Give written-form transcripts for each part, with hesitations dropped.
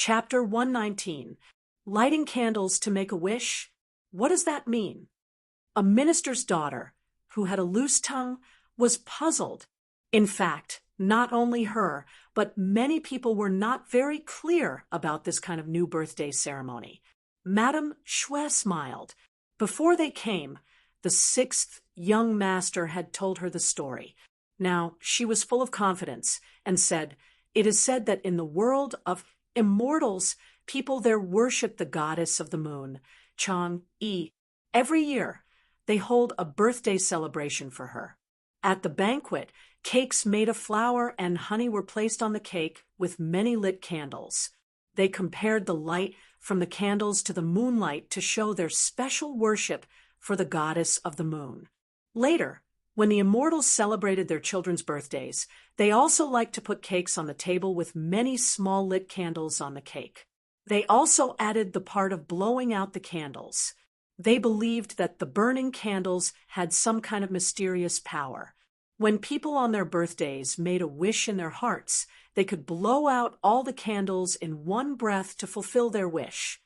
Chapter 119. Lighting Candles to Make a Wish? What does that mean? A minister's daughter, who had a loose tongue, was puzzled. In fact, not only her, but many people were not very clear about this kind of new birthday ceremony. Madame Shui smiled. Before they came, the sixth young master had told her the story. Now, she was full of confidence and said, "It is said that in the world of immortals, people there worship the goddess of the moon, Chang-yi. Every year, they hold a birthday celebration for her. At the banquet, cakes made of flour and honey were placed on the cake with many lit candles. They compared the light from the candles to the moonlight to show their special worship for the goddess of the moon. Later, when the immortals celebrated their children's birthdays, they also liked to put cakes on the table with many small lit candles on the cake. They also added the part of blowing out the candles. They believed that the burning candles had some kind of mysterious power. When people on their birthdays made a wish in their hearts, they could blow out all the candles in one breath to fulfill their wish.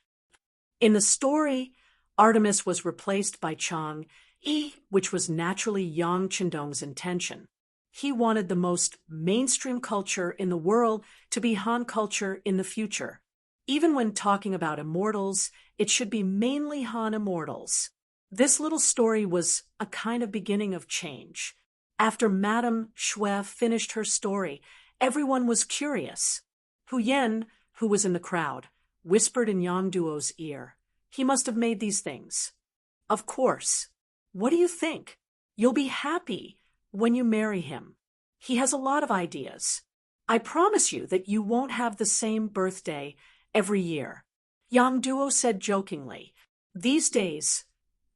In the story, Artemis was replaced by Chang-yi, which was naturally Yang Chendong's intention. He wanted the most mainstream culture in the world to be Han culture in the future. Even when talking about immortals, it should be mainly Han immortals. This little story was a kind of beginning of change. After Madame Shui finished her story, everyone was curious. Hu Yan, who was in the crowd, whispered in Yang Duo's ear, "He must have made these things." "Of course. What do you think? You'll be happy when you marry him. He has a lot of ideas. I promise you that you won't have the same birthday every year," Yang Duo said jokingly. These days,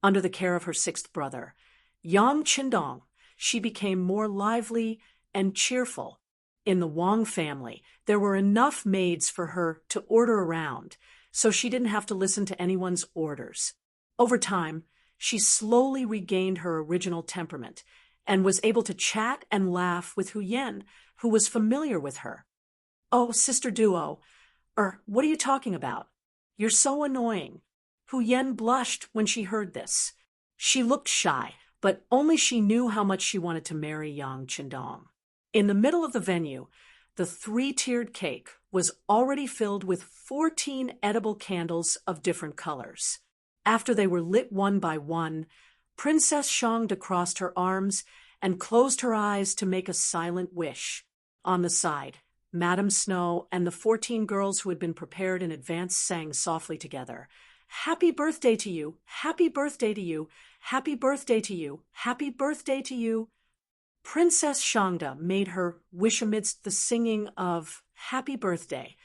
under the care of her sixth brother, Yang Chendong, she became more lively and cheerful. In the Wang family, there were enough maids for her to order around, so she didn't have to listen to anyone's orders. Over time, she slowly regained her original temperament and was able to chat and laugh with Hu Yan, who was familiar with her. "Oh, Sister Duo, what are you talking about? You're so annoying." Hu Yan blushed when she heard this. She looked shy, but only she knew how much she wanted to marry Yang Chendong. In the middle of the venue, the three-tiered cake was already filled with 14 edible candles of different colors. After they were lit one by one, Princess Shangda crossed her arms and closed her eyes to make a silent wish. On the side, Madame Snow and the 14 girls who had been prepared in advance sang softly together, "Happy birthday to you, happy birthday to you, happy birthday to you, happy birthday to you." Princess Shangda made her wish amidst the singing of "Happy Birthday."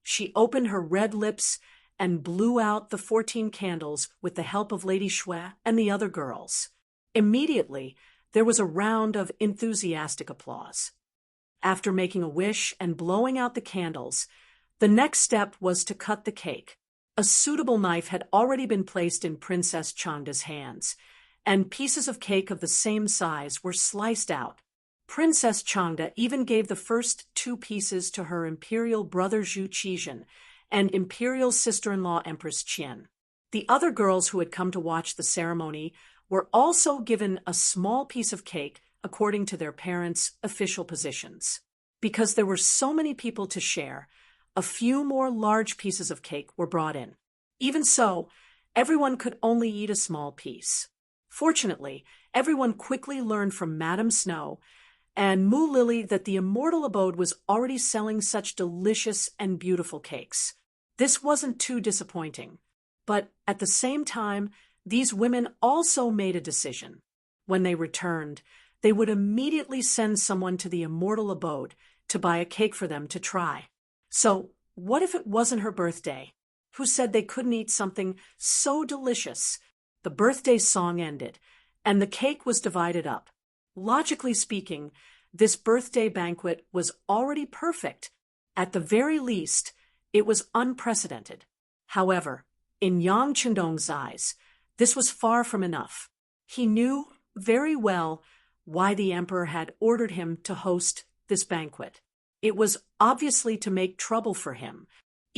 She opened her red lips and blew out the 14 candles with the help of Lady Shui and the other girls. Immediately, there was a round of enthusiastic applause. After making a wish and blowing out the candles, the next step was to cut the cake. A suitable knife had already been placed in Princess Changda's hands, and pieces of cake of the same size were sliced out. Princess Changda even gave the first 2 pieces to her imperial brother Zhu Qizhen and imperial sister-in-law Empress Qian. The other girls who had come to watch the ceremony were also given a small piece of cake according to their parents' official positions. Because there were so many people to share, a few more large pieces of cake were brought in. Even so, everyone could only eat a small piece. Fortunately, everyone quickly learned from Madame Snow and Mu Lily that the immortal abode was already selling such delicious and beautiful cakes. This wasn't too disappointing. But at the same time, these women also made a decision. When they returned, they would immediately send someone to the immortal abode to buy a cake for them to try. So, what if it wasn't her birthday? Who said they couldn't eat something so delicious? The birthday song ended, and the cake was divided up. Logically speaking, this birthday banquet was already perfect. At the very least, it was unprecedented. However, in Yang Chendong's eyes, this was far from enough. He knew very well why the emperor had ordered him to host this banquet. It was obviously to make trouble for him.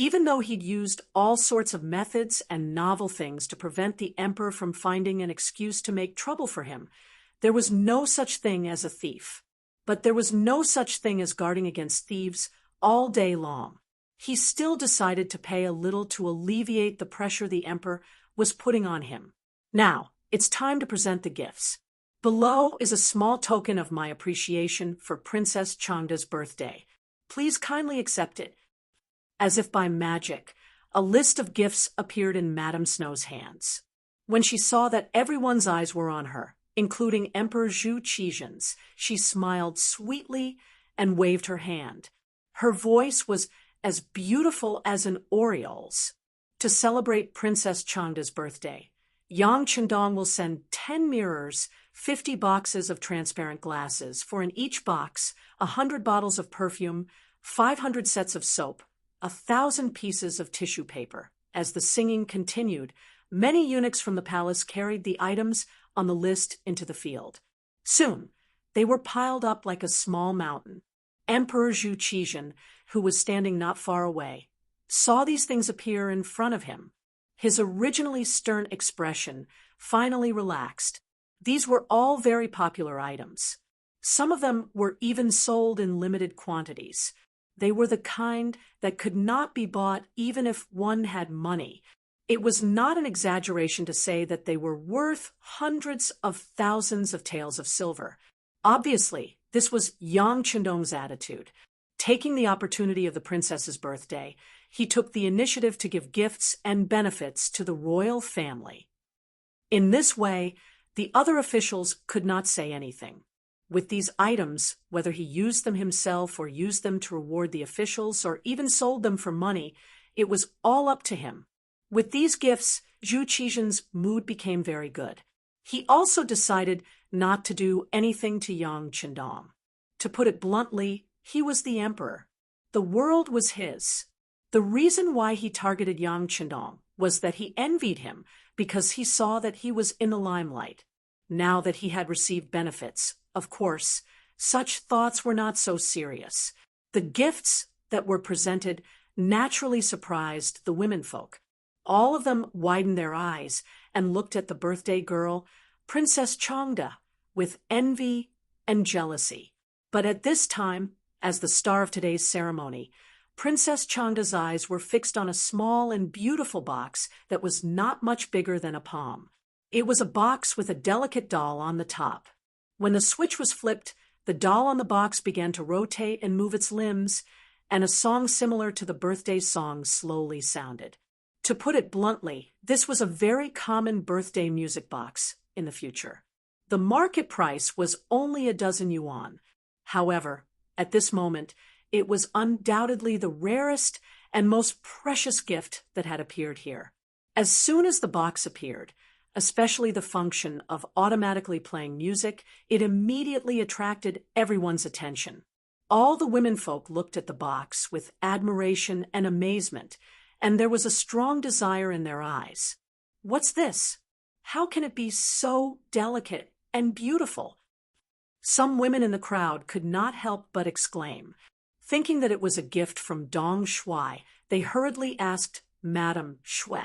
Even though he'd used all sorts of methods and novel things to prevent the emperor from finding an excuse to make trouble for him, there was no such thing as a thief. But there was no such thing as guarding against thieves all day long. He still decided to pay a little to alleviate the pressure the emperor was putting on him. Now, it's time to present the gifts. Below is a small token of my appreciation for Princess Changda's birthday. Please kindly accept it. As if by magic, a list of gifts appeared in Madame Snow's hands. When she saw that everyone's eyes were on her, including Emperor Zhu Qizhen's, she smiled sweetly and waved her hand. Her voice was as beautiful as an oriole's. To celebrate Princess Changda's birthday, Yang Chendong will send 10 mirrors, 50 boxes of transparent glasses, for in each box, 100 bottles of perfume, 500 sets of soap, 1,000 pieces of tissue paper. As the singing continued, many eunuchs from the palace carried the items on the list into the field. Soon, they were piled up like a small mountain. Emperor Zhu Qizhen, who was standing not far away, saw these things appear in front of him. His originally stern expression finally relaxed. These were all very popular items. Some of them were even sold in limited quantities. They were the kind that could not be bought even if one had money. It was not an exaggeration to say that they were worth hundreds of thousands of taels of silver. Obviously, this was Yang Chendong's attitude. Taking the opportunity of the princess's birthday, he took the initiative to give gifts and benefits to the royal family. In this way, the other officials could not say anything. With these items, whether he used them himself or used them to reward the officials or even sold them for money, it was all up to him. With these gifts, Zhu Qizhen's mood became very good. He also decided not to do anything to Yang Chendong. To put it bluntly, he was the emperor. The world was his. The reason why he targeted Yang Chendong was that he envied him because he saw that he was in the limelight. Now that he had received benefits, of course, such thoughts were not so serious. The gifts that were presented naturally surprised the womenfolk. All of them widened their eyes and looked at the birthday girl, Princess Changda, with envy and jealousy. But at this time, as the star of today's ceremony, Princess Changda's eyes were fixed on a small and beautiful box that was not much bigger than a palm. It was a box with a delicate doll on the top. When the switch was flipped, the doll on the box began to rotate and move its limbs, and a song similar to the birthday song slowly sounded. To put it bluntly, this was a very common birthday music box in the future. The market price was only a dozen yuan. However, at this moment, it was undoubtedly the rarest and most precious gift that had appeared here. As soon as the box appeared, especially the function of automatically playing music, it immediately attracted everyone's attention. All the womenfolk looked at the box with admiration and amazement, and there was a strong desire in their eyes. What's this? How can it be so delicate and beautiful? Some women in the crowd could not help but exclaim. Thinking that it was a gift from Dong Shuai, they hurriedly asked Madame Shui,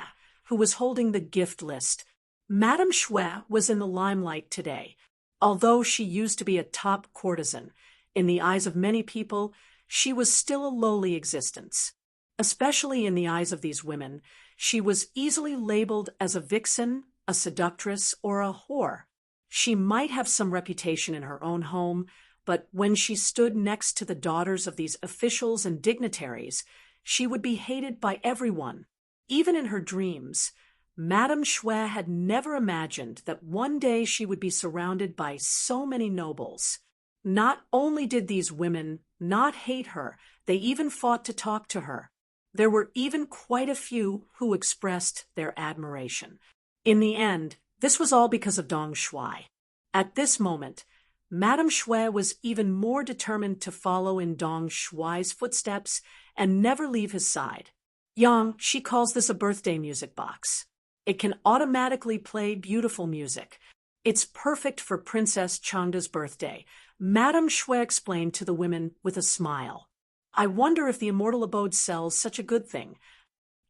who was holding the gift list. Madame Shui was in the limelight today. Although she used to be a top courtesan, in the eyes of many people, she was still a lowly existence. Especially in the eyes of these women, she was easily labeled as a vixen, a seductress, or a whore. She might have some reputation in her own home, but when she stood next to the daughters of these officials and dignitaries, she would be hated by everyone. Even in her dreams, Madame Shui had never imagined that one day she would be surrounded by so many nobles. Not only did these women not hate her, they even fought to talk to her. There were even quite a few who expressed their admiration. In the end, this was all because of Dong Shuai. At this moment, Madame Shui was even more determined to follow in Dong Shuai's footsteps and never leave his side. Yang, she calls this a birthday music box. It can automatically play beautiful music. It's perfect for Princess Changda's birthday, Madame Shui explained to the women with a smile. I wonder if the immortal abode sells such a good thing.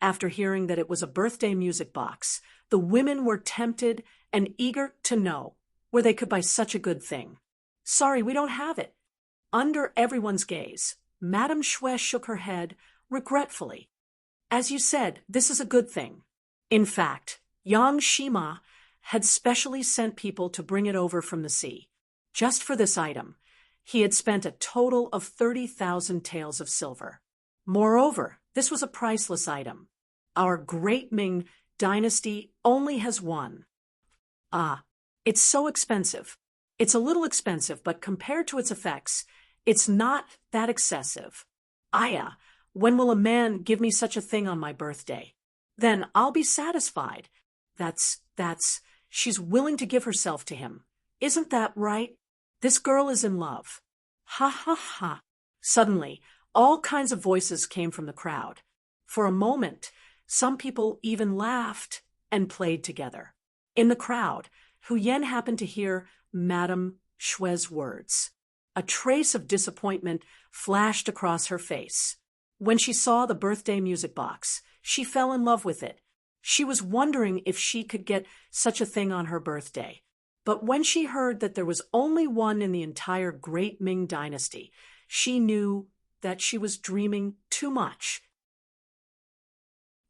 After hearing that it was a birthday music box, the women were tempted and eager to know where they could buy such a good thing. Sorry, we don't have it. Under everyone's gaze, Madame Shui shook her head regretfully. As you said, this is a good thing. In fact, Yang Shima had specially sent people to bring it over from the sea. Just for this item, he had spent a total of 30,000 taels of silver. Moreover, this was a priceless item. Our great Ming dynasty only has one. Ah, it's so expensive. It's a little expensive, but compared to its effects, it's not that excessive. Aya, when will a man give me such a thing on my birthday? Then I'll be satisfied. She's willing to give herself to him. Isn't that right? This girl is in love. Ha ha ha. Suddenly, all kinds of voices came from the crowd. For a moment, some people even laughed and played together. In the crowd, Hu Yan happened to hear Madame Shui's words. A trace of disappointment flashed across her face. When she saw the birthday music box, she fell in love with it. She was wondering if she could get such a thing on her birthday. But when she heard that there was only one in the entire Great Ming dynasty, she knew that she was dreaming too much.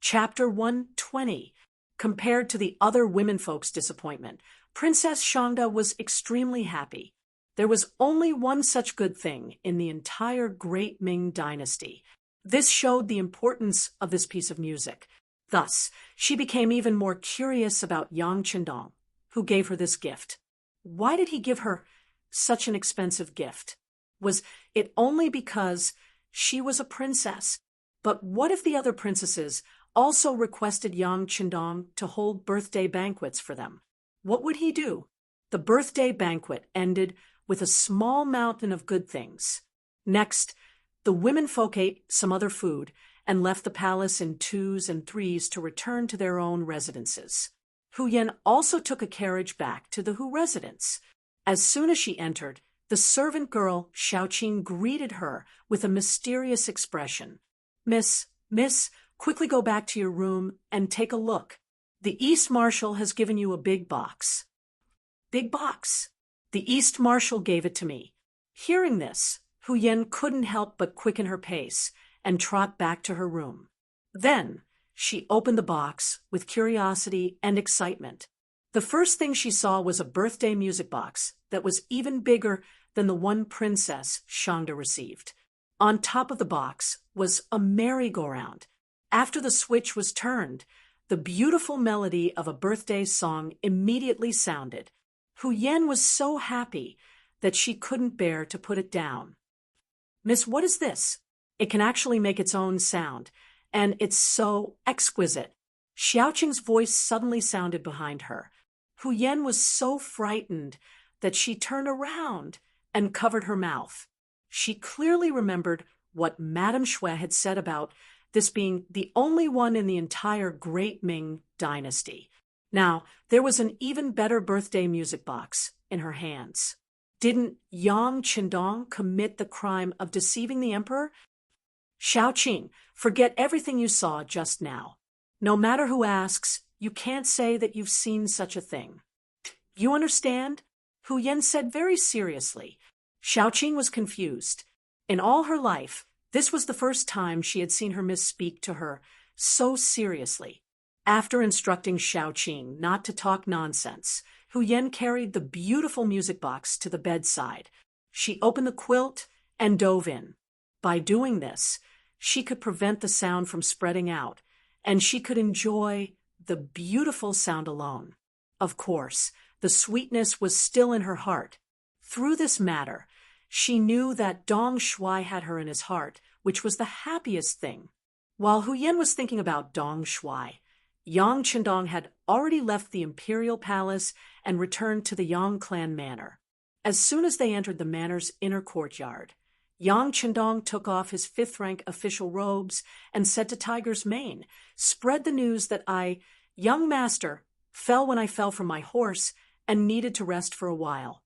Chapter 120. Compared to the other womenfolk's disappointment, Princess Shangda was extremely happy. There was only one such good thing in the entire Great Ming dynasty. This showed the importance of this piece of music. Thus, she became even more curious about Yang Qindong, who gave her this gift. Why did he give her such an expensive gift? Was it only because she was a princess? But what if the other princesses also requested Yang Qindong to hold birthday banquets for them? What would he do? The birthday banquet ended with a small mountain of good things. Next, the womenfolk ate some other food and left the palace in 2s and 3s to return to their own residences. Hu Yan also took a carriage back to the Hu residence. As soon as she entered, the servant girl Xiaoqing greeted her with a mysterious expression. Miss, quickly go back to your room and take a look. The East Marshal has given you a big box. Big box? The East Marshal gave it to me. Hearing this, Hu Yan couldn't help but quicken her pace and trot back to her room. Then, she opened the box with curiosity and excitement. The first thing she saw was a birthday music box that was even bigger than the one Princess Shangda received. On top of the box was a merry-go-round. After the switch was turned, the beautiful melody of a birthday song immediately sounded. Hu Yan was so happy that she couldn't bear to put it down. Miss, what is this? It can actually make its own sound, and it's so exquisite. Xiaoqing's voice suddenly sounded behind her. Hu Yan was so frightened that she turned around and covered her mouth. She clearly remembered what Madame Shui had said about this being the only one in the entire Great Ming dynasty. Now, there was an even better birthday music box in her hands. Didn't Yang Qindong commit the crime of deceiving the emperor? Xiaoqing, forget everything you saw just now. No matter who asks, you can't say that you've seen such a thing. You understand? Hu Yan said very seriously. Xiaoqing was confused. In all her life, this was the first time she had seen her miss speak to her so seriously. After instructing Xiaoqing not to talk nonsense, Hu Yan carried the beautiful music box to the bedside. She opened the quilt and dove in. By doing this, she could prevent the sound from spreading out, and she could enjoy the beautiful sound alone. Of course, the sweetness was still in her heart. Through this matter, she knew that Dong Shui had her in his heart, which was the happiest thing. While Hu Yan was thinking about Dong Shui, Yang Qindong had already left the imperial palace and returned to the Yang clan manor. As soon as they entered the manor's inner courtyard, Yang Qindong took off his 5th-rank official robes and said to Tiger's Mane, "Spread the news that I, young master, fell when I fell from my horse and needed to rest for a while."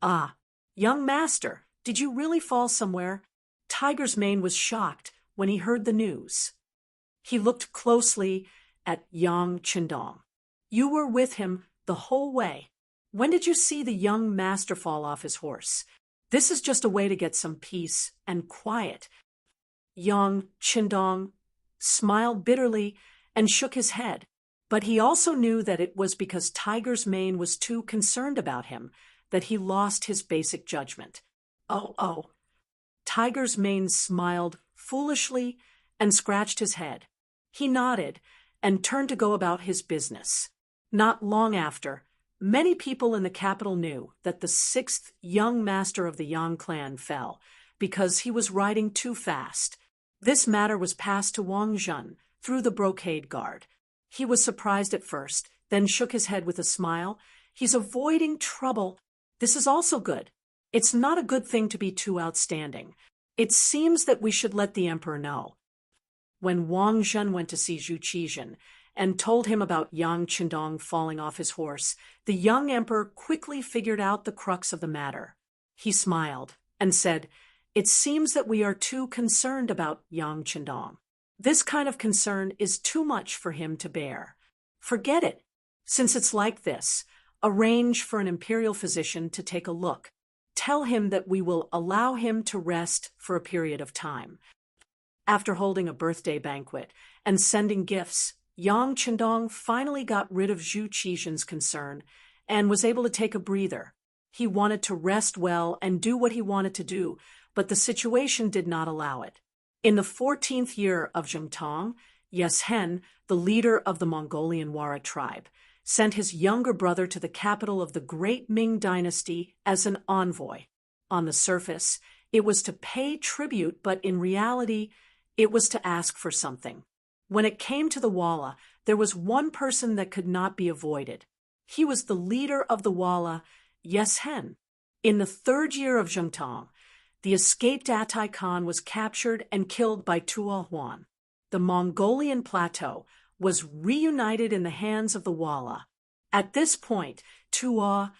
"Ah, young master, did you really fall somewhere?" Tiger's Mane was shocked when he heard the news. He looked closely at Yang Qindong. You were with him the whole way. When did you see the young master fall off his horse? This is just a way to get some peace and quiet. Yang Qindong smiled bitterly and shook his head, but he also knew that it was because Tiger's Mane was too concerned about him that he lost his basic judgment. Oh. Tiger's Mane smiled foolishly and scratched his head. He nodded and turned to go about his business. Not long after, many people in the capital knew that the sixth young master of the Yang clan fell because he was riding too fast. This matter was passed to Wang Zhen through the brocade guard. He was surprised at first, then shook his head with a smile. He's avoiding trouble. This is also good. It's not a good thing to be too outstanding. It seems that we should let the emperor know. When Wang Zhen went to see Zhu Qizhen and told him about Yang Qindong falling off his horse, the young emperor quickly figured out the crux of the matter. He smiled and said, "It seems that we are too concerned about Yang Qindong. This kind of concern is too much for him to bear. Forget it. Since it's like this, arrange for an imperial physician to take a look. Tell him that we will allow him to rest for a period of time." After holding a birthday banquet and sending gifts, Yang Qindong finally got rid of Zhu Qizhen's concern and was able to take a breather. He wanted to rest well and do what he wanted to do, but the situation did not allow it. In the 14th year of Zhengtang, Yeshen, the leader of the Mongolian Wara tribe, sent his younger brother to the capital of the great Ming dynasty as an envoy. On the surface, it was to pay tribute, but in reality, it was to ask for something. When it came to the Wala, there was one person that could not be avoided. He was the leader of the Wala, Yeshen. In the 3rd year of Zhengtang, the escaped Atai Khan was captured and killed by Tuo Huan. The Mongolian plateau was reunited in the hands of the Wala. At this point, Tuo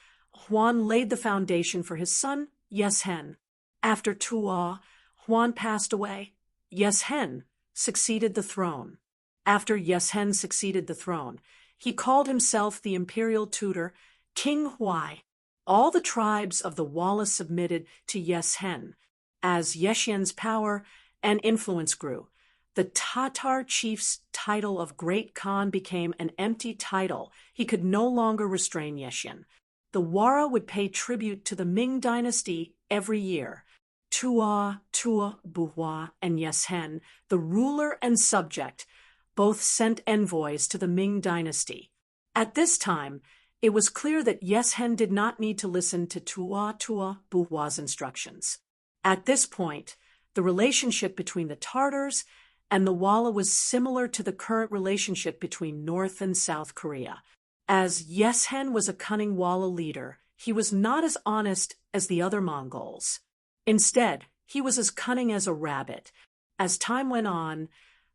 Huan laid the foundation for his son, Yeshen. After Tuo Huan passed away, Yeshen succeeded the throne. After Yeshen succeeded the throne, he called himself the imperial tutor, King Huai. All the tribes of the Wala submitted to Yeshen. As Yeshen's power and influence grew, the Tatar chief's title of Great Khan became an empty title. He could no longer restrain Yeshen. The Wara would pay tribute to the Ming dynasty every year. Tuo, Buhua, and Yeshen, the ruler and subject, both sent envoys to the Ming dynasty. At this time, it was clear that Yeshen did not need to listen to Tuo, Buhua's instructions. At this point, the relationship between the Tartars and the Wala was similar to the current relationship between North and South Korea. As Yeshen was a cunning Wala leader, he was not as honest as the other Mongols. Instead, he was as cunning as a rabbit. As time went on,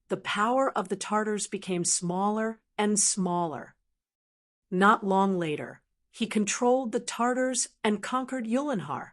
the power of the Tartars became smaller and smaller. Not long later, he controlled the Tartars and conquered Yulenhar,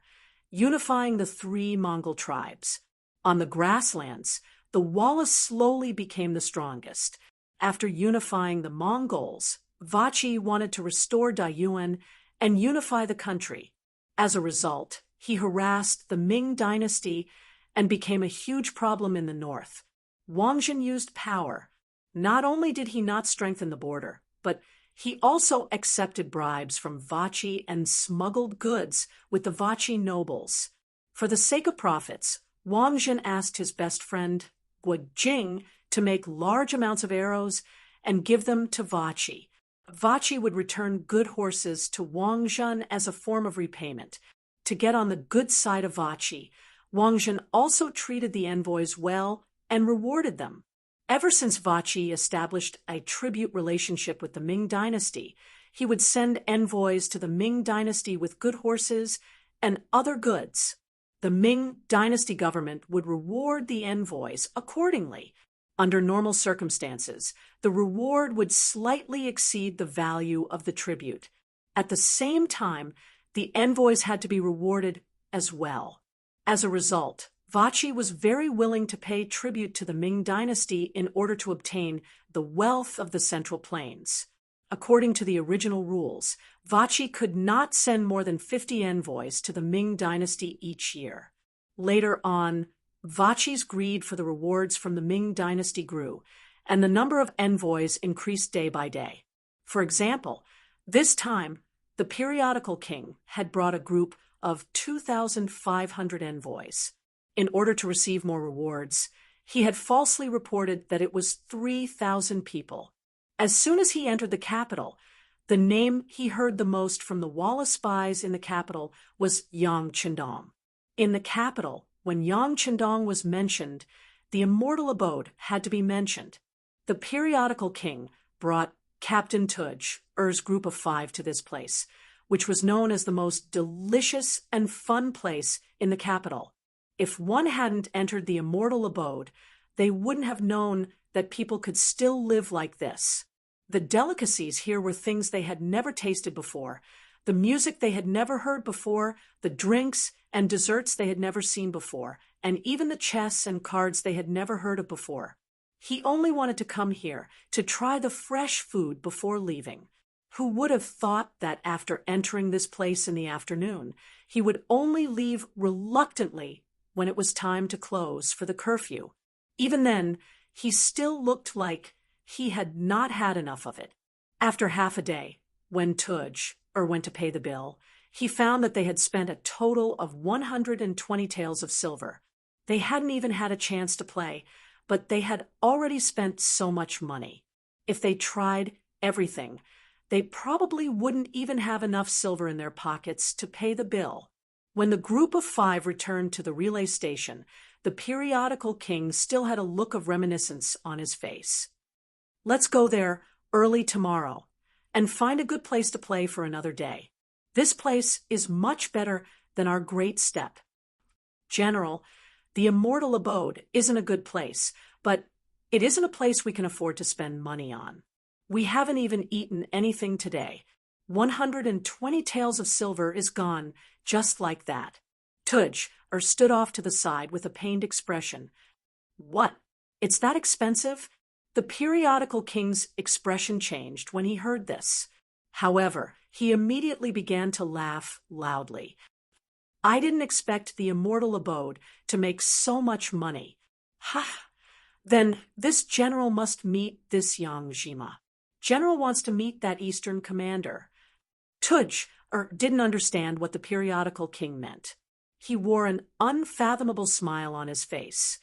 unifying the 3 Mongol tribes. On the grasslands, the Wala slowly became the strongest. After unifying the Mongols, Vachi wanted to restore Daiyuan and unify the country. As a result, he harassed the Ming dynasty and became a huge problem in the north. Wang Zhen used power. Not only did he not strengthen the border, but he also accepted bribes from Vachi and smuggled goods with the Vachi nobles. For the sake of profits, Wang Zhen asked his best friend, Guojing, to make large amounts of arrows and give them to Vachi. Vachi would return good horses to Wang Zhen as a form of repayment. To get on the good side of Vachi, Wang Zhen also treated the envoys well and rewarded them. Ever since Vachi established a tribute relationship with the Ming dynasty, he would send envoys to the Ming dynasty with good horses and other goods. The Ming dynasty government would reward the envoys accordingly. Under normal circumstances, the reward would slightly exceed the value of the tribute. At the same time, the envoys had to be rewarded as well. As a result, Vachi was very willing to pay tribute to the Ming dynasty in order to obtain the wealth of the Central Plains. According to the original rules, Vachi could not send more than 50 envoys to the Ming dynasty each year. Later on, Vachi's greed for the rewards from the Ming dynasty grew, and the number of envoys increased day by day. For example, this time, the periodical king had brought a group of 2,500 envoys. In order to receive more rewards, he had falsely reported that it was 3,000 people. As soon as he entered the capital, the name he heard the most from the Walla spies in the capital was Yang Chendong. In the capital, when Yang Chendong was mentioned, the immortal abode had to be mentioned. The periodical king brought Captain Tuj, Er's group of 5, to this place, which was known as the most delicious and fun place in the capital. If one hadn't entered the immortal abode, they wouldn't have known that people could still live like this. The delicacies here were things they had never tasted before, the music they had never heard before, the drinks and desserts they had never seen before, and even the chess and cards they had never heard of before. He only wanted to come here to try the fresh food before leaving. Who would have thought that after entering this place in the afternoon, he would only leave reluctantly when it was time to close for the curfew? Even then, he still looked like he had not had enough of it. After half a day, when Tuj went to pay the bill, he found that they had spent a total of 120 taels of silver. They hadn't even had a chance to play, but they had already spent so much money. If they tried everything, they probably wouldn't even have enough silver in their pockets to pay the bill. When the group of 5 returned to the relay station, the periodical king still had a look of reminiscence on his face. Let's go there early tomorrow and find a good place to play for another day. This place is much better than our great steppe. General, the immortal abode isn't a good place, but it isn't a place we can afford to spend money on. We haven't even eaten anything today. 120 taels of silver is gone just like that. Tuj stood off to the side with a pained expression. What? It's that expensive? The periodical king's expression changed when he heard this. However, he immediately began to laugh loudly. I didn't expect the immortal abode to make so much money. Ha! Then this general must meet this Yang Jima. General wants to meet that eastern commander. Tuj didn't understand what the periodical king meant. He wore an unfathomable smile on his face.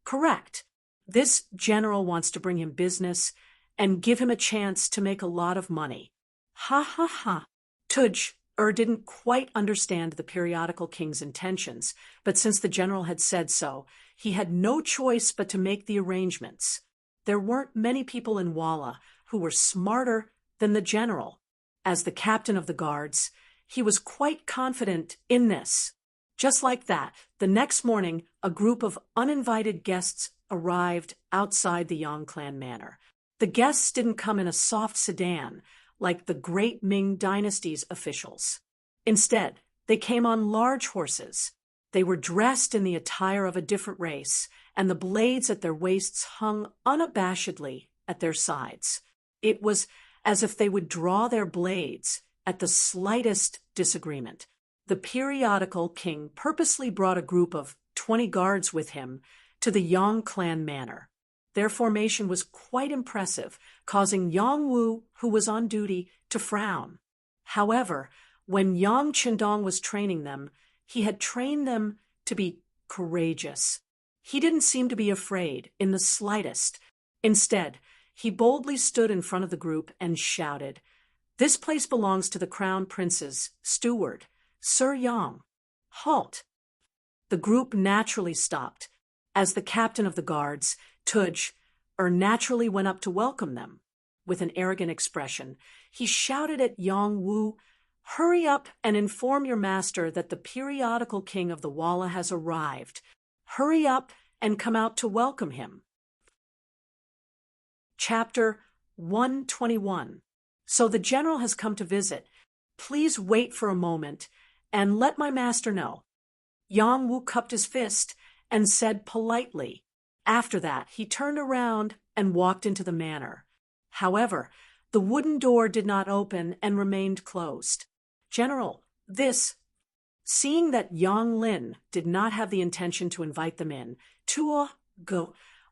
Correct. This general wants to bring him business and give him a chance to make a lot of money. Ha ha ha. Tuj didn't quite understand the periodical king's intentions, but since the general had said so, he had no choice but to make the arrangements. There weren't many people in Walla who were smarter than the general. As the captain of the guards, he was quite confident in this. Just like that, the next morning, a group of uninvited guests arrived outside the Yang clan manor. The guests didn't come in a soft sedan like the great Ming dynasty's officials. Instead, they came on large horses. They were dressed in the attire of a different race, and the blades at their waists hung unabashedly at their sides. It was as if they would draw their blades at the slightest disagreement. The periodical king purposely brought a group of 20 guards with him to the Yang clan manor. Their formation was quite impressive, causing Yang Wu, who was on duty, to frown. However, when Yang Chendong was training them, he had trained them to be courageous. He didn't seem to be afraid in the slightest. Instead, he boldly stood in front of the group and shouted, "This place belongs to the crown prince's steward, Sir Yang. Halt!" The group naturally stopped. As the captain of the guards, Tuj naturally went up to welcome them. With an arrogant expression, he shouted at Yang Wu, "Hurry up and inform your master that the periodical king of the Walla has arrived. Hurry up and come out to welcome him." Chapter 121. So the general has come to visit. Please wait for a moment and let my master know. Yang Wu cupped his fist and said politely. After that, he turned around and walked into the manor. However, the wooden door did not open and remained closed. General, Seeing that Yang Lin did not have the intention to invite them in, Tuo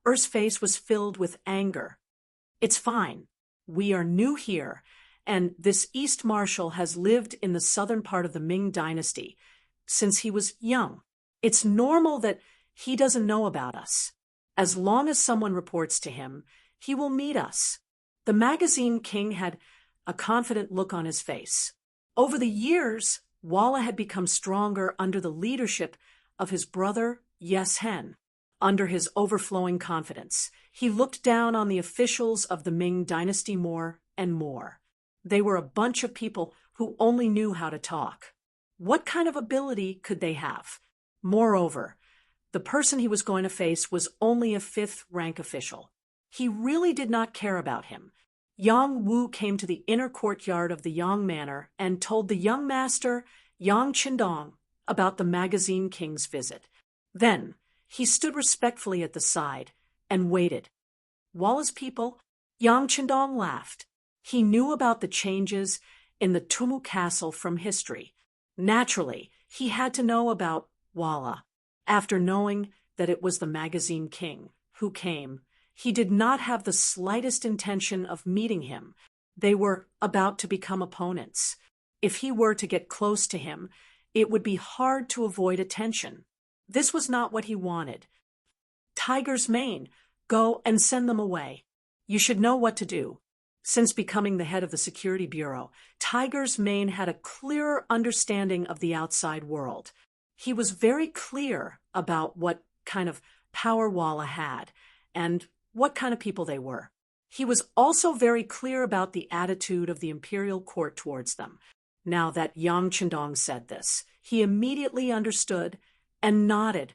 Er's face was filled with anger. It's fine. We are new here, and this East Marshal has lived in the southern part of the Ming dynasty since he was young. It's normal that he doesn't know about us. As long as someone reports to him, he will meet us. The magazine king had a confident look on his face. Over the years, Walla had become stronger under the leadership of his brother, Yes Hen. Under his overflowing confidence, he looked down on the officials of the Ming dynasty more and more. They were a bunch of people who only knew how to talk. What kind of ability could they have? Moreover, the person he was going to face was only a fifth-rank official. He really did not care about him. Yang Wu came to the inner courtyard of the Yang Manor and told the young master, Yang Qindong, about the magazine king's visit. Then, he stood respectfully at the side and waited. Walla's people, Yang Qindong laughed. He knew about the changes in the Tumu castle from history. Naturally, he had to know about Walla. After knowing that it was the magazine king who came, he did not have the slightest intention of meeting him. They were about to become opponents. If he were to get close to him, it would be hard to avoid attention. This was not what he wanted. Tiger's Mane, go and send them away. You should know what to do. Since becoming the head of the Security Bureau, Tiger's Mane had a clearer understanding of the outside world. He was very clear about what kind of power Walla had and what kind of people they were. He was also very clear about the attitude of the imperial court towards them. Now that Yang Qindong said this, he immediately understood and nodded.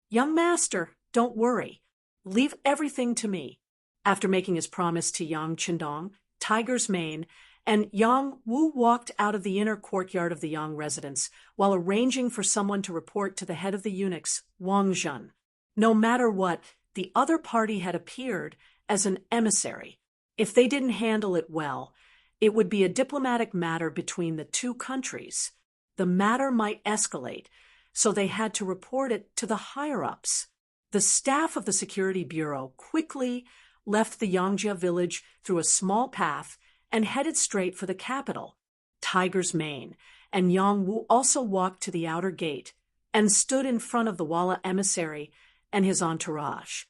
Young master, don't worry. Leave everything to me. After making his promise to Yang Qindong, Tiger's Mane, and Yang Wu walked out of the inner courtyard of the Yang residence while arranging for someone to report to the head of the eunuchs, Wang Zhen. No matter what, the other party had appeared as an emissary. If they didn't handle it well, it would be a diplomatic matter between the two countries. The matter might escalate, so they had to report it to the higher-ups. The staff of the Security Bureau quickly left the Yangjia village through a small path and headed straight for the capital. Tiger's Mane and Yang Wu also walked to the outer gate and stood in front of the Walla emissary and his entourage.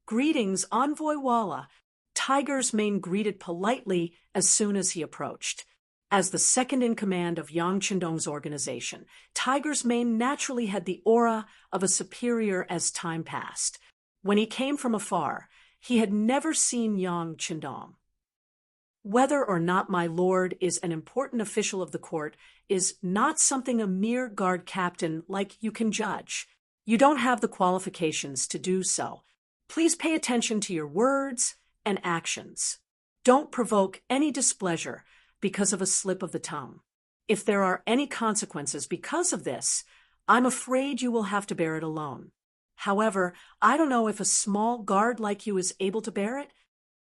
Greetings, Envoy Walla. Tiger's Mane greeted politely as soon as he approached. As the second-in-command of Yang Qindong's organization, Tiger's Mane naturally had the aura of a superior as time passed. When he came from afar, he had never seen Yang Qindong. Whether or not my lord is an important official of the court is not something a mere guard captain like you can judge. You don't have the qualifications to do so. Please pay attention to your words and actions. Don't provoke any displeasure because of a slip of the tongue. If there are any consequences because of this, I'm afraid you will have to bear it alone. However, I don't know if a small guard like you is able to bear it.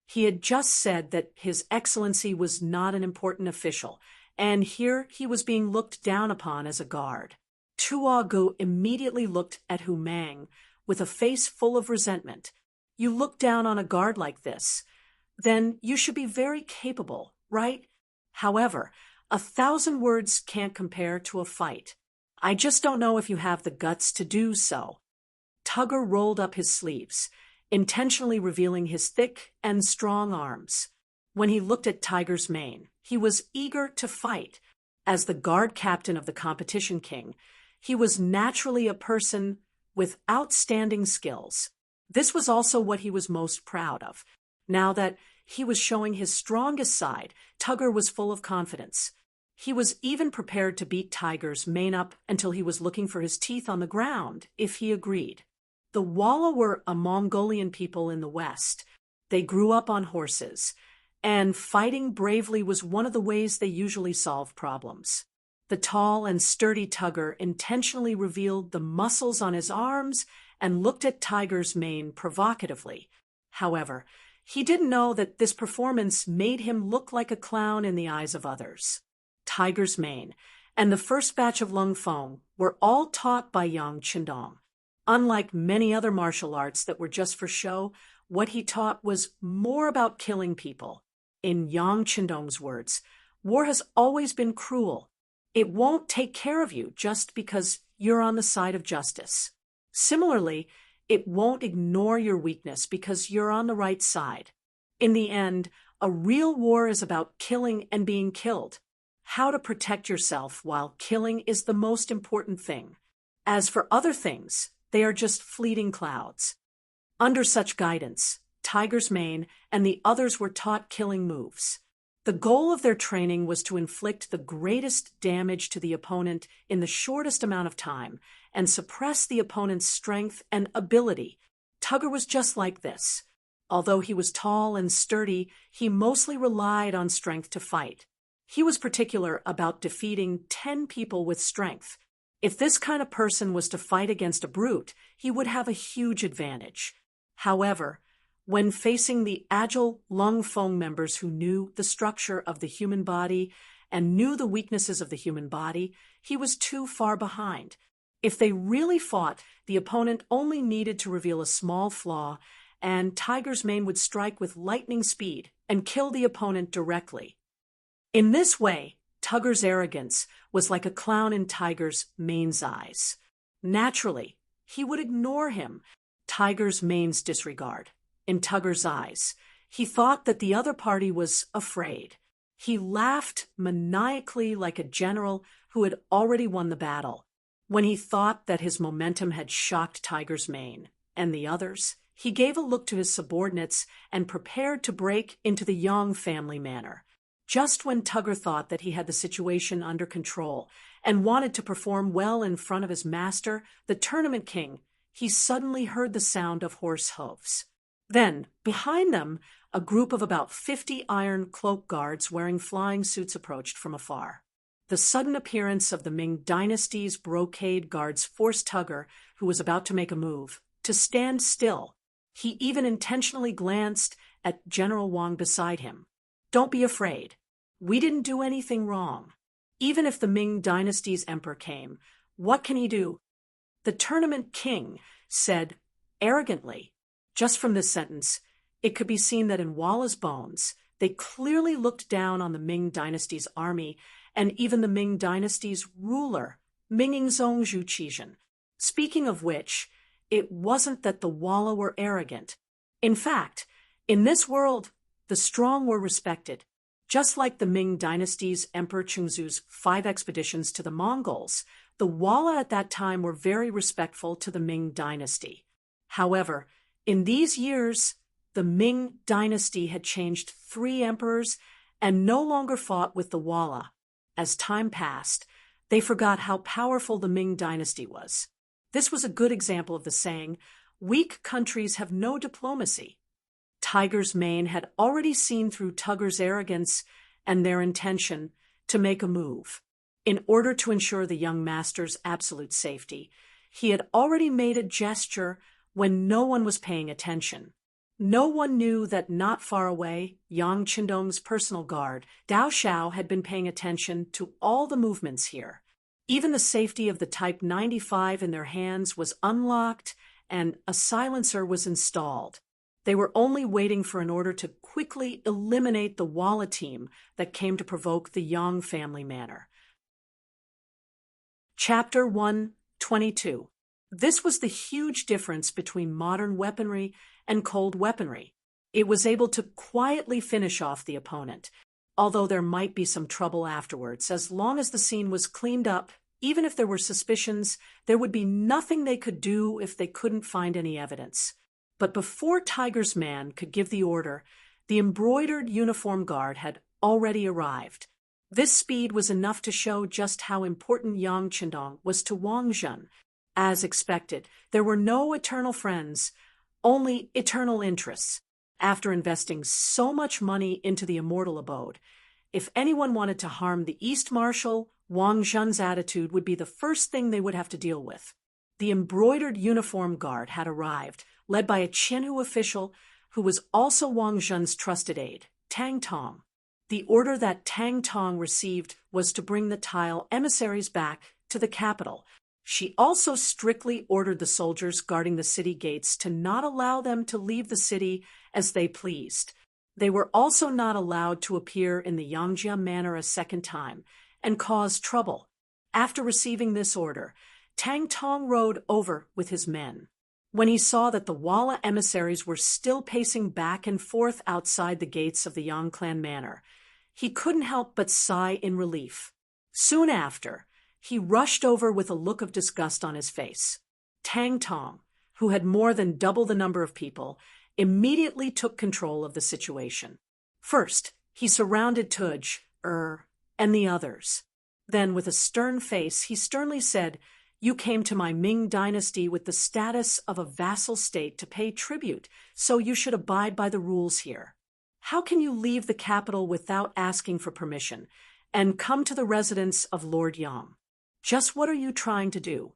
He had just said that His Excellency was not an important official, and here he was being looked down upon as a guard. Tuo Gu immediately looked at Hu Mang with a face full of resentment. You look down on a guard like this, then you should be very capable, right? However, 1,000 words can't compare to a fight. I just don't know if you have the guts to do so. Tugger rolled up his sleeves, intentionally revealing his thick and strong arms. When he looked at Tiger's Mane, he was eager to fight. As the guard captain of the competition king, he was naturally a person with outstanding skills. This was also what he was most proud of. Now that he was showing his strongest side, Tugger was full of confidence. He was even prepared to beat Tiger's Mane up until he was looking for his teeth on the ground, if he agreed. The Walla were a Mongolian people in the West. They grew up on horses, and fighting bravely was one of the ways they usually solved problems. The The tall and sturdy Tugger intentionally revealed the muscles on his arms and looked at Tiger's mane provocatively. However, he didn't know that this performance made him look like a clown in the eyes of others. Tiger's mane and the first batch of Lung Feng were all taught by Yang Qindong. Unlike many other martial arts that were just for show, what he taught was more about killing people. In Yang Qindong's words, war has always been cruel. It won't take care of you just because you're on the side of justice. Similarly, it won't ignore your weakness because you're on the right side. In the end, a real war is about killing and being killed. How to protect yourself while killing is the most important thing. As for other things, they are just fleeting clouds. Under such guidance, Tiger's mane and the others were taught killing moves. The goal of their training was to inflict the greatest damage to the opponent in the shortest amount of time and suppress the opponent's strength and ability. Tugger was just like this. Although he was tall and sturdy, he mostly relied on strength to fight. He was particular about defeating 10 people with strength. If this kind of person was to fight against a brute, he would have a huge advantage. However, when facing the agile Lung Feng members who knew the structure of the human body and knew the weaknesses of the human body, he was too far behind. If they really fought, the opponent only needed to reveal a small flaw, and Tiger's mane would strike with lightning speed and kill the opponent directly. In this way, Tugger's arrogance was like a clown in Tiger's mane's eyes. Naturally, he would ignore him. Tiger's mane's disregard. In Tugger's eyes, he thought that the other party was afraid. He laughed maniacally like a general who had already won the battle. When he thought that his momentum had shocked Tiger's mane and the others, he gave a look to his subordinates and prepared to break into the Yang family manner. Just when Tugger thought that he had the situation under control and wanted to perform well in front of his master, the tournament king, he suddenly heard the sound of horse hooves. Then, behind them, a group of about 50 iron cloak guards wearing flying suits approached from afar. The sudden appearance of the Ming dynasty's brocade guards forced Tugger, who was about to make a move, to stand still. He even intentionally glanced at General Wang beside him. "Don't be afraid. We didn't do anything wrong. Even if the Ming dynasty's emperor came, what can he do?" The tournament king said arrogantly. Just from this sentence, it could be seen that in Walla's bones, they clearly looked down on the Ming dynasty's army and even the Ming dynasty's ruler, Mingzong Zhuqizhen. Speaking of which, it wasn't that the Walla were arrogant. In fact, in this world, the strong were respected. Just like the Ming dynasty's Emperor Chengzu's 5 expeditions to the Mongols, the Walla at that time were very respectful to the Ming dynasty. However, in these years, the Ming dynasty had changed 3 emperors and no longer fought with the Walla. As time passed, they forgot how powerful the Ming dynasty was. This was a good example of the saying, "Weak countries have no diplomacy." Tiger's mane had already seen through Tugger's arrogance and their intention to make a move. In order to ensure the young master's absolute safety, he had already made a gesture when no one was paying attention. No one knew that not far away, Yang Qindong's personal guard, Dao Xiao, had been paying attention to all the movements here. Even the safety of the Type 95 in their hands was unlocked and a silencer was installed. They were only waiting for an order to quickly eliminate the Walla team that came to provoke the Yang family manner. Chapter 122. This was the huge difference between modern weaponry and cold weaponry. It was able to quietly finish off the opponent, although there might be some trouble afterwards. As long as the scene was cleaned up, even if there were suspicions, there would be nothing they could do if they couldn't find any evidence. But before Tiger's man could give the order, the embroidered uniform guard had already arrived. This speed was enough to show just how important Yang Qindong was to Wang Zhen. As expected, there were no eternal friends, only eternal interests. After investing so much money into the immortal abode, if anyone wanted to harm the East Marshal, Wang Zhen's attitude would be the first thing they would have to deal with. The embroidered uniform guard had arrived, led by a Qinhu official who was also Wang Zhen's trusted aide, Tang Tong. The order that Tang Tong received was to bring the Tile emissaries back to the capital. She also strictly ordered the soldiers guarding the city gates to not allow them to leave the city as they pleased. They were also not allowed to appear in the Yangjia Manor a second time and cause trouble. After receiving this order, Tang Tong rode over with his men. When he saw that the Walla emissaries were still pacing back and forth outside the gates of the Yang clan manor, he couldn't help but sigh in relief. Soon after, he rushed over with a look of disgust on his face. Tang Tong, who had more than double the number of people, immediately took control of the situation. First, he surrounded Tuj, and the others. Then, with a stern face, he sternly said, "You came to my Ming dynasty with the status of a vassal state to pay tribute, so you should abide by the rules here. How can you leave the capital without asking for permission and come to the residence of Lord Yang? Just what are you trying to do?"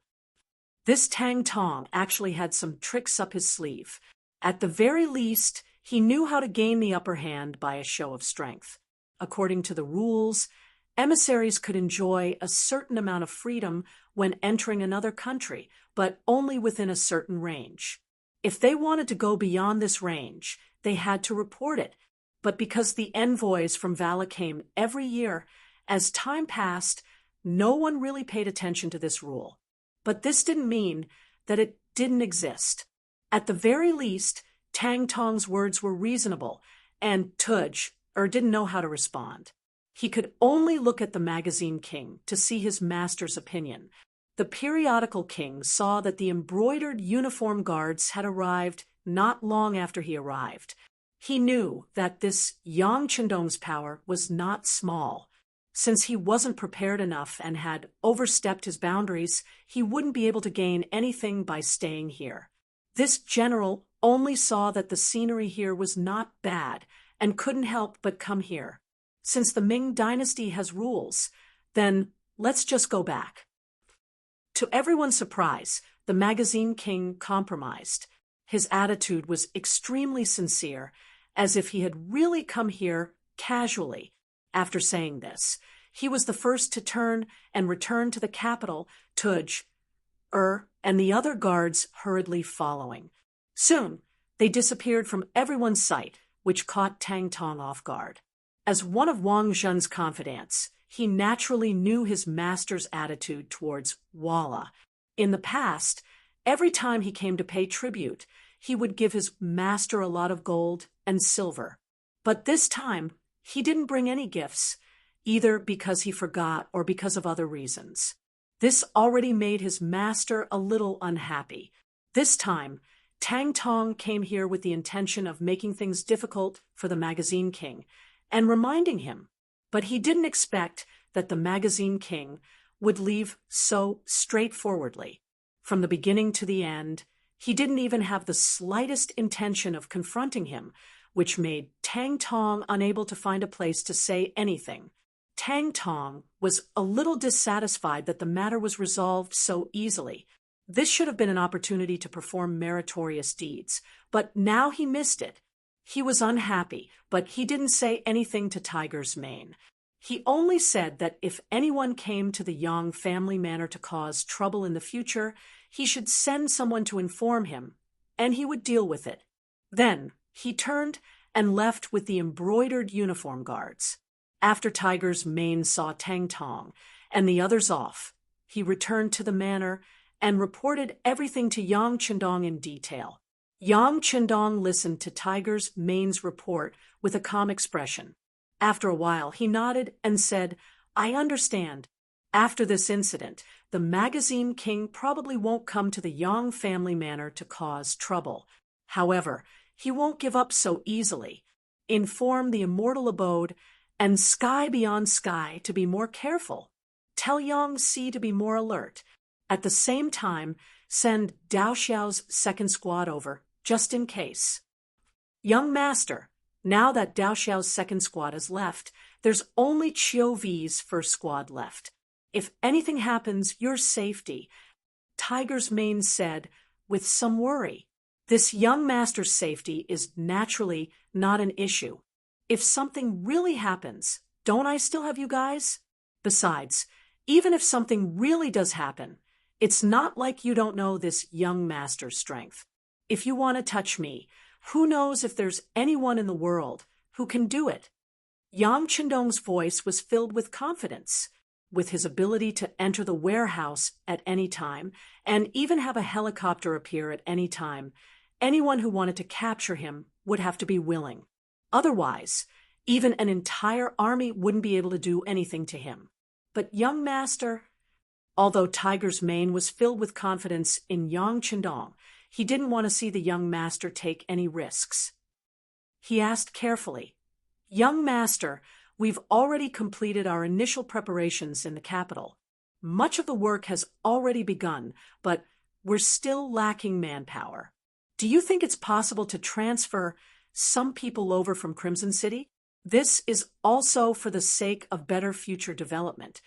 This Tang Tong actually had some tricks up his sleeve. At the very least, he knew how to gain the upper hand by a show of strength. According to the rules, emissaries could enjoy a certain amount of freedom when entering another country, but only within a certain range. If they wanted to go beyond this range, they had to report it. But because the envoys from Vala came every year, as time passed, no one really paid attention to this rule. But this didn't mean that it didn't exist. At the very least, Tang Tong's words were reasonable, and Tuj didn't know how to respond. He could only look at the magazine king to see his master's opinion. The periodical king saw that the embroidered uniform guards had arrived not long after he arrived. He knew that this Yang Chendong's power was not small. Since he wasn't prepared enough and had overstepped his boundaries, he wouldn't be able to gain anything by staying here. This general only saw that the scenery here was not bad and couldn't help but come here. Since the Ming dynasty has rules, then let's just go back. To everyone's surprise, the magazine king compromised. His attitude was extremely sincere, as if he had really come here casually. After saying this, he was the first to turn and return to the capital, Tuj, and the other guards hurriedly following. Soon, they disappeared from everyone's sight, which caught Tang Tong off guard. As one of Wang Zhen's confidants, he naturally knew his master's attitude towards Walla. In the past, every time he came to pay tribute, he would give his master a lot of gold and silver. But this time, he didn't bring any gifts, either because he forgot or because of other reasons. This already made his master a little unhappy. This time, Tang Tong came here with the intention of making things difficult for the magazine king and reminding him, but he didn't expect that the magazine king would leave so straightforwardly. From the beginning to the end, he didn't even have the slightest intention of confronting him, which made Tang Tong unable to find a place to say anything. Tang Tong was a little dissatisfied that the matter was resolved so easily. This should have been an opportunity to perform meritorious deeds, but now he missed it. He was unhappy, but he didn't say anything to Tiger's mane. He only said that if anyone came to the Yang family manor to cause trouble in the future, he should send someone to inform him, and he would deal with it. Then he turned and left with the embroidered uniform guards. After Tiger's mane saw Tang Tong and the others off, he returned to the manor and reported everything to Yang Chendong in detail. Yang Chendong listened to Tiger's mane's report with a calm expression. After a while, he nodded and said, "I understand. After this incident, the magazine king probably won't come to the Yang family manor to cause trouble. However, he won't give up so easily. Inform the immortal abode and sky beyond sky to be more careful. Tell Yang Sea to be more alert. At the same time, send Dao Xiao's second squad over, just in case." "Young master, now that Dao Xiao's second squad has left, there's only Chiu V's first squad left. If anything happens, your safety. Tiger's Mane said, with some worry. This young master's safety is naturally not an issue. If something really happens, don't I still have you guys? Besides, even if something really does happen, it's not like you don't know this young master's strength. If you want to touch me, who knows if there's anyone in the world who can do it? Yang Qindong's voice was filled with confidence. With his ability to enter the warehouse at any time and even have a helicopter appear at any time, anyone who wanted to capture him would have to be willing. Otherwise, even an entire army wouldn't be able to do anything to him. But young master, although Tiger's Mane was filled with confidence in Yang Qindong, he didn't want to see the young master take any risks. He asked carefully, "Young master, we've already completed our initial preparations in the capital. Much of the work has already begun, but we're still lacking manpower. Do you think it's possible to transfer some people over from Crimson City? This is also for the sake of better future development."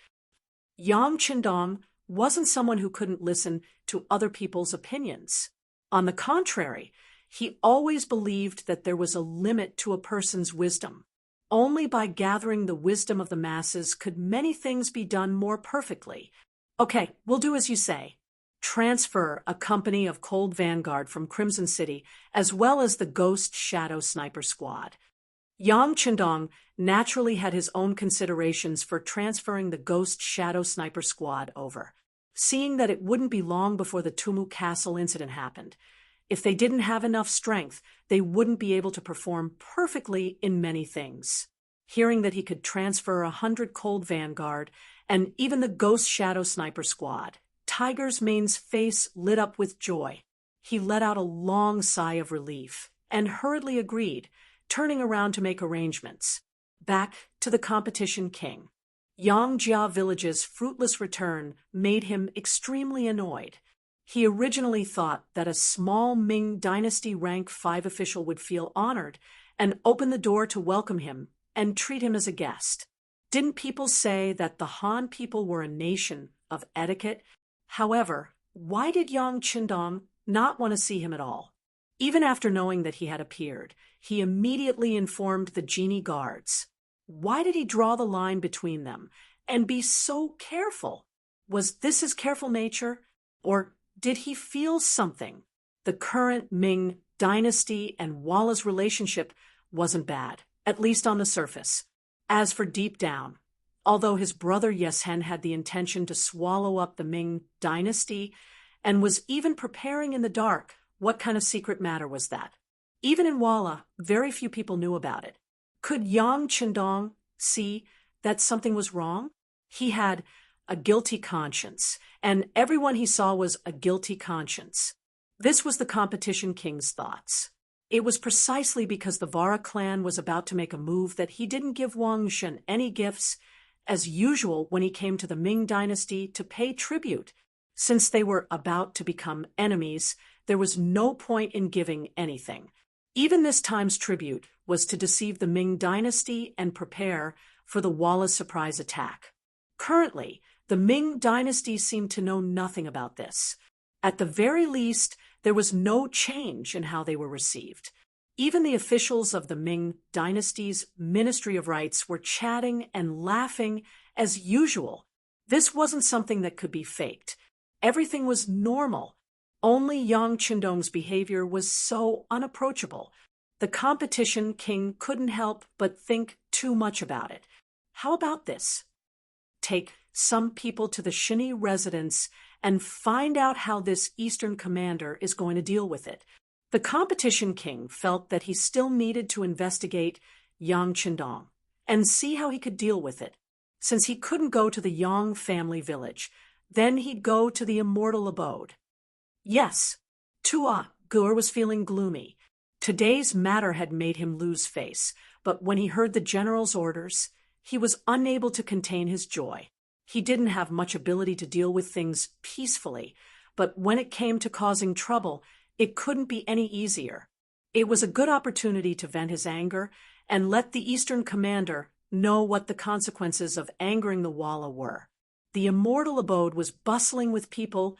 Yang Qindong wasn't someone who couldn't listen to other people's opinions. On the contrary, he always believed that there was a limit to a person's wisdom. Only by gathering the wisdom of the masses could many things be done more perfectly. Okay, we'll do as you say. Transfer a company of Cold Vanguard from Crimson City, as well as the Ghost Shadow Sniper Squad. Yang Qindong naturally had his own considerations for transferring the Ghost Shadow Sniper Squad over, seeing that it wouldn't be long before the Tumu Castle incident happened. If they didn't have enough strength, they wouldn't be able to perform perfectly in many things. Hearing that he could transfer 100 Cold Vanguard and even the Ghost Shadow Sniper Squad, Tiger's Mane's face lit up with joy. He let out a long sigh of relief and hurriedly agreed, turning around to make arrangements. Back to the competition king. Yangjia Village's fruitless return made him extremely annoyed. He originally thought that a small Ming Dynasty rank 5 official would feel honored and open the door to welcome him and treat him as a guest. Didn't people say that the Han people were a nation of etiquette? However, why did Yang Qindong not want to see him at all? Even after knowing that he had appeared, he immediately informed the genie guards. Why did he draw the line between them and be so careful? Was this his careful nature? Or did he feel something? The current Ming Dynasty and Walla's relationship wasn't bad, at least on the surface. As for deep down, although his brother Yeshen had the intention to swallow up the Ming Dynasty and was even preparing in the dark, what kind of secret matter was that? Even in Walla, very few people knew about it. Could Yang Qindong see that something was wrong? He had a guilty conscience, and everyone he saw was a guilty conscience. This was the competition king's thoughts. It was precisely because the Vara clan was about to make a move that he didn't give Wang Shen any gifts, as usual when he came to the Ming Dynasty to pay tribute. Since they were about to become enemies, there was no point in giving anything. Even this time's tribute was to deceive the Ming Dynasty and prepare for the Wallace surprise attack. Currently, the Ming Dynasty seemed to know nothing about this. At the very least, there was no change in how they were received. Even the officials of the Ming Dynasty's Ministry of Rites were chatting and laughing as usual. This wasn't something that could be faked. Everything was normal. Only Yang Qindong's behavior was so unapproachable. The competition king couldn't help but think too much about it. How about this? Take some people to the Shinny residence and find out how this Eastern commander is going to deal with it. The competition king felt that he still needed to investigate Yang Qindong and see how he could deal with it. Since he couldn't go to the Yang family village, then he'd go to the immortal abode. Yes, Tua Gur was feeling gloomy. Today's matter had made him lose face, but when he heard the general's orders, he was unable to contain his joy. He didn't have much ability to deal with things peacefully, but when it came to causing trouble, it couldn't be any easier. It was a good opportunity to vent his anger and let the Eastern commander know what the consequences of angering the Walla were. The immortal abode was bustling with people,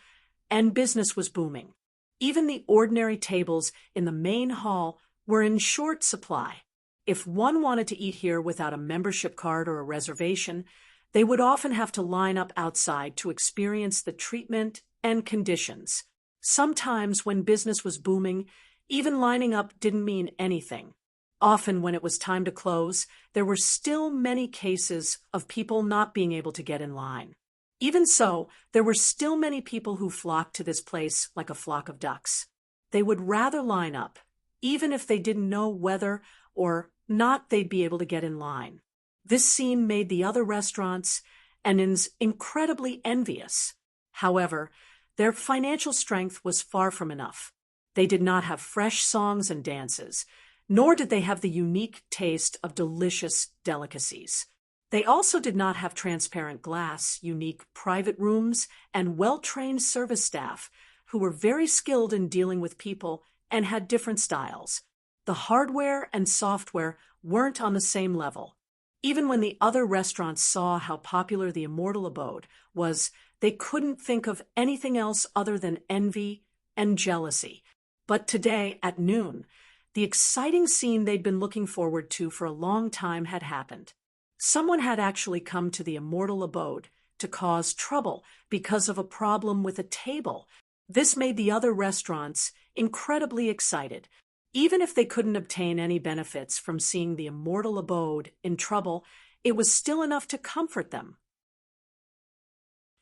and business was booming. Even the ordinary tables in the main hall were in short supply. If one wanted to eat here without a membership card or a reservation, they would often have to line up outside to experience the treatment and conditions. Sometimes when business was booming, even lining up didn't mean anything. Often when it was time to close, there were still many cases of people not being able to get in line. Even so, there were still many people who flocked to this place like a flock of ducks. They would rather line up, even if they didn't know whether or not they'd be able to get in line. This scene made the other restaurants and inns incredibly envious. However, their financial strength was far from enough. They did not have fresh songs and dances, nor did they have the unique taste of delicious delicacies. They also did not have transparent glass, unique private rooms, and well-trained service staff who were very skilled in dealing with people and had different styles. The hardware and software weren't on the same level. Even when the other restaurants saw how popular the immortal abode was, they couldn't think of anything else other than envy and jealousy. But today, at noon, the exciting scene they'd been looking forward to for a long time had happened. Someone had actually come to the immortal abode to cause trouble because of a problem with a table. This made the other restaurants incredibly excited. Even if they couldn't obtain any benefits from seeing the immortal abode in trouble, it was still enough to comfort them.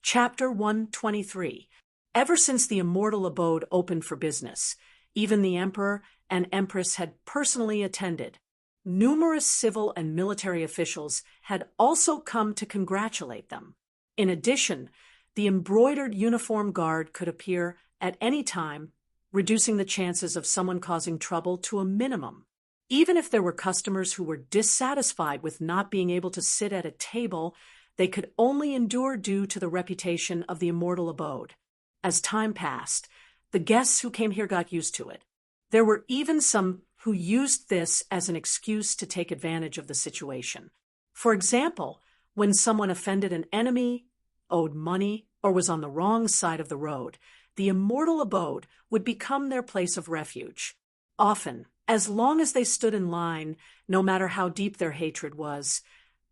Chapter 123. Ever since the immortal abode opened for business, even the emperor and empress had personally attended. Numerous civil and military officials had also come to congratulate them. In addition, the embroidered uniform guard could appear at any time, reducing the chances of someone causing trouble to a minimum. Even if there were customers who were dissatisfied with not being able to sit at a table, they could only endure due to the reputation of the immortal abode. As time passed, the guests who came here got used to it. There were even some who used this as an excuse to take advantage of the situation. For example, when someone offended an enemy, owed money, or was on the wrong side of the road, the immortal abode would become their place of refuge. Often, as long as they stood in line, no matter how deep their hatred was,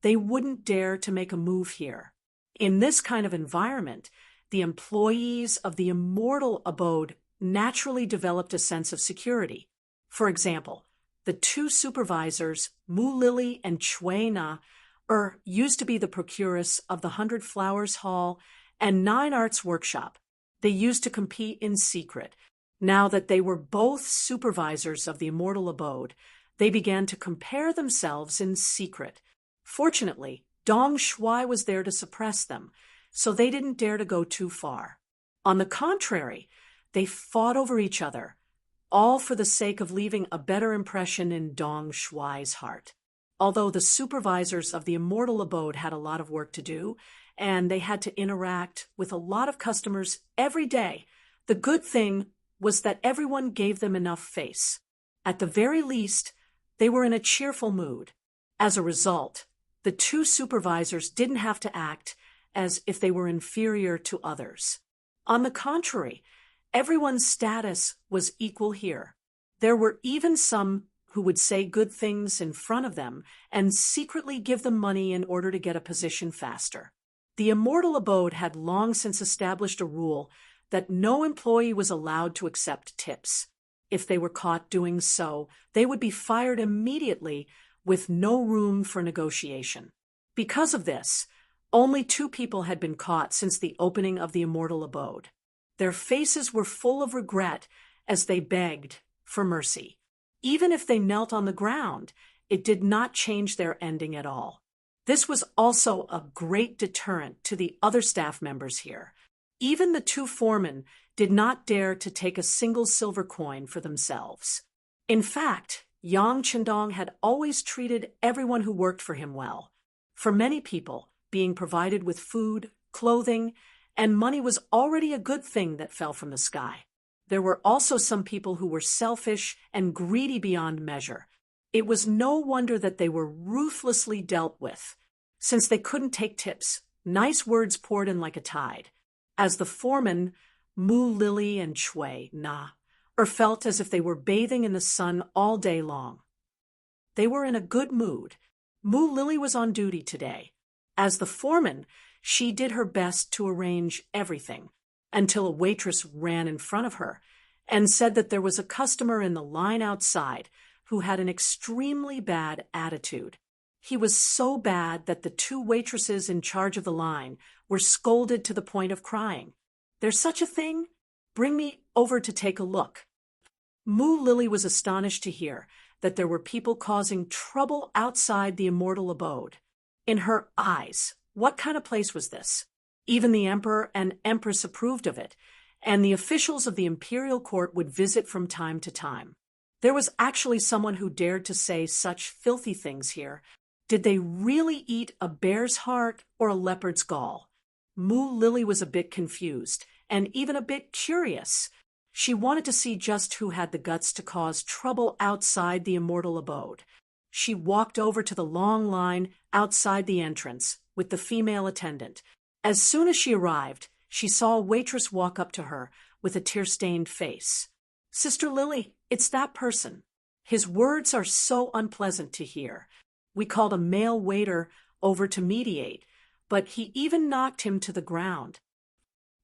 they wouldn't dare to make a move here. In this kind of environment, the employees of the immortal abode naturally developed a sense of security. For example, the two supervisors, Mu Lily and Chui Na, used to be the procuress of the 100 Flowers Hall and 9 Arts Workshop. They used to compete in secret. Now that they were both supervisors of the immortal abode, they began to compare themselves in secret. Fortunately, Dong Shuai was there to suppress them, so they didn't dare to go too far. On the contrary, they fought over each other, all for the sake of leaving a better impression in Dong Shuai's heart. Although the supervisors of the immortal abode had a lot of work to do, and they had to interact with a lot of customers every day, the good thing was that everyone gave them enough face. At the very least, they were in a cheerful mood. As a result, the two supervisors didn't have to act as if they were inferior to others. On the contrary, everyone's status was equal here. There were even some who would say good things in front of them and secretly give them money in order to get a position faster. The immortal abode had long since established a rule that no employee was allowed to accept tips. If they were caught doing so, they would be fired immediately with no room for negotiation. Because of this, only 2 people had been caught since the opening of the immortal abode. Their faces were full of regret as they begged for mercy. Even if they knelt on the ground, it did not change their ending at all. This was also a great deterrent to the other staff members here. Even the 2 foremen did not dare to take a single silver coin for themselves. In fact, Yang Chendong had always treated everyone who worked for him well. For many people, being provided with food, clothing, and money was already a good thing that fell from the sky. There were also some people who were selfish and greedy beyond measure. It was no wonder that they were ruthlessly dealt with. Since they couldn't take tips, Nice words poured in like a tide. As the foreman, Mu Lily and Shui Na, felt as if they were bathing in the sun all day long. They were in a good mood. Mu Lily was on duty today. As the foreman, she did her best to arrange everything, until a waitress ran in front of her and said that there was a customer in the line outside who had an extremely bad attitude. He was so bad that the two waitresses in charge of the line were scolded to the point of crying. "There's such a thing? Bring me over to take a look." Mu Lily was astonished to hear that there were people causing trouble outside the immortal abode. In her eyes, what kind of place was this? Even the emperor and empress approved of it, and the officials of the imperial court would visit from time to time. There was actually someone who dared to say such filthy things here. Did they really eat a bear's heart or a leopard's gall? Mu Lily was a bit confused, and even a bit curious. She wanted to see just who had the guts to cause trouble outside the immortal abode. She walked over to the long line outside the entrance with the female attendant. As soon as she arrived, she saw a waitress walk up to her with a tear-stained face. "Sister Lily, it's that person." His words are so unpleasant to hear. We called a male waiter over to mediate, but he even knocked him to the ground.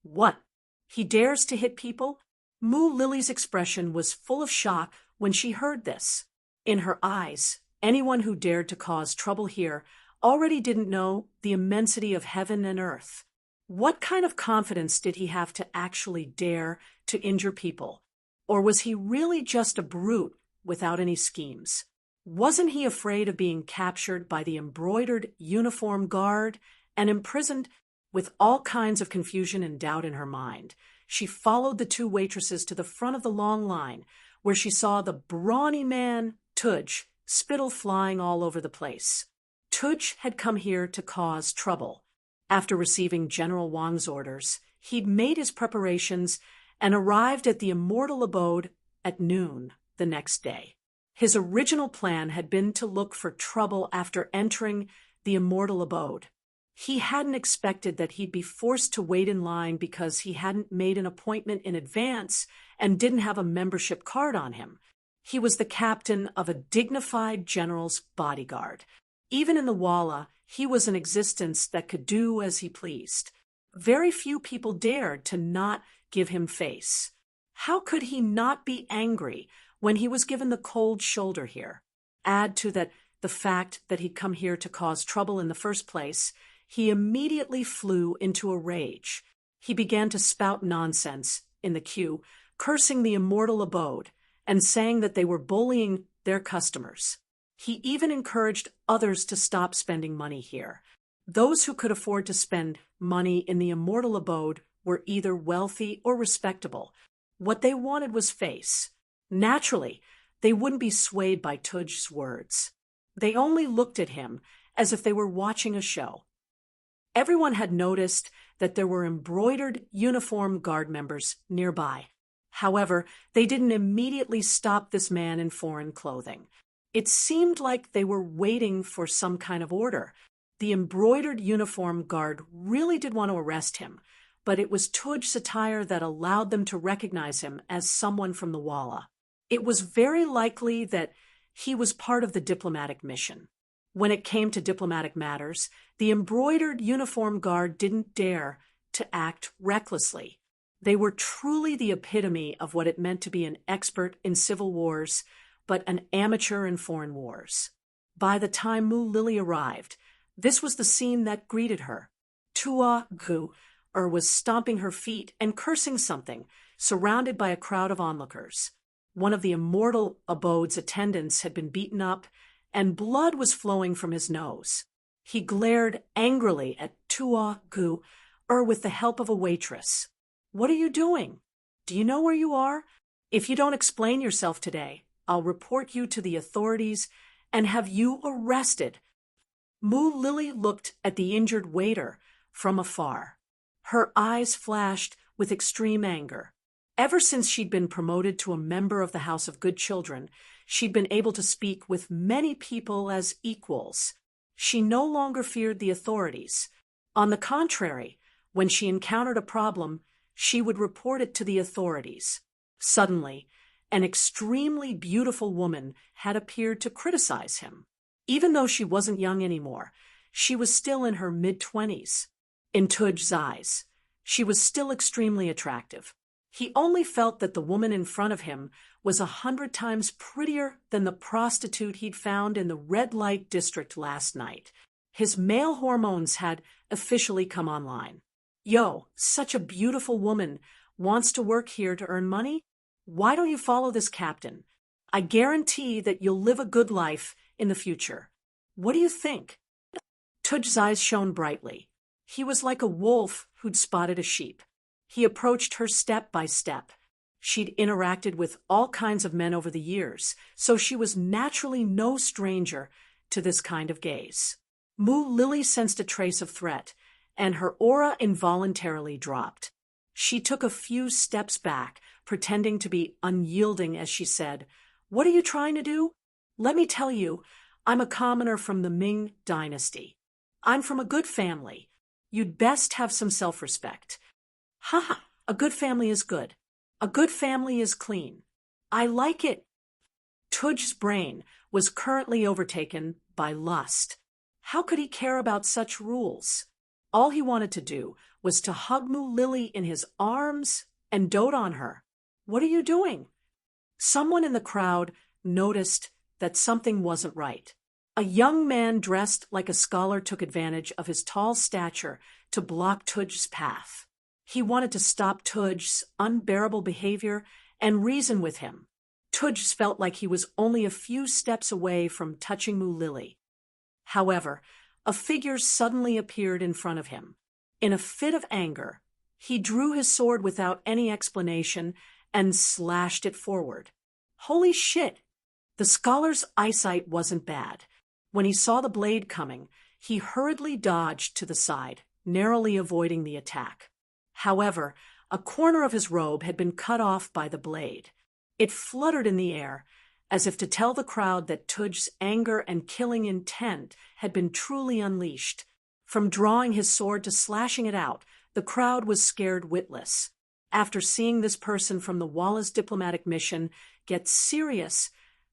"What? He dares to hit people?" Mu Lily's expression was full of shock when she heard this. In her eyes, anyone who dared to cause trouble here already didn't know the immensity of heaven and earth. What kind of confidence did he have to actually dare to injure people? Or was he really just a brute without any schemes? Wasn't he afraid of being captured by the embroidered uniform guard and imprisoned? With all kinds of confusion and doubt in her mind, she followed the two waitresses to the front of the long line, where she saw the brawny man, Tudge, spittle flying all over the place. Tudge had come here to cause trouble. After receiving General Wang's orders, he'd made his preparations and arrived at the immortal abode at noon the next day. His original plan had been to look for trouble after entering the immortal abode. He hadn't expected that he'd be forced to wait in line because he hadn't made an appointment in advance and didn't have a membership card on him. He was the captain of a dignified general's bodyguard. Even in the Walla, he was an existence that could do as he pleased. Very few people dared to not give him face. How could he not be angry when he was given the cold shoulder here? Add to that the fact that he'd come here to cause trouble in the first place, he immediately flew into a rage. He began to spout nonsense in the queue, cursing the immortal abode and saying that they were bullying their customers. He even encouraged others to stop spending money here. Those who could afford to spend money in the immortal abode were either wealthy or respectable. What they wanted was face. Naturally, they wouldn't be swayed by Tudge's words. They only looked at him as if they were watching a show. Everyone had noticed that there were embroidered uniform guard members nearby. However, they didn't immediately stop this man in foreign clothing. It seemed like they were waiting for some kind of order. The embroidered uniform guard really did want to arrest him, but it was Tudge's attire that allowed them to recognize him as someone from the Walla. It was very likely that he was part of the diplomatic mission. When it came to diplomatic matters, the embroidered uniform guard didn't dare to act recklessly. They were truly the epitome of what it meant to be an expert in civil wars, but an amateur in foreign wars. By the time Mu Lily arrived, this was the scene that greeted her. Tua Gu was stomping her feet and cursing something, surrounded by a crowd of onlookers. One of the immortal abode's attendants had been beaten up, and blood was flowing from his nose. He glared angrily at Tua Gu with the help of a waitress. "What are you doing? Do you know where you are? If you don't explain yourself today, I'll report you to the authorities and have you arrested." Mu Lily looked at the injured waiter from afar. Her eyes flashed with extreme anger. Ever since she'd been promoted to a member of the House of Good Children, she'd been able to speak with many people as equals. She no longer feared the authorities. On the contrary, when she encountered a problem, she would report it to the authorities. Suddenly, an extremely beautiful woman had appeared to criticize him. Even though she wasn't young anymore, she was still in her mid-20s. In Tuj's eyes, she was still extremely attractive. He only felt that the woman in front of him was 100 times prettier than the prostitute he'd found in the red light district last night. His male hormones had officially come online. Yo, such a beautiful woman wants to work here to earn money? Why don't you follow this captain? I guarantee that you'll live a good life in the future. What do you think? Tuj's eyes shone brightly. He was like a wolf who'd spotted a sheep. He approached her step by step. She'd interacted with all kinds of men over the years, so she was naturally no stranger to this kind of gaze. Mu Lily sensed a trace of threat, and her aura involuntarily dropped. She took a few steps back, pretending to be unyielding as she said, "What are you trying to do? Let me tell you, I'm a commoner from the Ming dynasty. I'm from a good family. You'd best have some self-respect." "Haha, a good family is good. A good family is clean. I like it." Tuj's brain was currently overtaken by lust. How could he care about such rules? All he wanted to do was to hug Mu Lily in his arms and dote on her. "What are you doing?" Someone in the crowd noticed that something wasn't right. A young man dressed like a scholar took advantage of his tall stature to block Tuj's path. He wanted to stop Tuj's unbearable behavior and reason with him. Tuj felt like he was only a few steps away from touching Mu Lily. However, a figure suddenly appeared in front of him. In a fit of anger, he drew his sword without any explanation and slashed it forward. Holy shit! The scholar's eyesight wasn't bad. When he saw the blade coming, he hurriedly dodged to the side, narrowly avoiding the attack. However, a corner of his robe had been cut off by the blade. It fluttered in the air, as if to tell the crowd that Tuj's anger and killing intent had been truly unleashed. From drawing his sword to slashing it out, the crowd was scared witless. After seeing this person from the Wallace diplomatic mission get serious,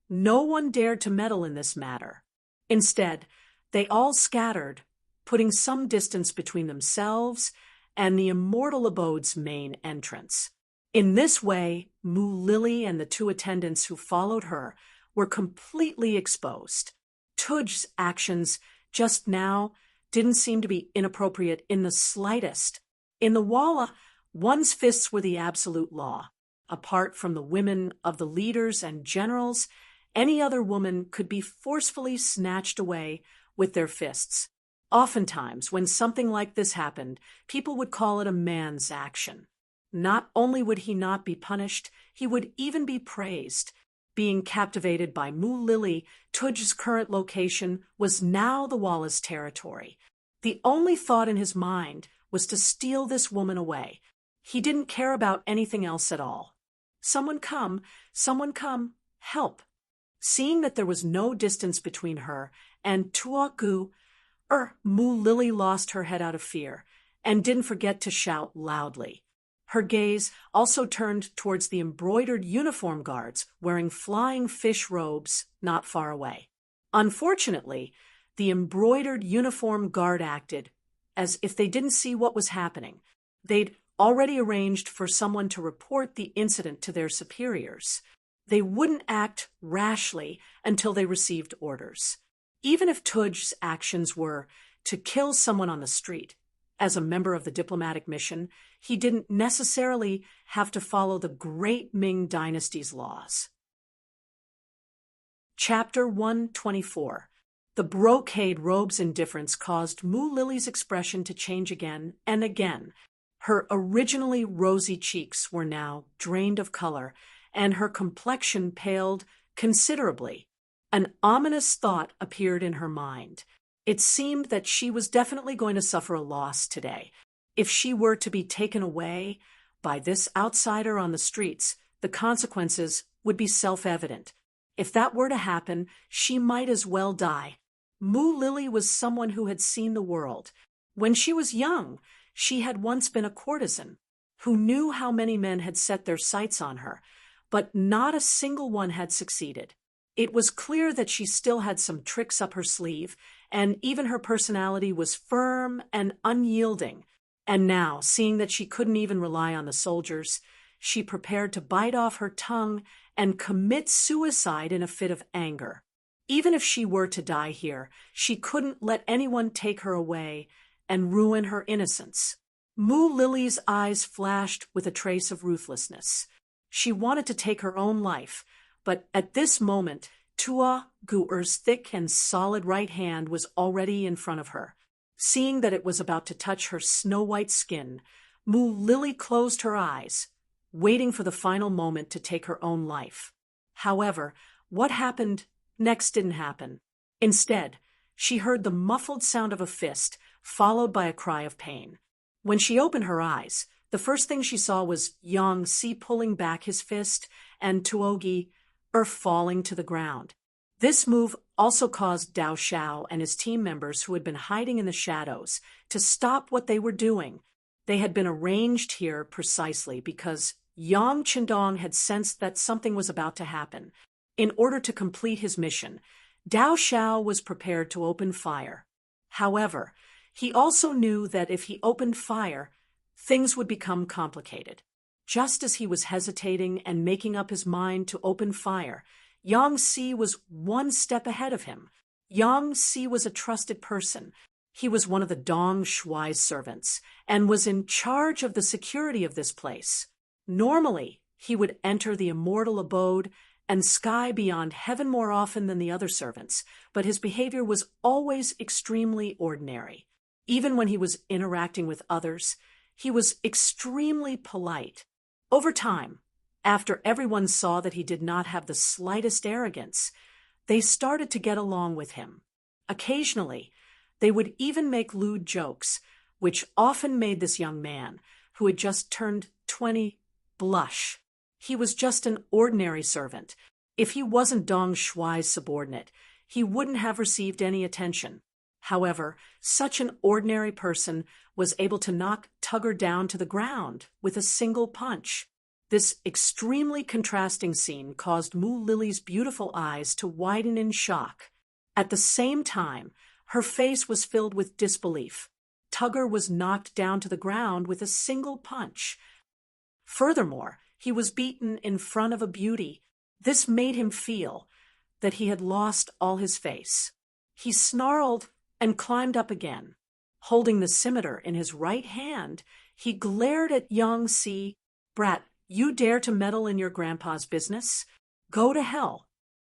no one dared to meddle in this matter. Instead, they all scattered, putting some distance between themselves and the Immortal Abode's main entrance. In this way, Mu Lily and the two attendants who followed her were completely exposed. Tuj's actions just now didn't seem to be inappropriate in the slightest. In the Walla, one's fists were the absolute law. Apart from the women of the leaders and generals, any other woman could be forcefully snatched away with their fists. Oftentimes, when something like this happened, people would call it a man's action. Not only would he not be punished, he would even be praised. Being captivated by Mu Lily, Tuj's current location was now the Wallace territory. The only thought in his mind was to steal this woman away. He didn't care about anything else at all. Someone come, help. Seeing that there was no distance between her and Tuaku, Mu Lily lost her head out of fear and didn't forget to shout loudly. Her gaze also turned towards the embroidered uniform guards wearing flying fish robes not far away. Unfortunately, the embroidered uniform guard acted as if they didn't see what was happening. They'd already arranged for someone to report the incident to their superiors. They wouldn't act rashly until they received orders. Even if Tuj's actions were to kill someone on the street, as a member of the diplomatic mission, he didn't necessarily have to follow the great Ming dynasty's laws. Chapter 124. The brocade robe's indifference caused Mu Lily's expression to change again and again. Her originally rosy cheeks were now drained of color, and her complexion paled considerably. An ominous thought appeared in her mind. It seemed that she was definitely going to suffer a loss today. If she were to be taken away by this outsider on the streets, the consequences would be self-evident. If that were to happen, she might as well die. Mu Lily was someone who had seen the world. When she was young, she had once been a courtesan who knew how many men had set their sights on her, but not a single one had succeeded. It was clear that she still had some tricks up her sleeve, and even her personality was firm and unyielding. And now, seeing that she couldn't even rely on the soldiers, she prepared to bite off her tongue and commit suicide in a fit of anger. Even if she were to die here, she couldn't let anyone take her away and ruin her innocence. Mu Lily's eyes flashed with a trace of ruthlessness. She wanted to take her own life, but at this moment, Tua Guer's thick and solid right hand was already in front of her. Seeing that it was about to touch her snow-white skin, Mu Lily closed her eyes, waiting for the final moment to take her own life. However, what happened next didn't happen. Instead, she heard the muffled sound of a fist, followed by a cry of pain. When she opened her eyes, the first thing she saw was Yang Si pulling back his fist and Tuogi falling to the ground. This move also caused Dao Xiao and his team members who had been hiding in the shadows to stop what they were doing. They had been arranged here precisely because Yang Qindong had sensed that something was about to happen. In order to complete his mission, Dao Xiao was prepared to open fire. However, he also knew that if he opened fire, things would become complicated. Just as he was hesitating and making up his mind to open fire, Yang Si was one step ahead of him. Yang Si was a trusted person. He was one of the Dong Shuai's servants and was in charge of the security of this place. Normally, he would enter the immortal abode and sky beyond heaven more often than the other servants, but his behavior was always extremely ordinary. Even when he was interacting with others, he was extremely polite. Over time, after everyone saw that he did not have the slightest arrogance, they started to get along with him. Occasionally, they would even make lewd jokes, which often made this young man, who had just turned 20, blush. He was just an ordinary servant. If he wasn't Dong Shuai's subordinate, he wouldn't have received any attention. However, such an ordinary person was able to knock Tugger down to the ground with a single punch. This extremely contrasting scene caused Mu Lily's beautiful eyes to widen in shock. At the same time, her face was filled with disbelief. Tugger was knocked down to the ground with a single punch. Furthermore, he was beaten in front of a beauty. This made him feel that he had lost all his face. He snarled and climbed up again. Holding the scimitar in his right hand, he glared at Yang Si. "Brat, you dare to meddle in your grandpa's business? Go to hell."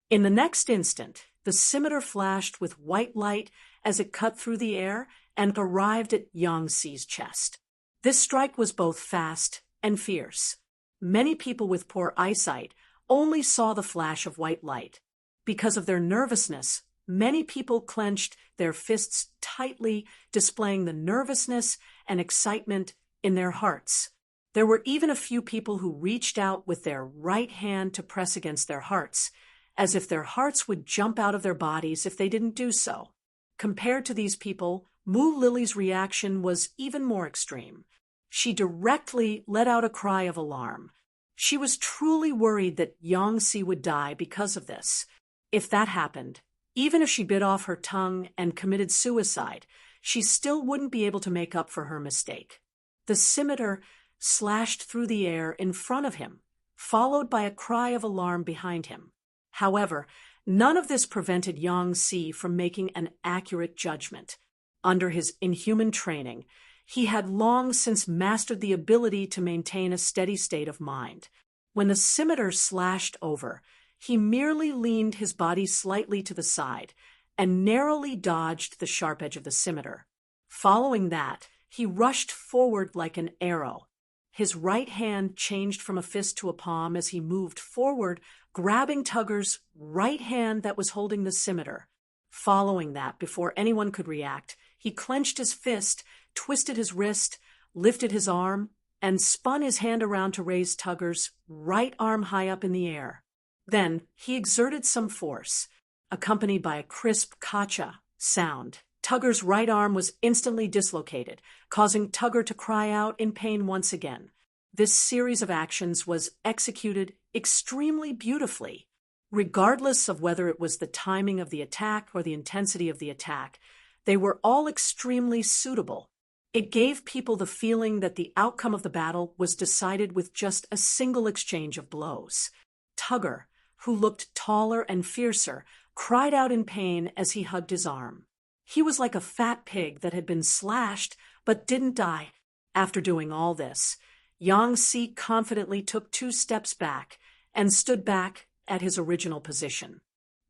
In the next instant, the scimitar flashed with white light as it cut through the air and arrived at Yang Si's chest. This strike was both fast and fierce. Many people with poor eyesight only saw the flash of white light. Because of their nervousness, many people clenched their fists tightly, displaying the nervousness and excitement in their hearts. There were even a few people who reached out with their right hand to press against their hearts, as if their hearts would jump out of their bodies if they didn't do so. Compared to these people, Mu Lily's reaction was even more extreme. She directly let out a cry of alarm. She was truly worried that Yang Si would die because of this. If that happened, even if she bit off her tongue and committed suicide, she still wouldn't be able to make up for her mistake. The scimitar slashed through the air in front of him, followed by a cry of alarm behind him. However, none of this prevented Yang Si from making an accurate judgment. Under his inhuman training, he had long since mastered the ability to maintain a steady state of mind. When the scimitar slashed over, he merely leaned his body slightly to the side and narrowly dodged the sharp edge of the scimitar. Following that, he rushed forward like an arrow. His right hand changed from a fist to a palm as he moved forward, grabbing Tugger's right hand that was holding the scimitar. Following that, before anyone could react, he clenched his fist, twisted his wrist, lifted his arm, and spun his hand around to raise Tugger's right arm high up in the air. Then he exerted some force, accompanied by a crisp kacha sound, Tugger's right arm was instantly dislocated, causing Tugger to cry out in pain once again. This series of actions was executed extremely beautifully. Regardless of whether it was the timing of the attack or the intensity of the attack, they were all extremely suitable. It gave people the feeling that the outcome of the battle was decided with just a single exchange of blows. Tugger, who looked taller and fiercer, cried out in pain as he hugged his arm. He was like a fat pig that had been slashed but didn't die. After doing all this, Yang Si confidently took 2 steps back and stood back at his original position.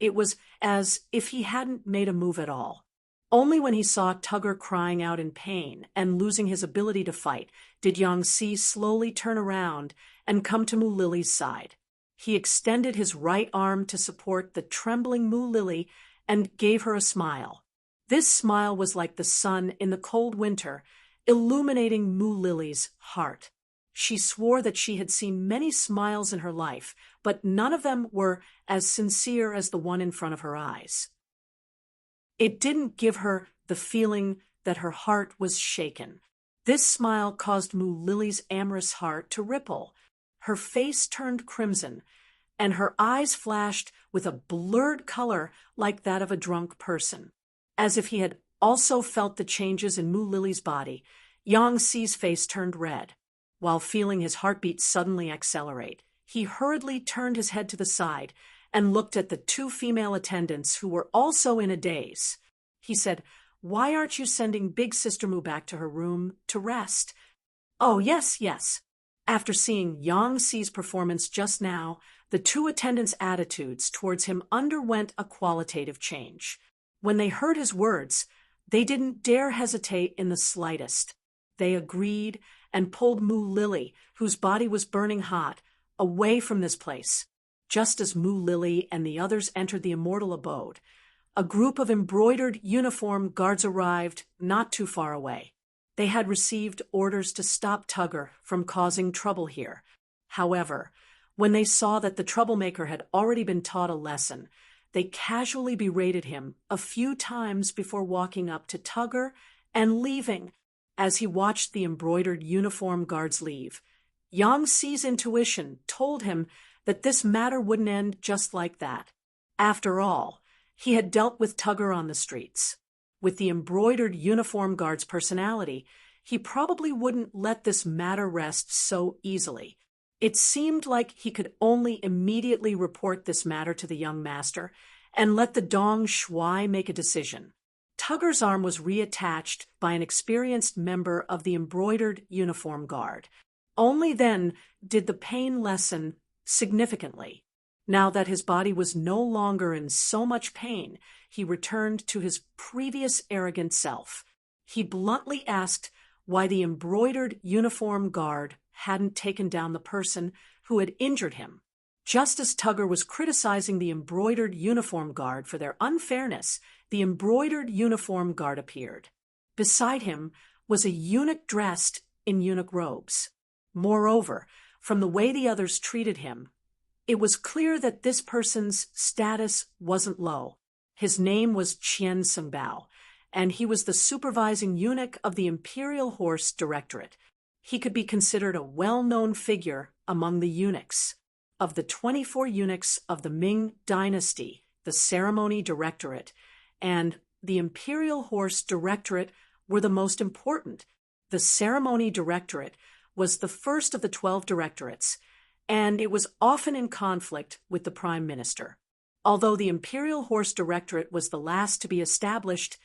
It was as if he hadn't made a move at all. Only when he saw Tugger crying out in pain and losing his ability to fight did Yang Si slowly turn around and come to Mu Lily's side. He extended his right arm to support the trembling Mu Lily and gave her a smile. This smile was like the sun in the cold winter, illuminating Mu Lily's heart. She swore that she had seen many smiles in her life, but none of them were as sincere as the one in front of her eyes. It didn't give her the feeling that her heart was shaken. This smile caused Mu Lily's amorous heart to ripple. Her face turned crimson, and her eyes flashed with a blurred color like that of a drunk person. As if he had also felt the changes in Mu Lily's body, Yang Si's face turned red. While feeling his heartbeat suddenly accelerate, he hurriedly turned his head to the side and looked at the 2 female attendants who were also in a daze. He said, "Why aren't you sending Big Sister Mu back to her room to rest?" "Oh, yes, yes." After seeing Yang Si's performance just now, the 2 attendants' attitudes towards him underwent a qualitative change. When they heard his words, they didn't dare hesitate in the slightest. They agreed and pulled Mu Lily, whose body was burning hot, away from this place. Just as Mu Lily and the others entered the immortal abode, a group of embroidered uniform guards arrived not too far away. They had received orders to stop Tugger from causing trouble here. However, when they saw that the troublemaker had already been taught a lesson, they casually berated him a few times before walking up to Tugger and leaving. As he watched the embroidered uniform guards leave, Yang Si's intuition told him that this matter wouldn't end just like that. After all, he had dealt with Tugger on the streets. With the embroidered uniform guard's personality, he probably wouldn't let this matter rest so easily. It seemed like he could only immediately report this matter to the young master and let the Dong Shuai make a decision. Tugger's arm was reattached by an experienced member of the embroidered uniform guard. Only then did the pain lessen significantly. Now that his body was no longer in so much pain, he returned to his previous arrogant self. He bluntly asked why the embroidered uniform guard hadn't taken down the person who had injured him. Just as Tugger was criticizing the embroidered uniform guard for their unfairness, the embroidered uniform guard appeared. Beside him was a eunuch dressed in eunuch robes. Moreover, from the way the others treated him, it was clear that this person's status wasn't low. His name was Qian Sengbao, and he was the supervising eunuch of the Imperial Horse Directorate. He could be considered a well-known figure among the eunuchs. Of the 24 eunuchs of the Ming dynasty, the Ceremony Directorate and the Imperial Horse Directorate were the most important. The Ceremony Directorate was the first of the 12 directorates, and it was often in conflict with the Prime Minister. Although the Imperial Horse Directorate was the last to be established,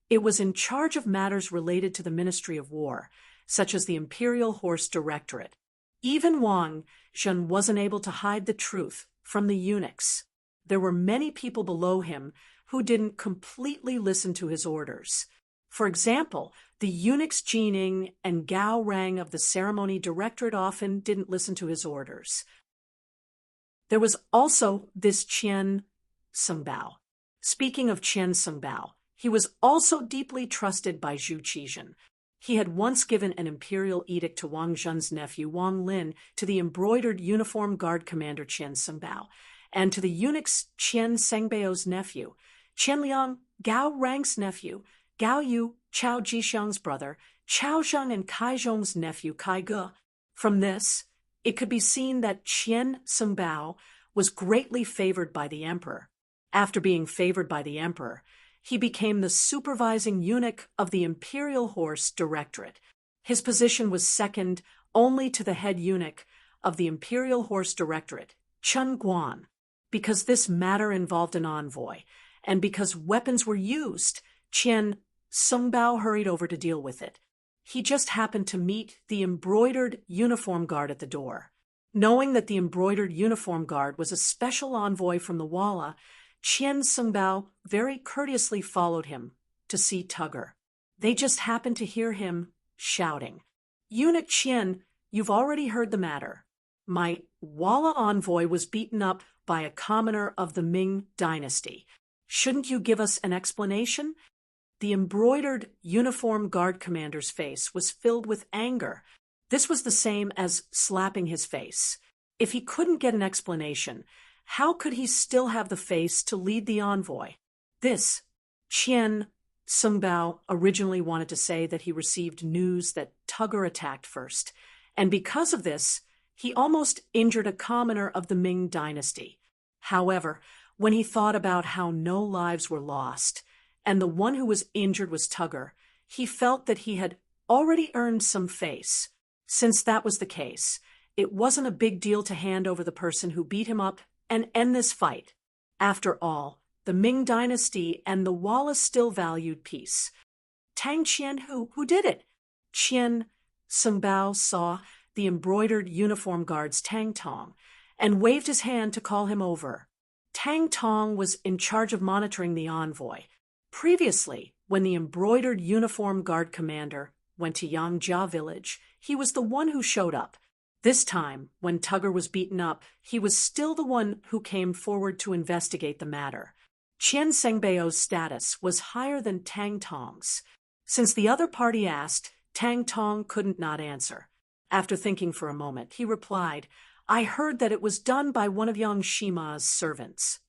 it was in charge of matters related to the Ministry of War, such as the Imperial Horse Directorate. Even Wang Zhen wasn't able to hide the truth from the eunuchs. There were many people below him who didn't completely listen to his orders. For example, the eunuchs Jining and Gao Rang of the Ceremony Directorate often didn't listen to his orders. There was also this Qian Sengbao. Speaking of Qian Sengbao, he was also deeply trusted by Zhu Qizhen. He had once given an imperial edict to Wang Zhen's nephew, Wang Lin, to the embroidered uniform guard commander Qian Sengbao, and to the eunuchs Qian Sengbao's nephew, Qian Liang, Gao Rang's nephew, Gao Yu, Chao Jixiang's brother, Chao Zheng and Kai Zhong's nephew Kai Ge. From this, it could be seen that Qian Sengbao was greatly favored by the emperor. After being favored by the emperor, he became the supervising eunuch of the Imperial Horse Directorate. His position was second only to the head eunuch of the Imperial Horse Directorate, Chen Guan. Because this matter involved an envoy, and because weapons were used, Qian Sengbao hurried over to deal with it. He just happened to meet the embroidered uniform guard at the door. Knowing that the embroidered uniform guard was a special envoy from the Walla, Qian Sengbao very courteously followed him to see Tugger. They just happened to hear him shouting, "Eunuch Qian, you've already heard the matter. My Walla envoy was beaten up by a commoner of the Ming dynasty. Shouldn't you give us an explanation?" The embroidered uniform guard commander's face was filled with anger. This was the same as slapping his face. If he couldn't get an explanation, how could he still have the face to lead the envoy? This, Qian Sengbao originally wanted to say that he received news that Tugger attacked first, and because of this, he almost injured a commoner of the Ming dynasty. However, when he thought about how no lives were lost, and the one who was injured was Tugger, he felt that he had already earned some face. Since that was the case, it wasn't a big deal to hand over the person who beat him up and end this fight. After all, the Ming dynasty and the Walla still valued peace. Tang Qian, who did it? Qian Sengbao saw the embroidered uniform guard's Tang Tong and waved his hand to call him over. Tang Tong was in charge of monitoring the envoy. Previously, when the embroidered uniform guard commander went to Yangjia village, he was the one who showed up. This time, when Tugger was beaten up, he was still the one who came forward to investigate the matter. Qian Sengbao's status was higher than Tang Tong's. Since the other party asked, Tang Tong couldn't not answer. After thinking for a moment, he replied, "I heard that it was done by one of Yang Shima's servants."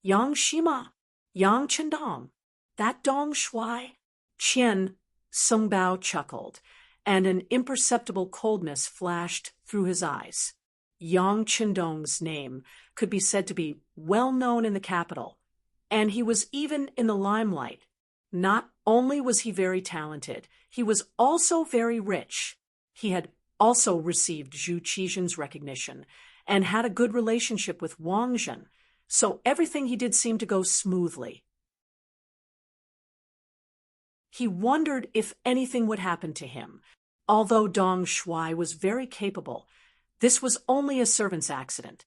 Yang Shima? Yang Chendong? That Dong Shuai? Qian Sengbao chuckled, and an imperceptible coldness flashed through his eyes. Yang Chendong's name could be said to be well known in the capital, and he was even in the limelight. Not only was he very talented, he was also very rich. He had also received Zhu Qizhen's recognition and had a good relationship with Wang Zhen, so everything he did seemed to go smoothly. He wondered if anything would happen to him. Although Dong Shuai was very capable, this was only a servant's accident.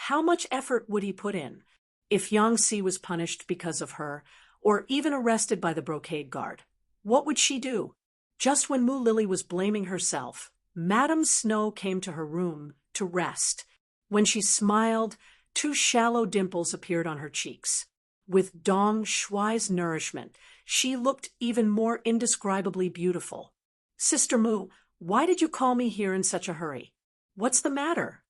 How much effort would he put in? If Yang Si was punished because of her, or even arrested by the brocade guard, what would she do? Just when Mu Lily was blaming herself, Madame Snow came to her room to rest. When she smiled, 2 shallow dimples appeared on her cheeks. With Dong Shuai's nourishment, she looked even more indescribably beautiful. "Sister Mu, why did you call me here in such a hurry? What's the matter?"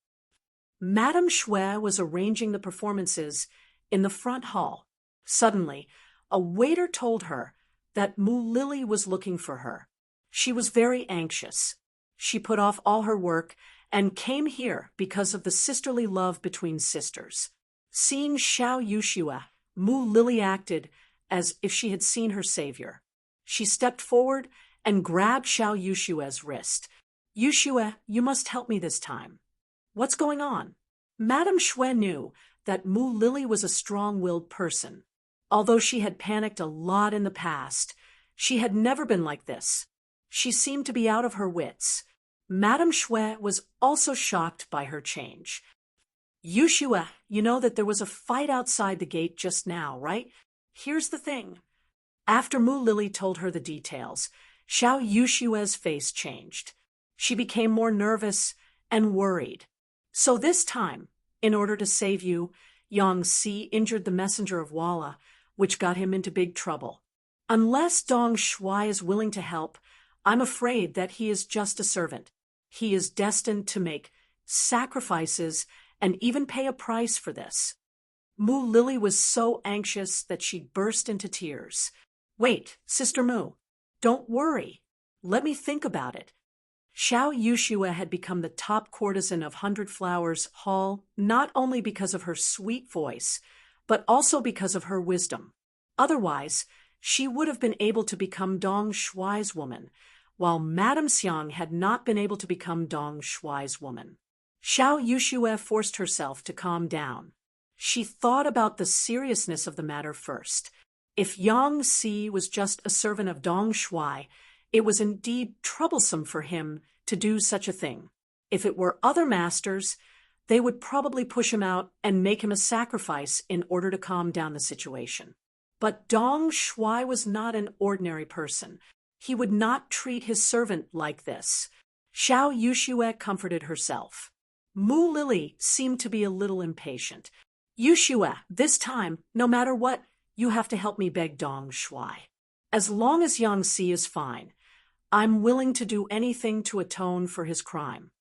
Madame Shui was arranging the performances in the front hall. Suddenly, a waiter told her that Mu Lily was looking for her. She was very anxious. She put off all her work and came here because of the sisterly love between sisters. Seeing Xiao Yushua, Mu Lily acted as if she had seen her savior. She stepped forward and grabbed Xiao Yushua's wrist. "Yushua, you must help me this time." "What's going on?" Madame Shui knew that Mu Lily was a strong-willed person. Although she had panicked a lot in the past, she had never been like this. She seemed to be out of her wits. Madame Shui was also shocked by her change. "Yushua, you know that there was a fight outside the gate just now, right? Here's the thing." After Mu Lily told her the details, Xiao Yushua's face changed. She became more nervous and worried. "So this time, in order to save you, Yang Si injured the messenger of Walla, which got him into big trouble. Unless Dong Shuai is willing to help, I'm afraid that he is just a servant. He is destined to make sacrifices and even pay a price for this." Mu Lily was so anxious that she burst into tears. Wait, Sister Mu. Don't worry. Let me think about it. Xiao Yushue had become the top courtesan of Hundred Flowers Hall not only because of her sweet voice, but also because of her wisdom. Otherwise, she would have been able to become Dong Shuai's woman, while Madame Xiang had not been able to become Dong Shuai's woman. Xiao Yushue forced herself to calm down. She thought about the seriousness of the matter first. If Yang Si was just a servant of Dong Shuai, it was indeed troublesome for him to do such a thing. If it were other masters, they would probably push him out and make him a sacrifice in order to calm down the situation. But Dong Shuai was not an ordinary person. He would not treat his servant like this. Xiao Yushue comforted herself. Mu Lily seemed to be a little impatient. Yushue, this time, no matter what, you have to help me beg Dong Shuai. As long as Yang Si is fine, I'm willing to do anything to atone for his crime.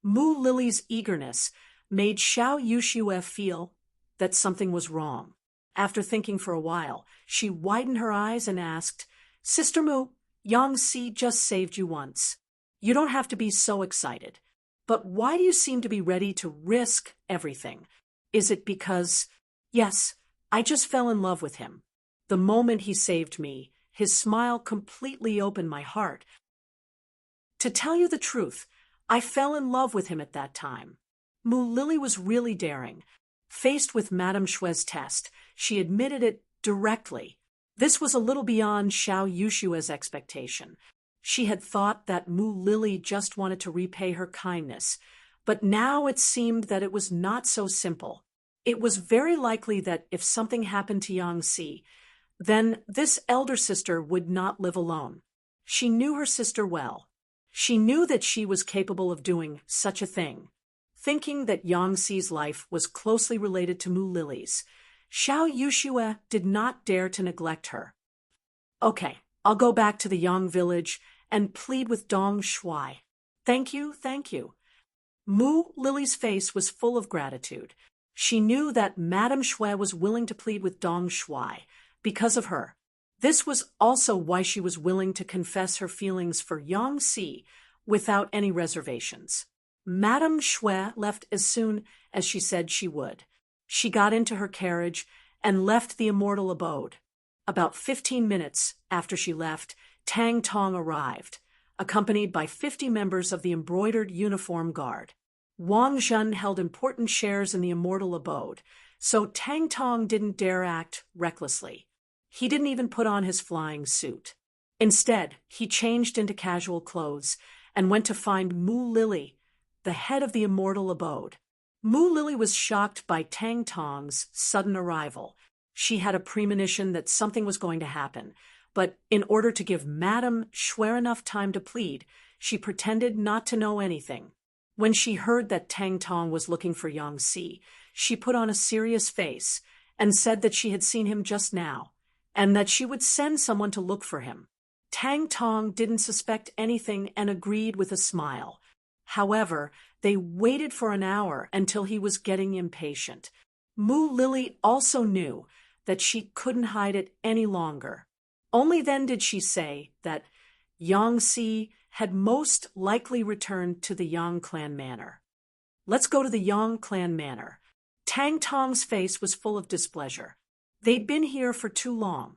Mu Lily's eagerness made Xiao Yushue feel that something was wrong. After thinking for a while, she widened her eyes and asked, Sister Mu, Yang Si just saved you once. You don't have to be so excited. But why do you seem to be ready to risk everything? Is it because, yes, I just fell in love with him. The moment he saved me, his smile completely opened my heart. To tell you the truth, I fell in love with him at that time. Mu Lily was really daring. Faced with Madame Shue's test, she admitted it directly. This was a little beyond Xiao Yushue's expectation. She had thought that Mu Lily just wanted to repay her kindness, but now it seemed that it was not so simple. It was very likely that if something happened to Yang Si, then this elder sister would not live alone. She knew her sister well. She knew that she was capable of doing such a thing. Thinking that Yang Si's life was closely related to Mu Lily's, Xiao Yushue did not dare to neglect her. Okay, I'll go back to the Yang village and plead with Dong Shuai. Thank you, thank you. Mu Lily's face was full of gratitude. She knew that Madame Shui was willing to plead with Dong Shuai because of her. This was also why she was willing to confess her feelings for Yang Si without any reservations. Madame Shui left as soon as she said she would. She got into her carriage and left the immortal abode. About 15 minutes after she left, Tang Tong arrived, accompanied by 50 members of the embroidered uniform guard. Wang Zhen held important shares in the immortal abode, so Tang Tong didn't dare act recklessly. He didn't even put on his flying suit. Instead, he changed into casual clothes and went to find Mu Lily, the head of the immortal abode. Mu Lily was shocked by Tang Tong's sudden arrival. She had a premonition that something was going to happen, but in order to give Madame Shui enough time to plead, she pretended not to know anything. When she heard that Tang Tong was looking for Yang Si, she put on a serious face and said that she had seen him just now, and that she would send someone to look for him. Tang Tong didn't suspect anything and agreed with a smile. However, they waited for an hour until he was getting impatient. Mu Lily also knew that she couldn't hide it any longer. Only then did she say that Yang Si had most likely returned to the Yang clan manor. Let's go to the Yang clan manor. Tang Tong's face was full of displeasure. They'd been here for too long.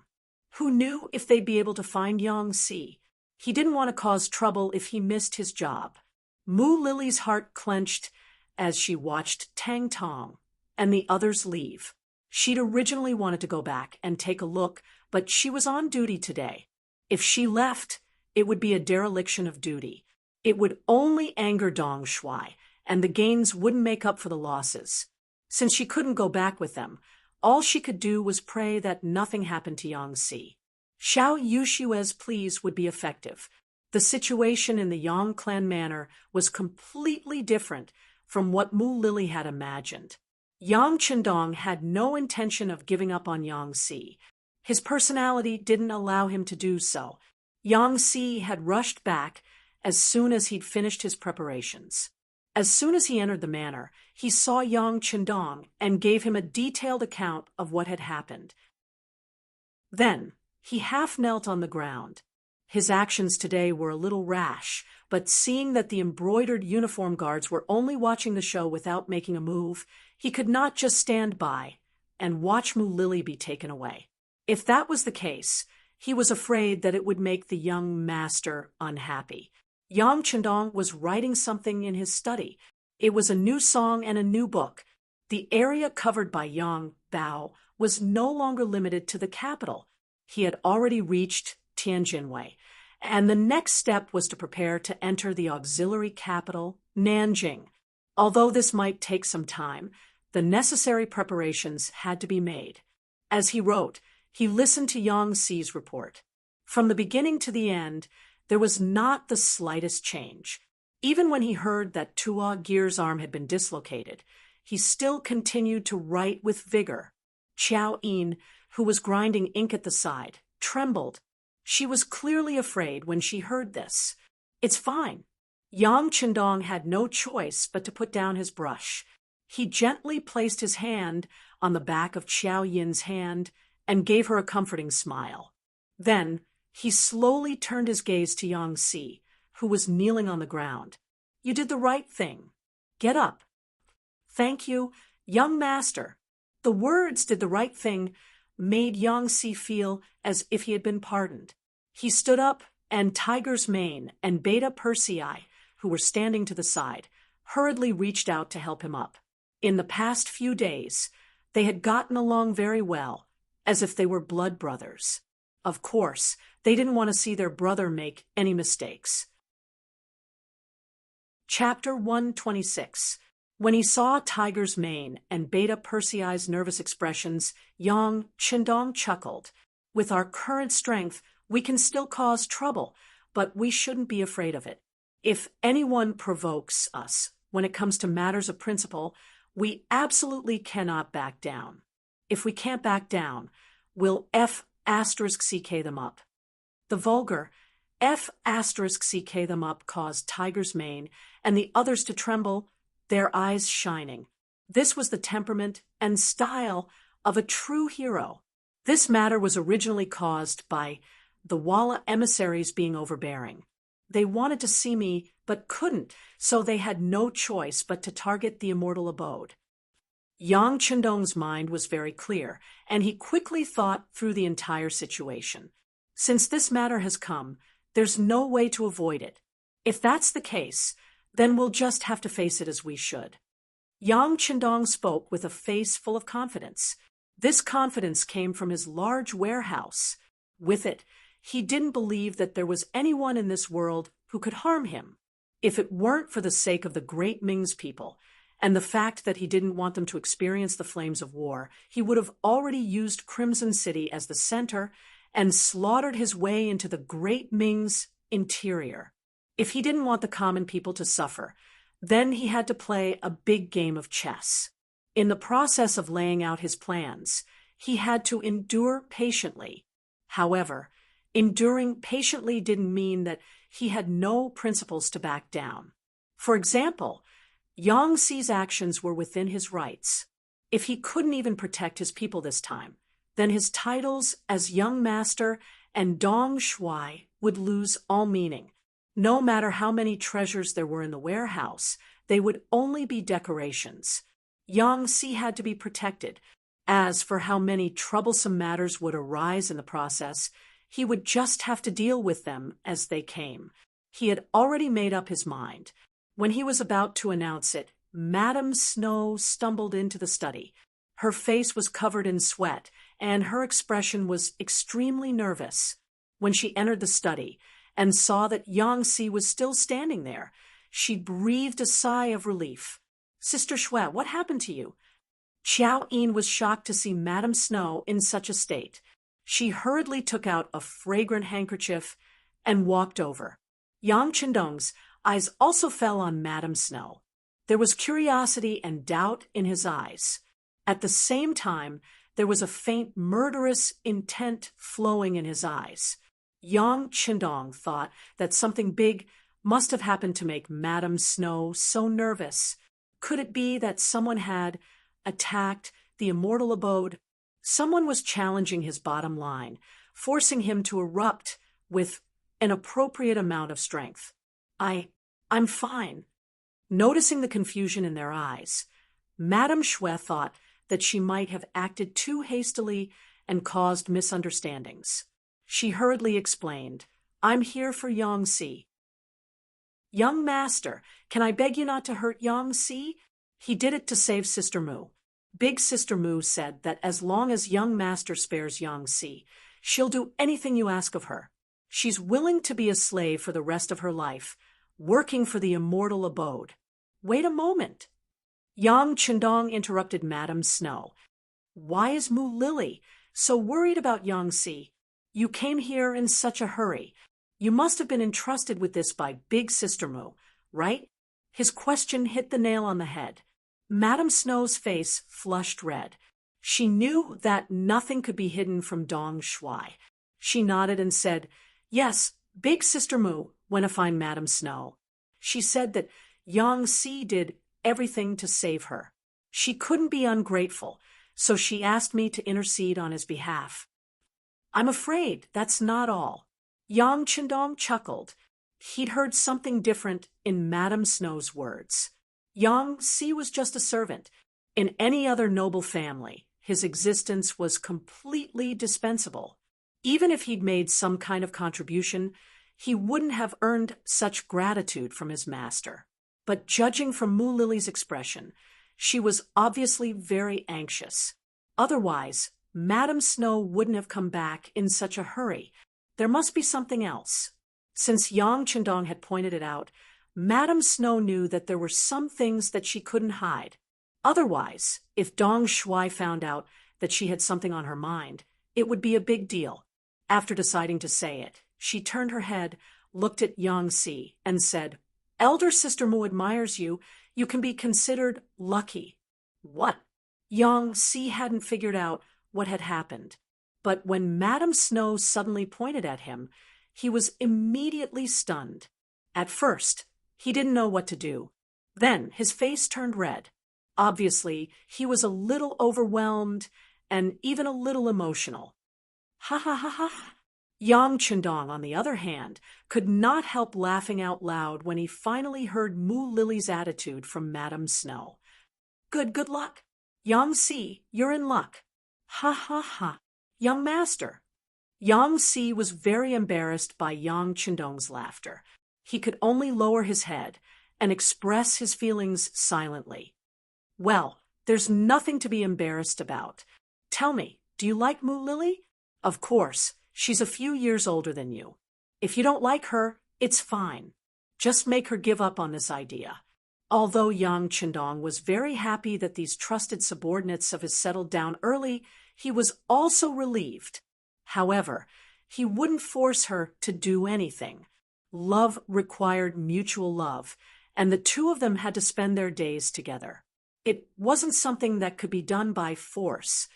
Who knew if they'd be able to find Yang Si? He didn't want to cause trouble if he missed his job. Mu Lily's heart clenched as she watched Tang Tong and the others leave. She'd originally wanted to go back and take a look, but she was on duty today. If she left, it would be a dereliction of duty. It would only anger Dong Shuai, and the gains wouldn't make up for the losses. Since she couldn't go back with them, all she could do was pray that nothing happened to Yang Si. Xiao Yushue's pleas would be effective. The situation in the Yang clan manor was completely different from what Mu Lily had imagined. Yang Chendong had no intention of giving up on Yang Si. His personality didn't allow him to do so. Yang Si had rushed back as soon as he'd finished his preparations. As soon as he entered the manor, he saw Yang Chendong and gave him a detailed account of what had happened. Then, He half knelt on the ground. His actions today were a little rash, but seeing that the embroidered uniform guards were only watching the show without making a move, he could not just stand by and watch Mu Lily be taken away. If that was the case, he was afraid that it would make the young master unhappy. Yang Chendong was writing something in his study. It was a new song and a new book. The area covered by Yang Bao was no longer limited to the capital. He had already reached Tianjinwei, and the next step was to prepare to enter the auxiliary capital, Nanjing. Although this might take some time, the necessary preparations had to be made. As he wrote, he listened to Yang Xi's report. From the beginning to the end, there was not the slightest change. Even when he heard that Tua Gear's arm had been dislocated, he still continued to write with vigor. Qiao Yin, who was grinding ink at the side, trembled. She was clearly afraid when she heard this. It's fine. Yang Chendong had no choice but to put down his brush. He gently placed his hand on the back of Qiao Yin's hand and gave her a comforting smile. Then he slowly turned his gaze to Yang Xi, who was kneeling on the ground. You did the right thing. Get up. Thank you, young master. The words "did the right thing" made Yang Xi feel as if he had been pardoned. He stood up, and Tiger's Mane and Beta Persei, who were standing to the side, hurriedly reached out to help him up. In the past few days, they had gotten along very well, as if they were blood brothers. Of course, they didn't want to see their brother make any mistakes. Chapter 126. When he saw Tiger's Mane and Beta Persei's nervous expressions, Yang Chendong chuckled. With our current strength, we can still cause trouble, but we shouldn't be afraid of it. If anyone provokes us when it comes to matters of principle, we absolutely cannot back down. If we can't back down, we'll F*ck them up. The vulgar F*ck them up caused Tiger's Mane and the others to tremble, their eyes shining. This was the temperament and style of a true hero. This matter was originally caused by the Walla emissaries being overbearing. They wanted to see me, but couldn't, so they had no choice but to target the immortal abode. Yang Chendong's mind was very clear, and he quickly thought through the entire situation. Since this matter has come, there's no way to avoid it. If that's the case, then we'll just have to face it as we should. Yang Chendong spoke with a face full of confidence. This confidence came from his large warehouse. With it, he didn't believe that there was anyone in this world who could harm him. If it weren't for the sake of the great Ming's people, and the fact that he didn't want them to experience the flames of war, he would have already used Crimson City as the center and slaughtered his way into the great Ming's interior. If he didn't want the common people to suffer, then he had to play a big game of chess. In the process of laying out his plans, he had to endure patiently. However, enduring patiently didn't mean that he had no principles to back down. For example, Yang Xi's actions were within his rights. If he couldn't even protect his people this time, then his titles as young master and Dong Shuai would lose all meaning. No matter how many treasures there were in the warehouse, they would only be decorations. Yang Xi had to be protected. As for how many troublesome matters would arise in the process, he would just have to deal with them as they came. He had already made up his mind. When he was about to announce it, Madame Snow stumbled into the study. Her face was covered in sweat, and her expression was extremely nervous. When she entered the study and saw that Yang Xi was still standing there, she breathed a sigh of relief. Sister Shui, what happened to you? Qiao Yin was shocked to see Madame Snow in such a state. She hurriedly took out a fragrant handkerchief and walked over. Yang Chendong's eyes also fell on Madame Snow. There was curiosity and doubt in his eyes. At the same time, there was a faint murderous intent flowing in his eyes. Yang Chendong thought that something big must have happened to make Madame Snow so nervous. Could it be that someone had attacked the immortal abode? Someone was challenging his bottom line, forcing him to erupt with an appropriate amount of strength. I'm fine. Noticing the confusion in their eyes, Madame Shui thought that she might have acted too hastily and caused misunderstandings. She hurriedly explained, I'm here for Yangtze. Young master, can I beg you not to hurt Yangtze? He did it to save Sister Mu. Big Sister Mu said that as long as young master spares Yangtze, she'll do anything you ask of her. She's willing to be a slave for the rest of her life, working for the immortal abode. Wait a moment. Yang Chendong interrupted Madame Snow. Why is Mu Lily so worried about Yangtze? You came here in such a hurry. You must have been entrusted with this by Big Sister Mu, right? His question hit the nail on the head. Madame Snow's face flushed red. She knew that nothing could be hidden from Dong Shui. She nodded and said, Yes, Big Sister Mu went to find Madame Snow. She said that Yangtze did everything to save her. She couldn't be ungrateful, so she asked me to intercede on his behalf. I'm afraid that's not all. Yang Chendong chuckled. He'd heard something different in Madame Snow's words. Yangtze was just a servant. In any other noble family, his existence was completely dispensable. Even if he'd made some kind of contribution, he wouldn't have earned such gratitude from his master. But judging from Mu Lily's expression, she was obviously very anxious. Otherwise, Madame Snow wouldn't have come back in such a hurry. There must be something else. Since Yang Chendong had pointed it out, Madame Snow knew that there were some things that she couldn't hide. Otherwise, if Dong Shui found out that she had something on her mind, it would be a big deal. After deciding to say it, she turned her head, looked at Yangtze, and said, Elder Sister Mu admires you. You can be considered lucky. What? Yangtze hadn't figured out what had happened. But when Madame Snow suddenly pointed at him, he was immediately stunned. At first, he didn't know what to do. Then his face turned red. Obviously, he was a little overwhelmed and even a little emotional. Ha ha ha ha. Yang Chendong, on the other hand, could not help laughing out loud when he finally heard Mu Lily's attitude from Madame Snow. Good luck. Yangtze, you're in luck. Ha ha ha. Young master. Yangtze was very embarrassed by Yang Chendong's laughter. He could only lower his head and express his feelings silently. Well, there's nothing to be embarrassed about. Tell me, do you like Mu Lily? Of course, she's a few years older than you. If you don't like her, it's fine. Just make her give up on this idea. Although Yang Chendong was very happy that these trusted subordinates of his settled down early, he was also relieved. However, he wouldn't force her to do anything. Love required mutual love, and the two of them had to spend their days together. It wasn't something that could be done by force.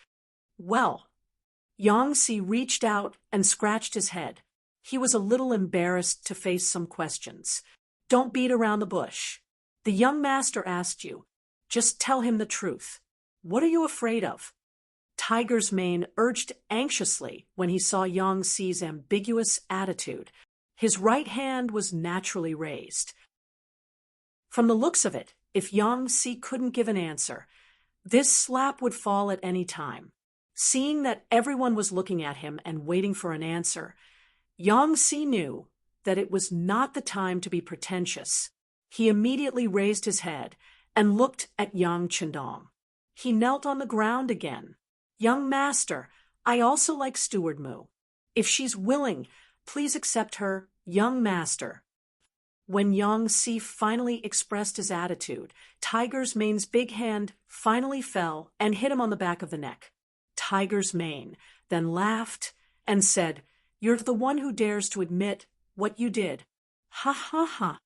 Well, Yangtze reached out and scratched his head. He was a little embarrassed to face some questions. Don't beat around the bush. The young master asked you. Just tell him the truth. What are you afraid of? Tiger's Mane urged anxiously when he saw Yangtze's ambiguous attitude. His right hand was naturally raised. From the looks of it, if Yangtze couldn't give an answer, this slap would fall at any time. Seeing that everyone was looking at him and waiting for an answer, Yangtze knew that it was not the time to be pretentious. He immediately raised his head and looked at Yang Chendong. He knelt on the ground again. Young master, I also like Steward Mu. If she's willing, please accept her, young master. When Yangtze finally expressed his attitude, Tiger's Mane's big hand finally fell and hit him on the back of the neck. Tiger's Mane then laughed and said, You're the one who dares to admit what you did. Ha ha ha.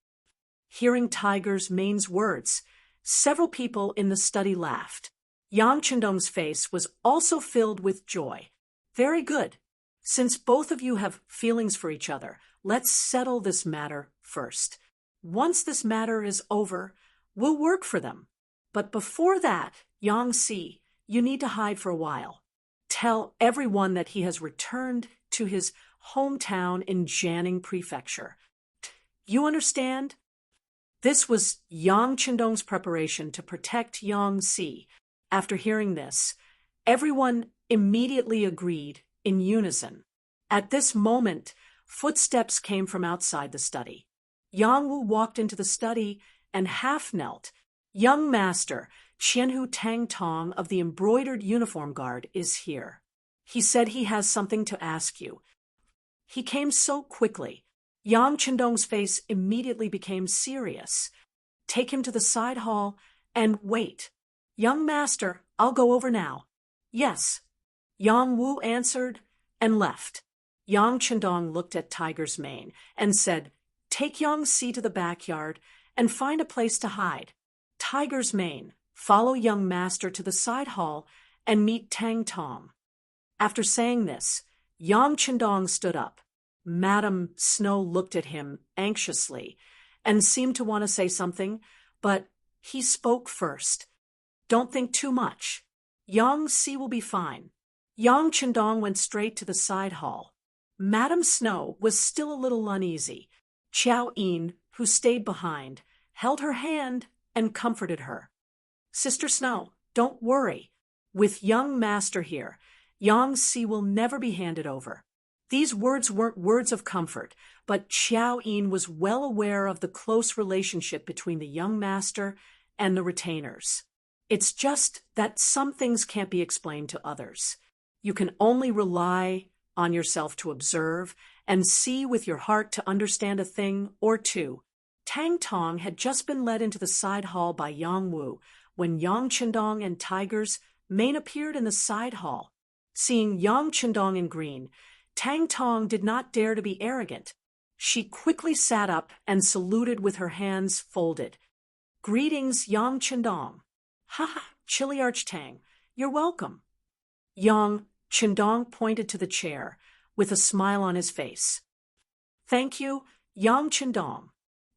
Hearing Tiger's Mane's words, several people in the study laughed. Yang Chendong's face was also filled with joy. Very good. Since both of you have feelings for each other, let's settle this matter first. Once this matter is over, we'll work for them. But before that, Yangtze, you need to hide for a while. Tell everyone that he has returned to his hometown in Jianing Prefecture. You understand? This was Yang Qindong's preparation to protect Yang Si. After hearing this, everyone immediately agreed in unison. At this moment, footsteps came from outside the study. Yang Wu walked into the study and half knelt. Young Master, Qianhu Tang Tong of the Embroidered Uniform Guard is here. He said he has something to ask you. He came so quickly. Yang Qindong's face immediately became serious. Take him to the side hall and wait. Young Master, I'll go over now. Yes. Yang Wu answered and left. Yang Qindong looked at Tiger's Mane and said, Take Yang Si to the backyard and find a place to hide. Tiger's Mane, follow young master to the side hall and meet Tang Tong. After saying this, Yang Qindong stood up. Madame Snow looked at him anxiously and seemed to want to say something, but he spoke first. Don't think too much. Yang Si will be fine. Yang Qindong went straight to the side hall. Madame Snow was still a little uneasy. Qiao Yin, who stayed behind, held her hand and comforted her. Sister Snow, don't worry. With young master here, Yang Si will never be handed over. These words weren't words of comfort, but Qiao Yin was well aware of the close relationship between the young master and the retainers. It's just that some things can't be explained to others. You can only rely on yourself to observe and see with your heart to understand a thing or two. Tang Tong had just been led into the side hall by Yang Wu when Yang Qindong and Tiger's Mane appeared in the side hall. Seeing Yang Qindong in green, Tang Tong did not dare to be arrogant. She quickly sat up and saluted with her hands folded. Greetings, Yang Qindong. Ha ha, Chili Arch Tang, you're welcome. Yang Qindong pointed to the chair with a smile on his face. Thank you, Yang Qindong.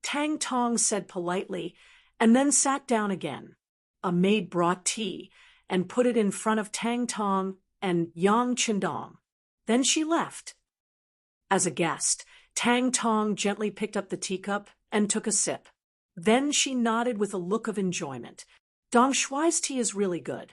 Tang Tong said politely and then sat down again. A maid brought tea and put it in front of Tang Tong and Yang Qindong. Then she left. As a guest, Tang Tong gently picked up the teacup and took a sip. Then she nodded with a look of enjoyment. Dong Shuai's tea is really good.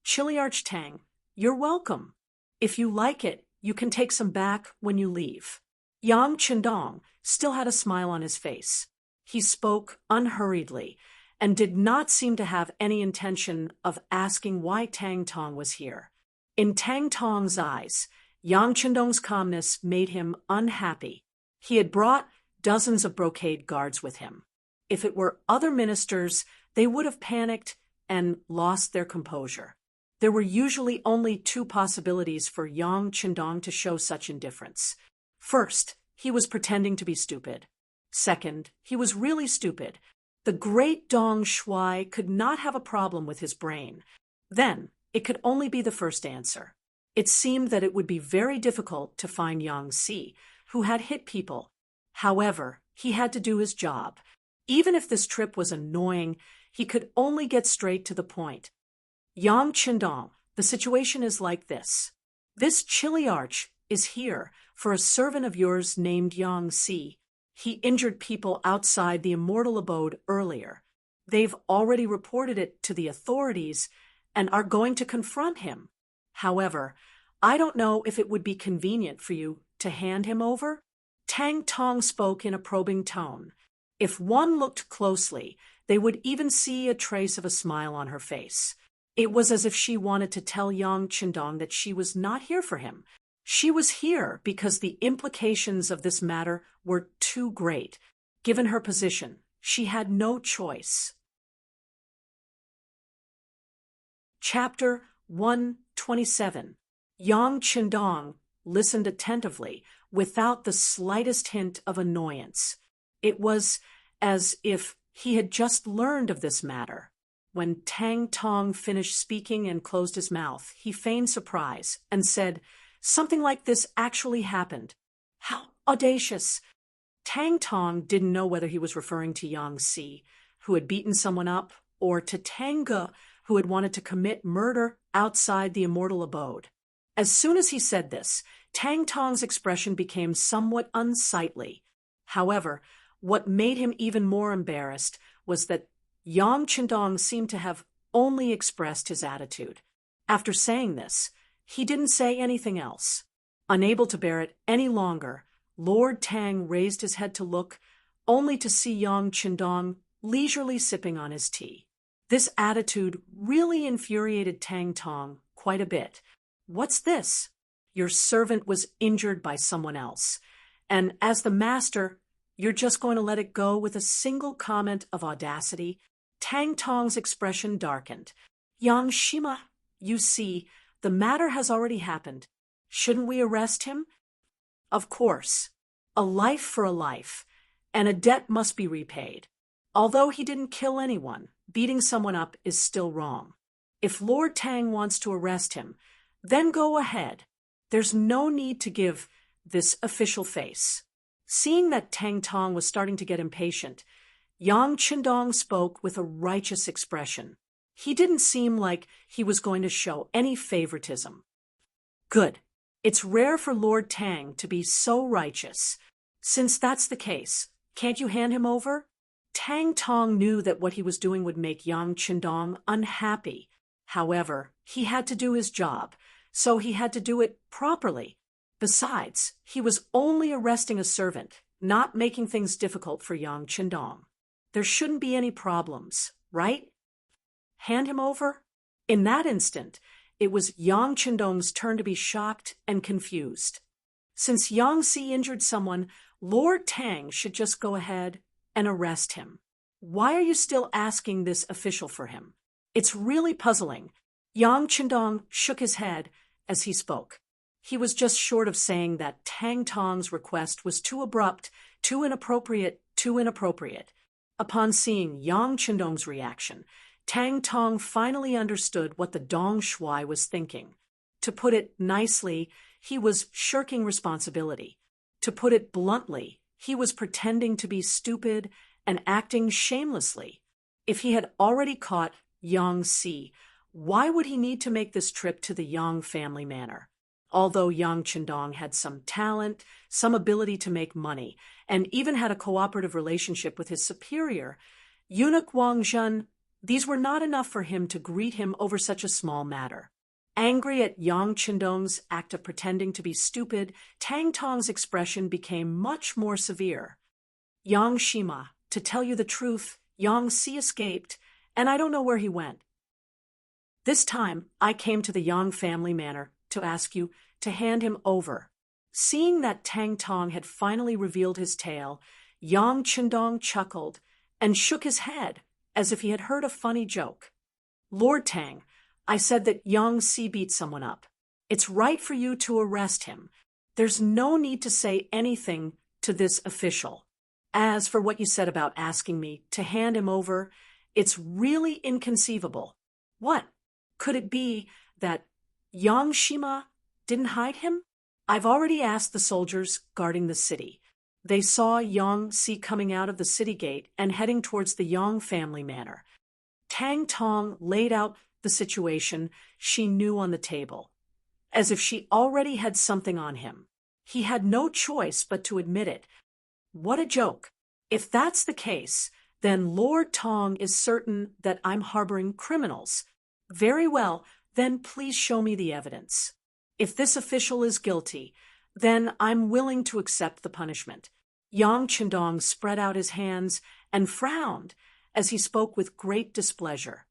Chili Arch Tang, you're welcome. If you like it, you can take some back when you leave. Yang Qindong still had a smile on his face. He spoke unhurriedly and did not seem to have any intention of asking why Tang Tong was here. In Tang Tong's eyes, Yang Qindong's calmness made him unhappy. He had brought dozens of brocade guards with him. If it were other ministers, they would have panicked and lost their composure. There were usually only two possibilities for Yang Qindong to show such indifference. First, he was pretending to be stupid. Second, he was really stupid. The great Dong Shuai could not have a problem with his brain. Then, it could only be the first answer. It seemed that it would be very difficult to find Yang Si, who had hit people. However, he had to do his job. Even if this trip was annoying, he could only get straight to the point. Yang Qindong, the situation is like this. This Chili Arch is here for a servant of yours named Yang Si. He injured people outside the immortal abode earlier. They've already reported it to the authorities and are going to confront him. However, I don't know if it would be convenient for you to hand him over. Tang Tong spoke in a probing tone. If one looked closely, they would even see a trace of a smile on her face. It was as if she wanted to tell Yang Qindong that she was not here for him. She was here because the implications of this matter were too great. Given her position, she had no choice. Chapter 127. Yang Qindong listened attentively without the slightest hint of annoyance. It was as if he had just learned of this matter. When Tang Tong finished speaking and closed his mouth, he feigned surprise and said, "Something like this actually happened. How audacious!" Tang Tong didn't know whether he was referring to Yang Si, who had beaten someone up, or to Tang Ge, who had wanted to commit murder outside the immortal abode. As soon as he said this, Tang Tong's expression became somewhat unsightly. However, what made him even more embarrassed was that Yang Qindong seemed to have only expressed his attitude. After saying this, he didn't say anything else. Unable to bear it any longer, Lord Tang raised his head to look, only to see Yang Qindong leisurely sipping on his tea. This attitude really infuriated Tang Tong quite a bit. "What's this? Your servant was injured by someone else, and as the master, you're just going to let it go with a single comment of audacity?" Tang Tong's expression darkened. "Yang Shima, you see, the matter has already happened. Shouldn't we arrest him?" "Of course. A life for a life, and a debt must be repaid. Although he didn't kill anyone, beating someone up is still wrong. If Lord Tang wants to arrest him, then go ahead. There's no need to give this official face." Seeing that Tang Tong was starting to get impatient, Yang Qindong spoke with a righteous expression. He didn't seem like he was going to show any favoritism. "Good. It's rare for Lord Tang to be so righteous. Since that's the case, can't you hand him over?" Tang Tong knew that what he was doing would make Yang Qindong unhappy. However, he had to do his job, so he had to do it properly. Besides, he was only arresting a servant, not making things difficult for Yang Qindong. There shouldn't be any problems, right? Hand him over? In that instant, it was Yang Qindong's turn to be shocked and confused. Since Yang Si injured someone, Lord Tang should just go ahead and arrest him. Why are you still asking this official for him? It's really puzzling. Yang Qindong shook his head as he spoke. He was just short of saying that Tang Tong's request was too abrupt, too inappropriate. Upon seeing Yang Qindong's reaction, Tang Tong finally understood what the Dong Shuai was thinking. To put it nicely, he was shirking responsibility. To put it bluntly, he was pretending to be stupid and acting shamelessly. If he had already caught Yang Si, why would he need to make this trip to the Yang family manor? Although Yang Qindong had some talent, some ability to make money, and even had a cooperative relationship with his superior, eunuch Wang Zhen, these were not enough for him to greet him over such a small matter. Angry at Yang Qindong's act of pretending to be stupid, Tang Tong's expression became much more severe. "Yang Shima, to tell you the truth, Yang Si escaped, and I don't know where he went. This time, I came to the Yang family manor to ask you to hand him over." Seeing that Tang Tong had finally revealed his tale, Yang Qindong chuckled and shook his head as if he had heard a funny joke. "Lord Tang, I said that Yang Si beat someone up. It's right for you to arrest him. There's no need to say anything to this official. As for what you said about asking me to hand him over, it's really inconceivable. What? Could it be that Yang Shima didn't hide him? I've already asked the soldiers guarding the city. They saw Yang Si coming out of the city gate and heading towards the Yang family manor." Tang Tong laid out the situation she knew on the table, as if she already had something on him. He had no choice but to admit it. What a joke. If that's the case, then Lord Tong is certain that I'm harboring criminals. Very well, then please show me the evidence. If this official is guilty, then I'm willing to accept the punishment. Yang Qindong spread out his hands and frowned as he spoke with great displeasure.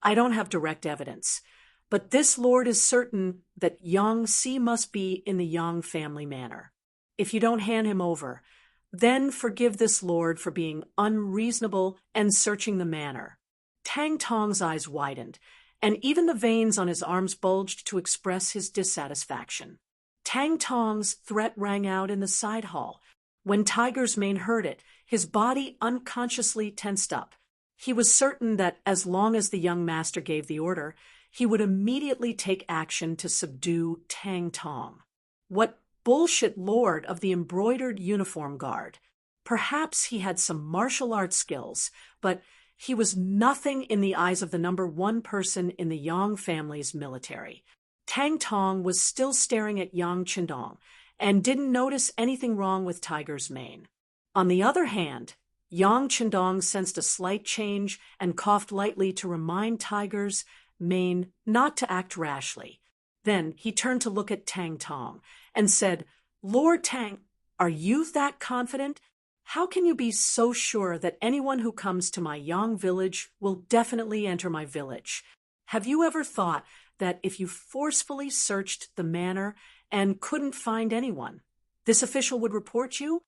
"I don't have direct evidence, but this lord is certain that Yang Si must be in the Yang family manor. If you don't hand him over, then forgive this lord for being unreasonable and searching the manor." Tang Tong's eyes widened, and even the veins on his arms bulged to express his dissatisfaction. Tang Tong's threat rang out in the side hall. When Tiger's Mane heard it, his body unconsciously tensed up. He was certain that as long as the young master gave the order, he would immediately take action to subdue Tang Tong. What bullshit lord of the embroidered uniform guard? Perhaps he had some martial arts skills, but he was nothing in the eyes of the number one person in the Yang family's military. Tang Tong was still staring at Yang Chendong and didn't notice anything wrong with Tiger's mane. On the other hand, Yang Chendong sensed a slight change and coughed lightly to remind Tiger's mane not to act rashly. Then he turned to look at Tang Tong and said, "Lord Tang, are you that confident? How can you be so sure that anyone who comes to my Yang village will definitely enter my village? Have you ever thought that if you forcefully searched the manor and couldn't find anyone, this official would report you?"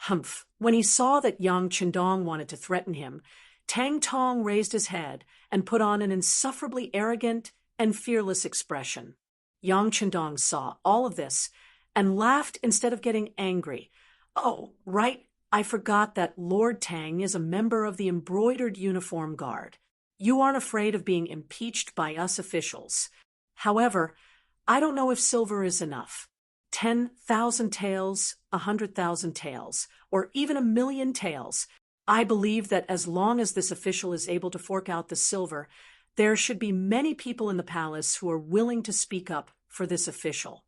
Humph! When he saw that Yang Chendong wanted to threaten him, Tang Tong raised his head and put on an insufferably arrogant and fearless expression. Yang Chendong saw all of this and laughed instead of getting angry. "Oh, right, I forgot that Lord Tang is a member of the Embroidered Uniform Guard. You aren't afraid of being impeached by us officials. However, I don't know if silver is enough. 10,000 taels, 100,000 taels, or even 1,000,000 taels. I believe that as long as this official is able to fork out the silver, there should be many people in the palace who are willing to speak up for this official.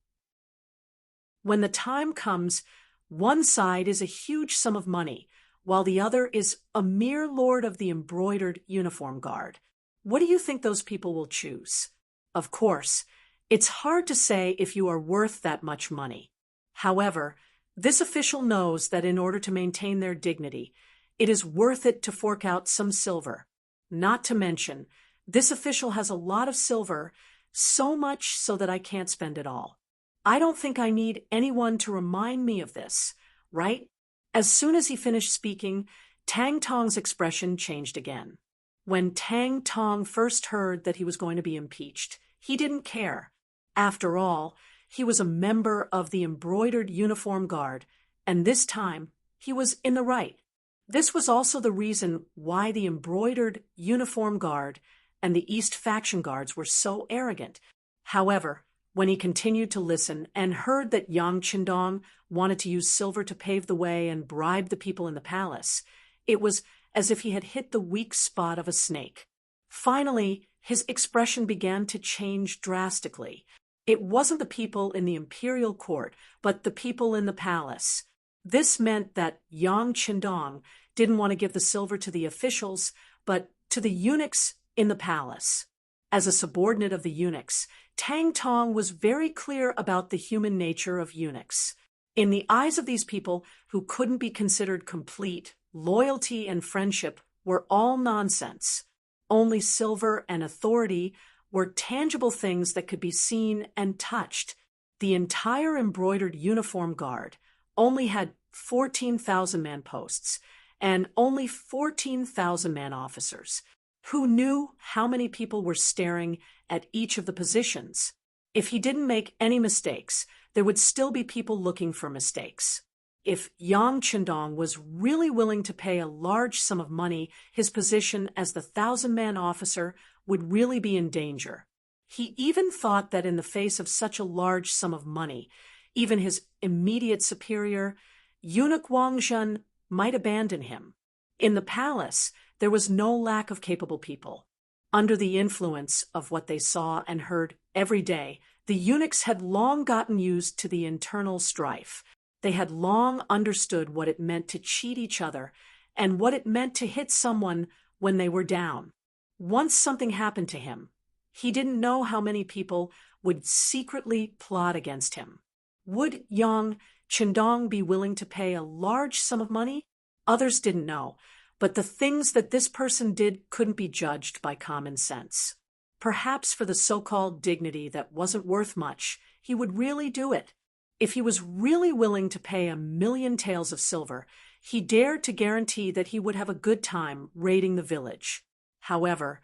When the time comes, one side is a huge sum of money, while the other is a mere lord of the Embroidered Uniform Guard. What do you think those people will choose? Of course, it's hard to say if you are worth that much money. However, this official knows that in order to maintain their dignity, it is worth it to fork out some silver. Not to mention, this official has a lot of silver, so much so that I can't spend it all. I don't think I need anyone to remind me of this, right?" As soon as he finished speaking, Tang Tong's expression changed again. When Tang Tong first heard that he was going to be impeached, he didn't care. After all, he was a member of the Embroidered Uniform Guard, and this time he was in the right. This was also the reason why the Embroidered Uniform Guard and the East Faction Guards were so arrogant. However, when he continued to listen and heard that Yang Chendong wanted to use silver to pave the way and bribe the people in the palace, it was as if he had hit the weak spot of a snake. Finally, his expression began to change drastically. It wasn't the people in the imperial court, but the people in the palace. This meant that Yang Chendong didn't want to give the silver to the officials, but to the eunuchs in the palace. As a subordinate of the eunuchs, Tang Tong was very clear about the human nature of eunuchs. In the eyes of these people who couldn't be considered complete, loyalty and friendship were all nonsense. Only silver and authority were tangible things that could be seen and touched. The entire Embroidered Uniform Guard only had 14,000 man posts and only 14,000 man officers. Who knew how many people were staring at each of the positions? If he didn't make any mistakes, there would still be people looking for mistakes. If Yang Chendong was really willing to pay a large sum of money, his position as the 1,000-man officer would really be in danger. He even thought that in the face of such a large sum of money, even his immediate superior, Eunuch Wang Zhen, might abandon him. In the palace, there was no lack of capable people. Under the influence of what they saw and heard every day, the eunuchs had long gotten used to the internal strife. They had long understood what it meant to cheat each other and what it meant to hit someone when they were down. Once something happened to him, he didn't know how many people would secretly plot against him. Would Yang Chendong be willing to pay a large sum of money? Others didn't know, but the things that this person did couldn't be judged by common sense. Perhaps for the so-called dignity that wasn't worth much, he would really do it. If he was really willing to pay 1,000,000 taels of silver, he dared to guarantee that he would have a good time raiding the village. However,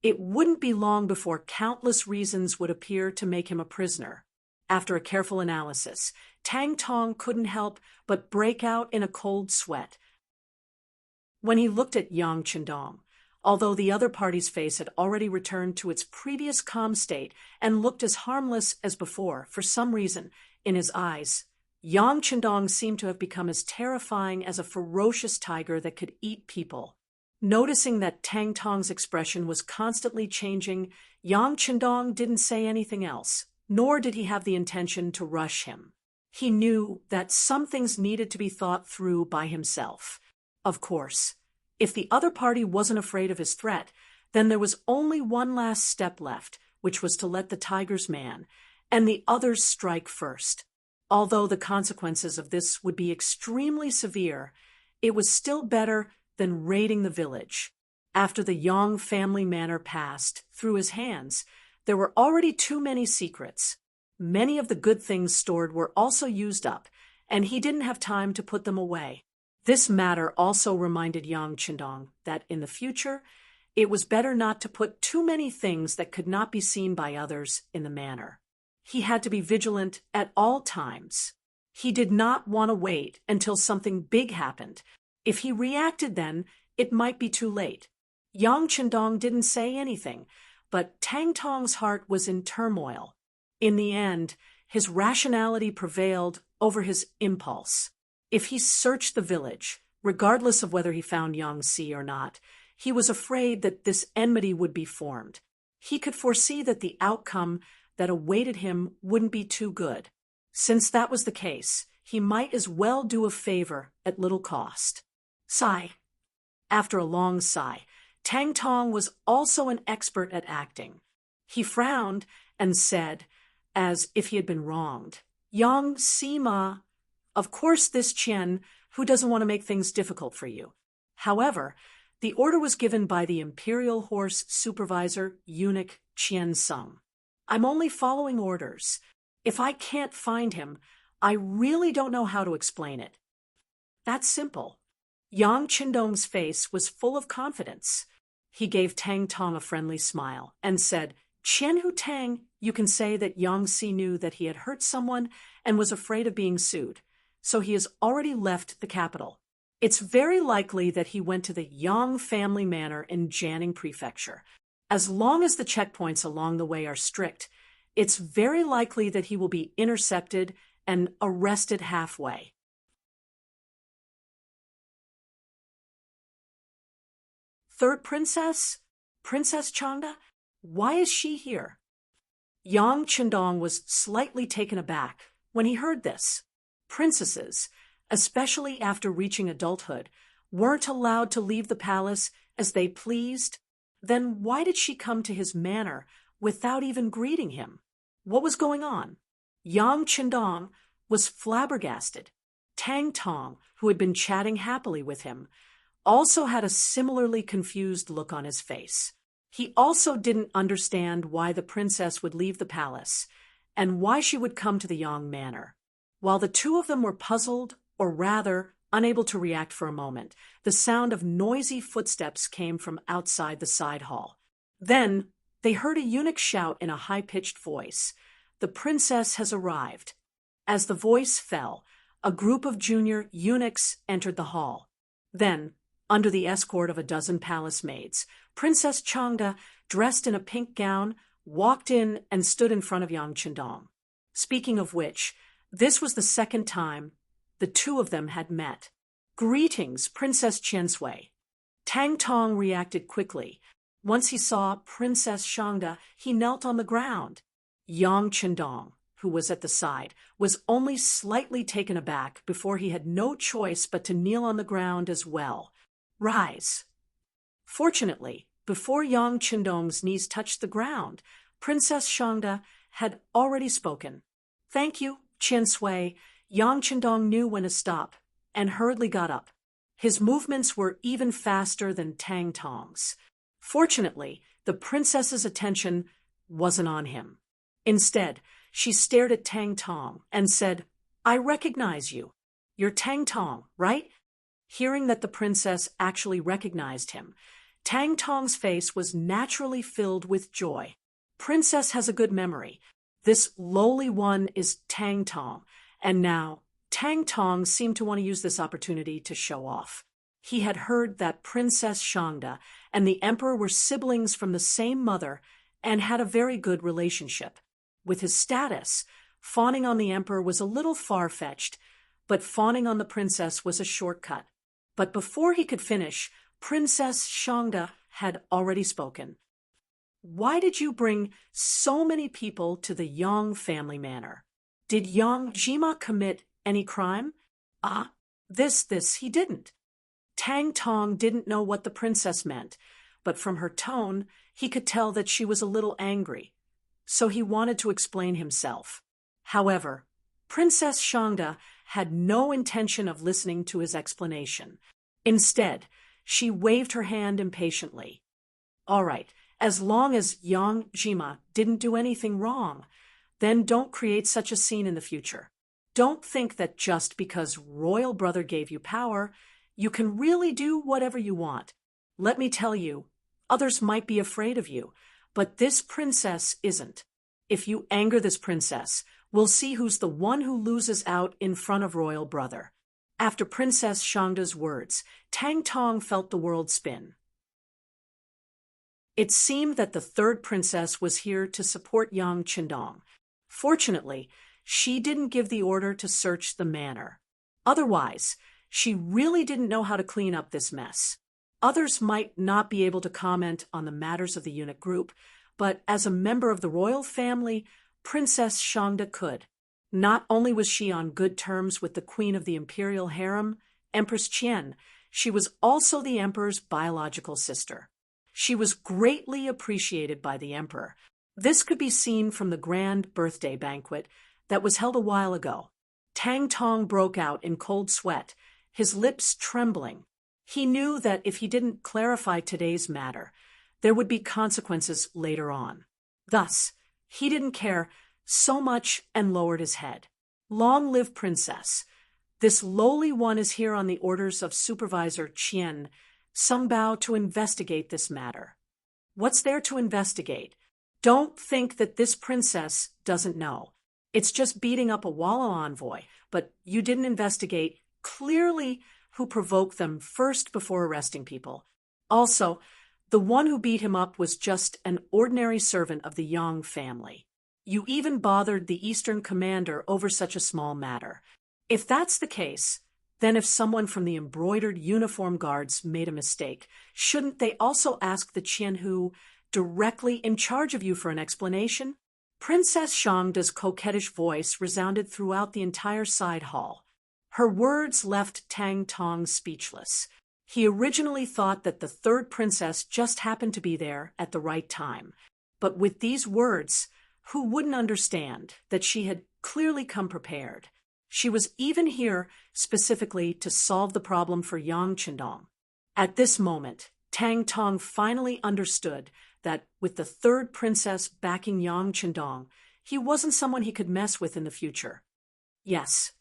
it wouldn't be long before countless reasons would appear to make him a prisoner. After a careful analysis, Tang Tong couldn't help but break out in a cold sweat when he looked at Yang Chendong. Although the other party's face had already returned to its previous calm state and looked as harmless as before, for some reason, in his eyes, Yang Chendong seemed to have become as terrifying as a ferocious tiger that could eat people. Noticing that Tang Tong's expression was constantly changing, Yang Qindong didn't say anything else, nor did he have the intention to rush him. He knew that some things needed to be thought through by himself. Of course, if the other party wasn't afraid of his threat, then there was only one last step left, which was to let the tiger's man and the others strike first. Although the consequences of this would be extremely severe, it was still better than raiding the village. After the Yang family manor passed through his hands, there were already too many secrets. Many of the good things stored were also used up, and he didn't have time to put them away. This matter also reminded Yang Qindong that in the future, it was better not to put too many things that could not be seen by others in the manor. He had to be vigilant at all times. He did not want to wait until something big happened. If he reacted then, it might be too late. Yang Qindong didn't say anything, but Tang Tong's heart was in turmoil. In the end, his rationality prevailed over his impulse. If he searched the village, regardless of whether he found Yang Si or not, he was afraid that this enmity would be formed. He could foresee that the outcome that awaited him wouldn't be too good. Since that was the case, he might as well do a favor at little cost. Sigh. After a long sigh, Tang Tong was also an expert at acting. He frowned and said, as if he had been wronged, "Yang Sima, of course this Qian, who doesn't want to make things difficult for you." However, the order was given by the Imperial Horse Supervisor, Eunuch Qian Sung. "I'm only following orders. If I can't find him, I really don't know how to explain it." That's simple. Yang Qindong's face was full of confidence. He gave Tang Tong a friendly smile and said, "Qian Hu Tang, you can say that Yang Si knew that he had hurt someone and was afraid of being sued, so he has already left the capital. It's very likely that he went to the Yang family manor in Jianing Prefecture. As long as the checkpoints along the way are strict, it's very likely that he will be intercepted and arrested halfway." Third princess? Princess Changda? Why is she here? Yang Qindong was slightly taken aback when he heard this. Princesses, especially after reaching adulthood, weren't allowed to leave the palace as they pleased. Then why did she come to his manor without even greeting him? What was going on? Yang Qindong was flabbergasted. Tang Tong, who had been chatting happily with him, also had a similarly confused look on his face. He also didn't understand why the princess would leave the palace and why she would come to the Yang manor. While the two of them were puzzled, or rather unable to react for a moment, the sound of noisy footsteps came from outside the side hall. Then they heard a eunuch shout in a high-pitched voice, "The princess has arrived." As the voice fell, a group of junior eunuchs entered the hall. Then, under the escort of a dozen palace maids, Princess Changda, dressed in a pink gown, walked in and stood in front of Yang Qindong. Speaking of which, this was the second time the two of them had met. "Greetings, Princess Qiansui." Tang Tong reacted quickly. Once he saw Princess Changda, he knelt on the ground. Yang Qindong, who was at the side, was only slightly taken aback before he had no choice but to kneel on the ground as well. "Rise." Fortunately, before Yang Qindong's knees touched the ground, Princess Changda had already spoken. "Thank you, Qiansui." Yang Qindong knew when to stop and hurriedly got up. His movements were even faster than Tang Tong's. Fortunately, the princess's attention wasn't on him. Instead, she stared at Tang Tong and said, "I recognize you. You're Tang Tong, right?" Hearing that the princess actually recognized him, Tang Tong's face was naturally filled with joy. Princess has a good memory. This lowly one is Tang Tong, and now Tang Tong seemed to want to use this opportunity to show off. He had heard that Princess Changda and the emperor were siblings from the same mother and had a very good relationship. With his status, fawning on the emperor was a little far-fetched, but fawning on the princess was a shortcut. But before he could finish, Princess Shangda had already spoken. Why did you bring so many people to the Yang family manor? Did Yang Jima commit any crime? Ah, this, he didn't. Tang Tong didn't know what the princess meant, but from her tone, he could tell that she was a little angry. So he wanted to explain himself. However, Princess Shangda had no intention of listening to his explanation. Instead, she waved her hand impatiently. All right, as long as Yang Jima didn't do anything wrong, then don't create such a scene in the future. Don't think that just because Royal Brother gave you power, you can really do whatever you want. Let me tell you, others might be afraid of you, but this princess isn't. If you anger this princess, we'll see who's the one who loses out in front of Royal Brother. After Princess Shangda's words, Tang Tong felt the world spin. It seemed that the third princess was here to support Yang Qindong. Fortunately, she didn't give the order to search the manor. Otherwise, she really didn't know how to clean up this mess. Others might not be able to comment on the matters of the eunuch group, but as a member of the royal family, Princess Shangda could. Not only was she on good terms with the queen of the imperial harem, Empress Qian, she was also the emperor's biological sister. She was greatly appreciated by the emperor. This could be seen from the grand birthday banquet that was held a while ago. Tang Tong broke out in cold sweat, his lips trembling. He knew that if he didn't clarify today's matter, there would be consequences later on. Thus, he didn't care so much and lowered his head. Long live Princess. This lowly one is here on the orders of Supervisor Qian Sung Bao to investigate this matter. What's there to investigate? Don't think that this princess doesn't know. It's just beating up a Wallo envoy, but you didn't investigate clearly who provoked them first before arresting people. Also, the one who beat him up was just an ordinary servant of the Yang family. You even bothered the Eastern commander over such a small matter. If that's the case, then if someone from the embroidered uniform guards made a mistake, shouldn't they also ask the Qian who directly in charge of you for an explanation? Princess Shangda's coquettish voice resounded throughout the entire side hall. Her words left Tang Tong speechless. He originally thought that the third princess just happened to be there at the right time. But with these words, who wouldn't understand that she had clearly come prepared? She was even here specifically to solve the problem for Yang Qindong. At this moment, Tang Tong finally understood that with the third princess backing Yang Qindong, he wasn't someone he could mess with in the future. Yes,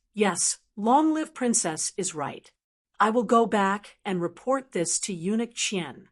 long live Princess is right. I will go back and report this to Eunuch Qian.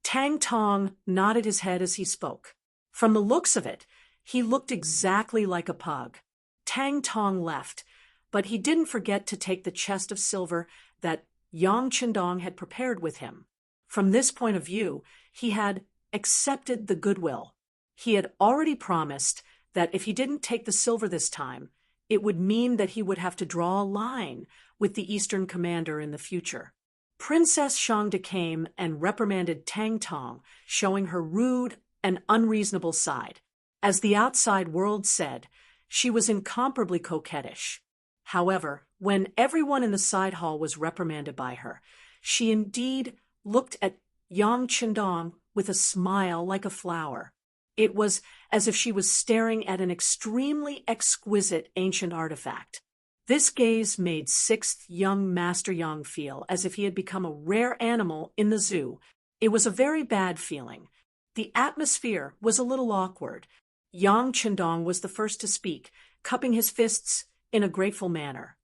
Tang Tong nodded his head as he spoke. From the looks of it, he looked exactly like a pug. Tang Tong left, but he didn't forget to take the chest of silver that Yang Qindong had prepared with him. From this point of view, he had accepted the goodwill. He had already promised that if he didn't take the silver this time, it would mean that he would have to draw a line with the Eastern commander in the future. Princess Shangda came and reprimanded Tang Tong, showing her rude and unreasonable side. As the outside world said, she was incomparably coquettish. However, when everyone in the side hall was reprimanded by her, she indeed looked at Yang Qindong with a smile like a flower. It was as if she was staring at an extremely exquisite ancient artifact. This gaze made sixth young Master Yang feel as if he had become a rare animal in the zoo. It was a very bad feeling. The atmosphere was a little awkward. Yang Qindong was the first to speak, cupping his fists in a grateful manner.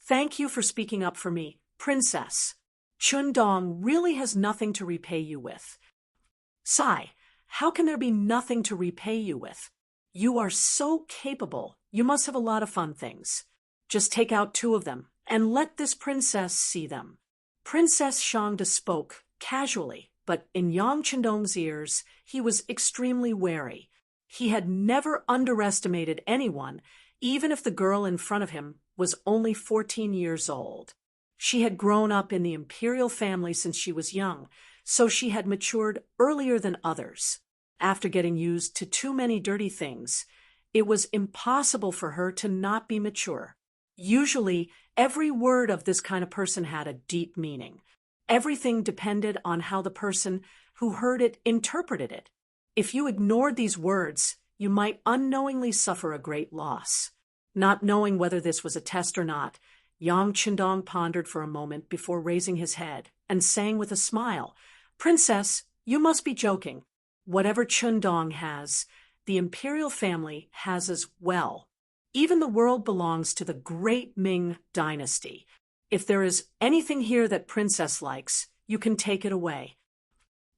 Thank you for speaking up for me, Princess. Qindong really has nothing to repay you with. Sigh, how can there be nothing to repay you with? You are so capable, you must have a lot of fun things. Just take out 2 of them, and let this princess see them. Princess Shangda spoke casually, but in Yang Qindong's ears, he was extremely wary. He had never underestimated anyone, even if the girl in front of him was only 14 years old. She had grown up in the imperial family since she was young, so she had matured earlier than others. After getting used to too many dirty things, it was impossible for her to not be mature. Usually, every word of this kind of person had a deep meaning. Everything depended on how the person who heard it interpreted it. If you ignored these words, you might unknowingly suffer a great loss. Not knowing whether this was a test or not, Yang Qindong pondered for a moment before raising his head and saying with a smile, "Princess, you must be joking. Whatever Qindong has, the imperial family has as well. Even the world belongs to the great Ming dynasty. If there is anything here that Princess likes, you can take it away."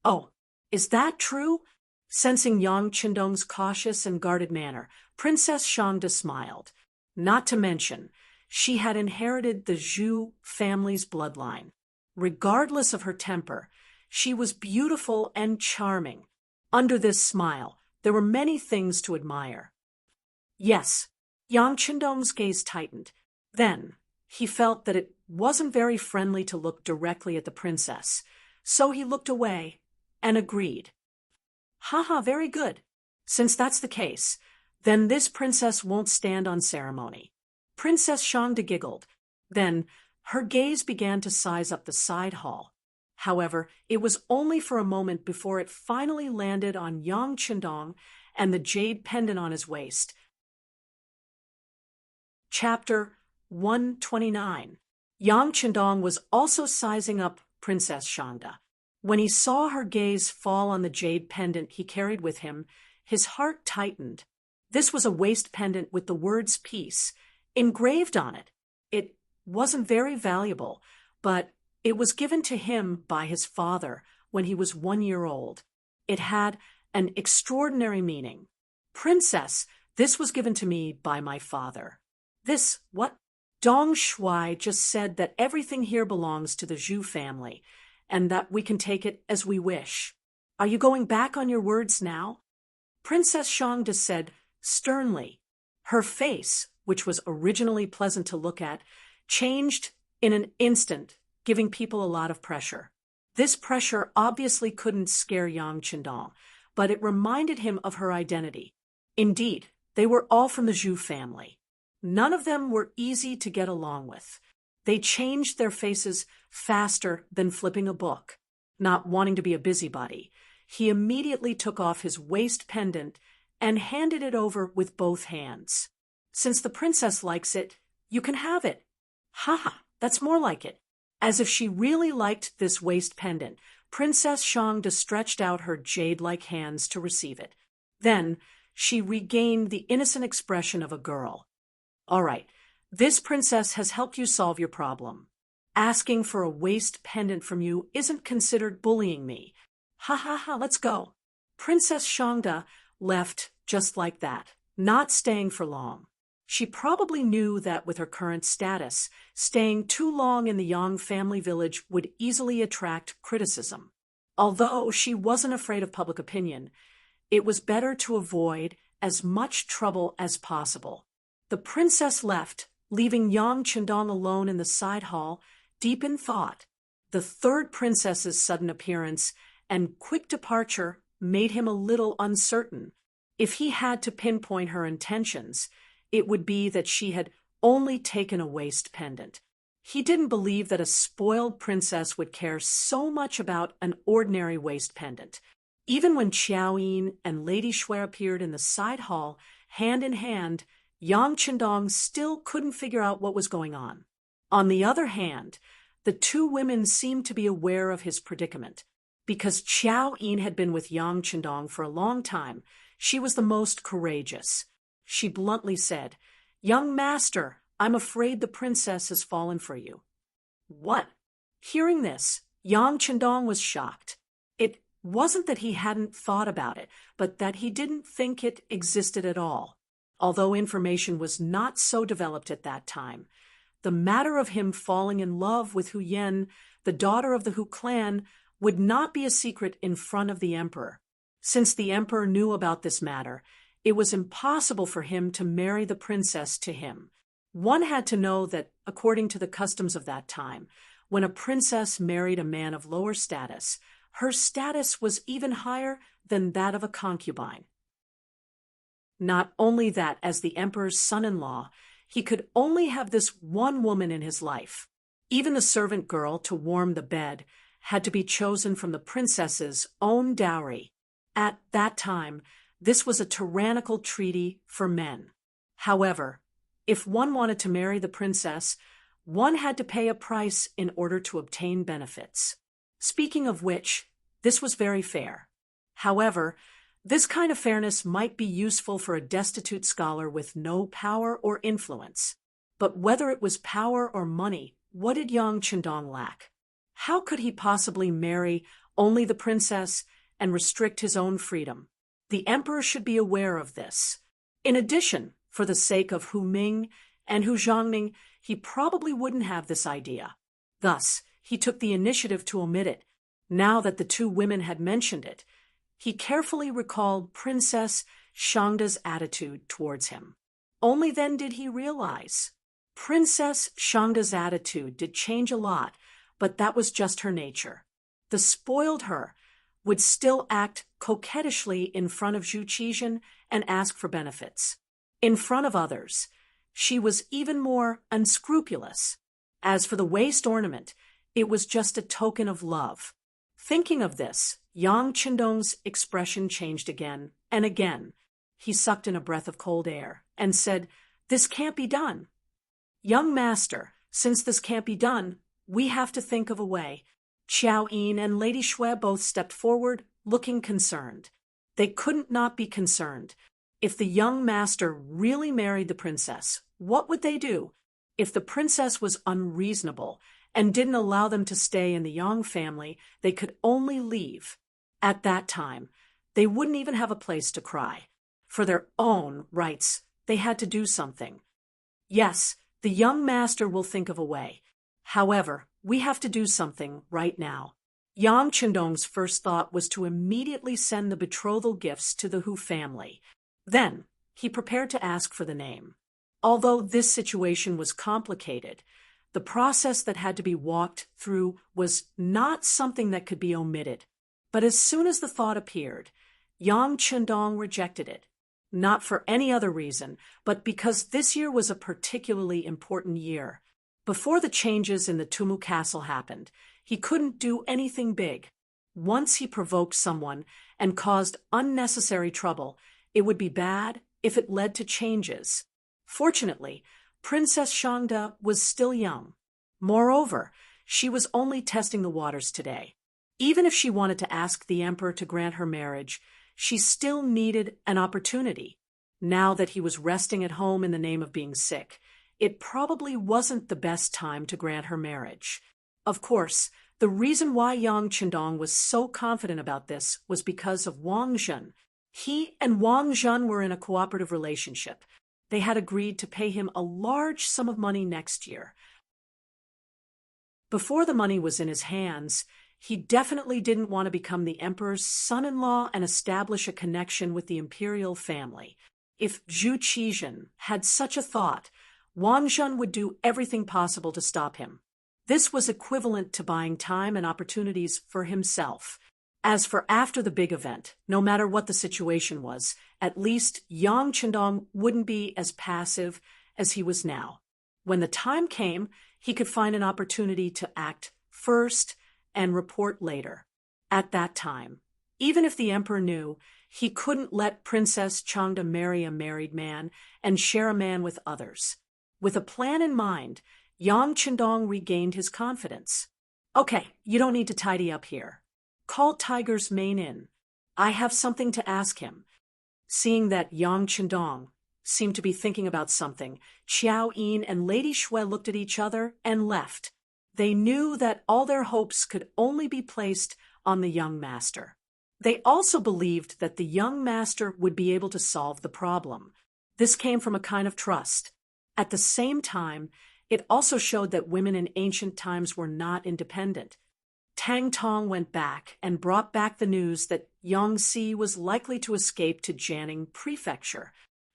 "Oh, is that true?" Sensing Yang Qindong's cautious and guarded manner, Princess Shangda smiled. Not to mention, she had inherited the Zhu family's bloodline. Regardless of her temper, she was beautiful and charming. Under this smile, there were many things to admire. Yes, Yang Qindong's gaze tightened. Then, he felt that it wasn't very friendly to look directly at the princess, so he looked away and agreed. "Haha, very good. Since that's the case, then this princess won't stand on ceremony." Princess Shangda giggled. Then, her gaze began to size up the side hall. However, it was only for a moment before it finally landed on Yang Qindong and the jade pendant on his waist. Chapter 129. Yang Qindong was also sizing up Princess Shangda. When he saw her gaze fall on the jade pendant he carried with him, his heart tightened. This was a waist pendant with the words peace engraved on it. It wasn't very valuable, but it was given to him by his father when he was 1 year old. It had an extraordinary meaning. "Princess, this was given to me by my father." "This, what?" "Dong Shuai just said that everything here belongs to the Zhu family, and that we can take it as we wish. Are you going back on your words now?" Princess Shangda said sternly. Her face, which was originally pleasant to look at, changed in an instant, giving people a lot of pressure. This pressure obviously couldn't scare Yang Qindong, but it reminded him of her identity. Indeed, they were all from the Zhu family. None of them were easy to get along with. They changed their faces faster than flipping a book. Not wanting to be a busybody, he immediately took off his waist pendant and handed it over with both hands. "Since the princess likes it, you can have it." "Ha, that's more like it." As if she really liked this waist pendant, Princess Shangda stretched out her jade-like hands to receive it. Then, she regained the innocent expression of a girl. "All right, this princess has helped you solve your problem. Asking for a waist pendant from you isn't considered bullying me. Ha, let's go." Princess Shangda left just like that, not staying for long. She probably knew that with her current status, staying too long in the Yang family village would easily attract criticism. Although she wasn't afraid of public opinion, it was better to avoid as much trouble as possible. The princess left, leaving Yang Qindong alone in the side hall, deep in thought. The third princess's sudden appearance and quick departure made him a little uncertain. If he had to pinpoint her intentions, it would be that she had only taken a waist pendant. He didn't believe that a spoiled princess would care so much about an ordinary waist pendant. Even when Qiao Yin and Lady Shui appeared in the side hall, hand in hand, Yang Qindong still couldn't figure out what was going on. On the other hand, the two women seemed to be aware of his predicament. Because Qiao Yin had been with Yang Qindong for a long time, she was the most courageous. She bluntly said, "Young master, I'm afraid the princess has fallen for you." "What?" Hearing this, Yang Qindong was shocked. It wasn't that he hadn't thought about it, but that he didn't think it existed at all. Although information was not so developed at that time, the matter of him falling in love with Hu Yen, the daughter of the Hu clan, would not be a secret in front of the emperor. Since the emperor knew about this matter, it was impossible for him to marry the princess to him. One had to know that, according to the customs of that time, when a princess married a man of lower status, her status was even higher than that of a concubine. Not only that, as the emperor's son-in-law, he could only have this one woman in his life. Even the servant girl to warm the bed had to be chosen from the princess's own dowry. At that time, this was a tyrannical treaty for men. However, if one wanted to marry the princess, one had to pay a price in order to obtain benefits. Speaking of which, this was very fair. However, this kind of fairness might be useful for a destitute scholar with no power or influence. But whether it was power or money, what did Yang Chendong lack? How could he possibly marry only the princess and restrict his own freedom? The emperor should be aware of this. In addition, for the sake of Hu Ming and Hu Zhongning, he probably wouldn't have this idea. Thus, he took the initiative to omit it. Now that the two women had mentioned it, he carefully recalled Princess Shangda's attitude towards him. Only then did he realize. Princess Shangda's attitude did change a lot, but that was just her nature. The spoiled her would still act coquettishly in front of Zhu Qizhen and ask for benefits. In front of others, she was even more unscrupulous. As for the waist ornament, it was just a token of love. Thinking of this, Yang Chendong's expression changed again and again. He sucked in a breath of cold air and said, "This can't be done. Young master, since this can't be done, we have to think of a way." Qiao Yin and Lady Shui both stepped forward, looking concerned. They couldn't not be concerned. If the young master really married the princess, what would they do? If the princess was unreasonable and didn't allow them to stay in the Yang family, they could only leave. At that time, they wouldn't even have a place to cry. For their own rights, they had to do something. Yes, the young master will think of a way. However, we have to do something right now. Yang Chendong's first thought was to immediately send the betrothal gifts to the Hu family. Then, he prepared to ask for the name. Although this situation was complicated, the process that had to be walked through was not something that could be omitted. But as soon as the thought appeared, Yang Chendong rejected it. Not for any other reason, but because this year was a particularly important year. Before the changes in the Tumu Castle happened, he couldn't do anything big. Once he provoked someone and caused unnecessary trouble, it would be bad if it led to changes. Fortunately, Princess Shangda was still young. Moreover, she was only testing the waters today. Even if she wanted to ask the emperor to grant her marriage, she still needed an opportunity. Now that he was resting at home in the name of being sick, it probably wasn't the best time to grant her marriage. Of course, the reason why Yang Chendong was so confident about this was because of Wang Zhen. He and Wang Zhen were in a cooperative relationship. They had agreed to pay him a large sum of money next year. Before the money was in his hands, he definitely didn't want to become the emperor's son-in-law and establish a connection with the imperial family. If Zhu Qizhen had such a thought, Wang Zhen would do everything possible to stop him. This was equivalent to buying time and opportunities for himself. As for after the big event, no matter what the situation was, at least Yang Chendong wouldn't be as passive as he was now. When the time came, he could find an opportunity to act first and report later. At that time, even if the emperor knew, he couldn't let Princess Changda marry a married man and share a man with others. With a plan in mind, Yang Chendong regained his confidence. "Okay, you don't need to tidy up here. Call Tiger's mane in. I have something to ask him." Seeing that Yang Chendong seemed to be thinking about something, Qiao Yin and Lady Shui looked at each other and left. They knew that all their hopes could only be placed on the young master. They also believed that the young master would be able to solve the problem. This came from a kind of trust. At the same time, it also showed that women in ancient times were not independent. Tang Tong went back and brought back the news that Yangtze was likely to escape to Jianing Prefecture.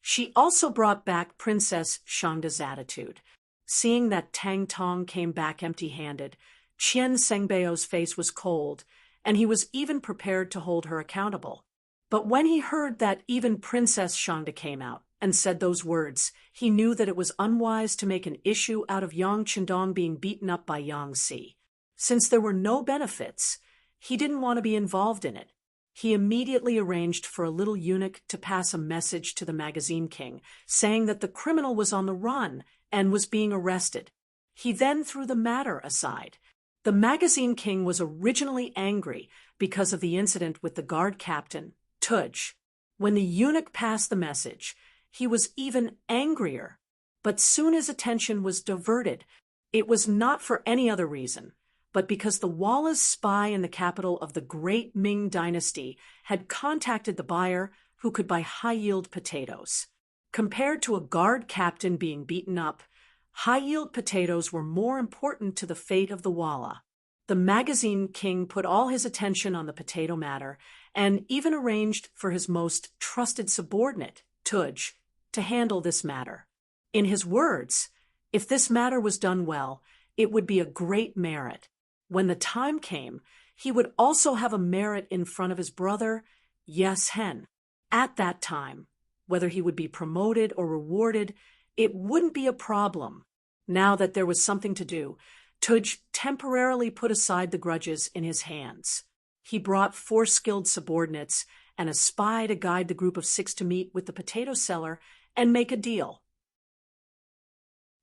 She also brought back Princess Shangda's attitude. Seeing that Tang Tong came back empty-handed, Qian Sengbeo's face was cold, and he was even prepared to hold her accountable. But when he heard that even Princess Shangda came out and said those words, he knew that it was unwise to make an issue out of Yang Qindong being beaten up by Yang Si. Since there were no benefits, he didn't want to be involved in it. He immediately arranged for a little eunuch to pass a message to the magazine king, saying that the criminal was on the run and was being arrested. He then threw the matter aside. The magazine king was originally angry because of the incident with the guard captain, Tuj. When the eunuch passed the message, he was even angrier. But soon his attention was diverted. It was not for any other reason, but because the Wallace spy in the capital of the great Ming dynasty had contacted the buyer who could buy high-yield potatoes. Compared to a guard captain being beaten up, high-yield potatoes were more important to the fate of the Walla. The magazine king put all his attention on the potato matter and even arranged for his most trusted subordinate, Tuj, to handle this matter. In his words, if this matter was done well, it would be a great merit. When the time came, he would also have a merit in front of his brother, Yes Hen. At that time, whether he would be promoted or rewarded, it wouldn't be a problem. Now that there was something to do, Tuj temporarily put aside the grudges in his hands. He brought 4 skilled subordinates and a spy to guide the group of 6 to meet with the potato seller and make a deal.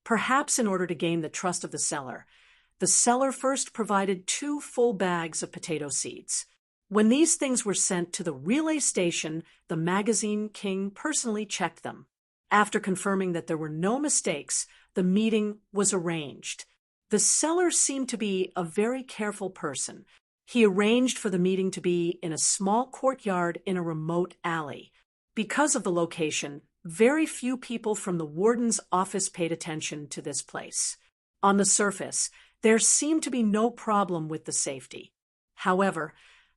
Perhaps in order to gain the trust of the seller first provided 2 full bags of potato seeds. When these things were sent to the relay station, the magazine king personally checked them. After confirming that there were no mistakes, the meeting was arranged. The seller seemed to be a very careful person. He arranged for the meeting to be in a small courtyard in a remote alley. Because of the location, very few people from the warden's office paid attention to this place. On the surface, there seemed to be no problem with the safety. However,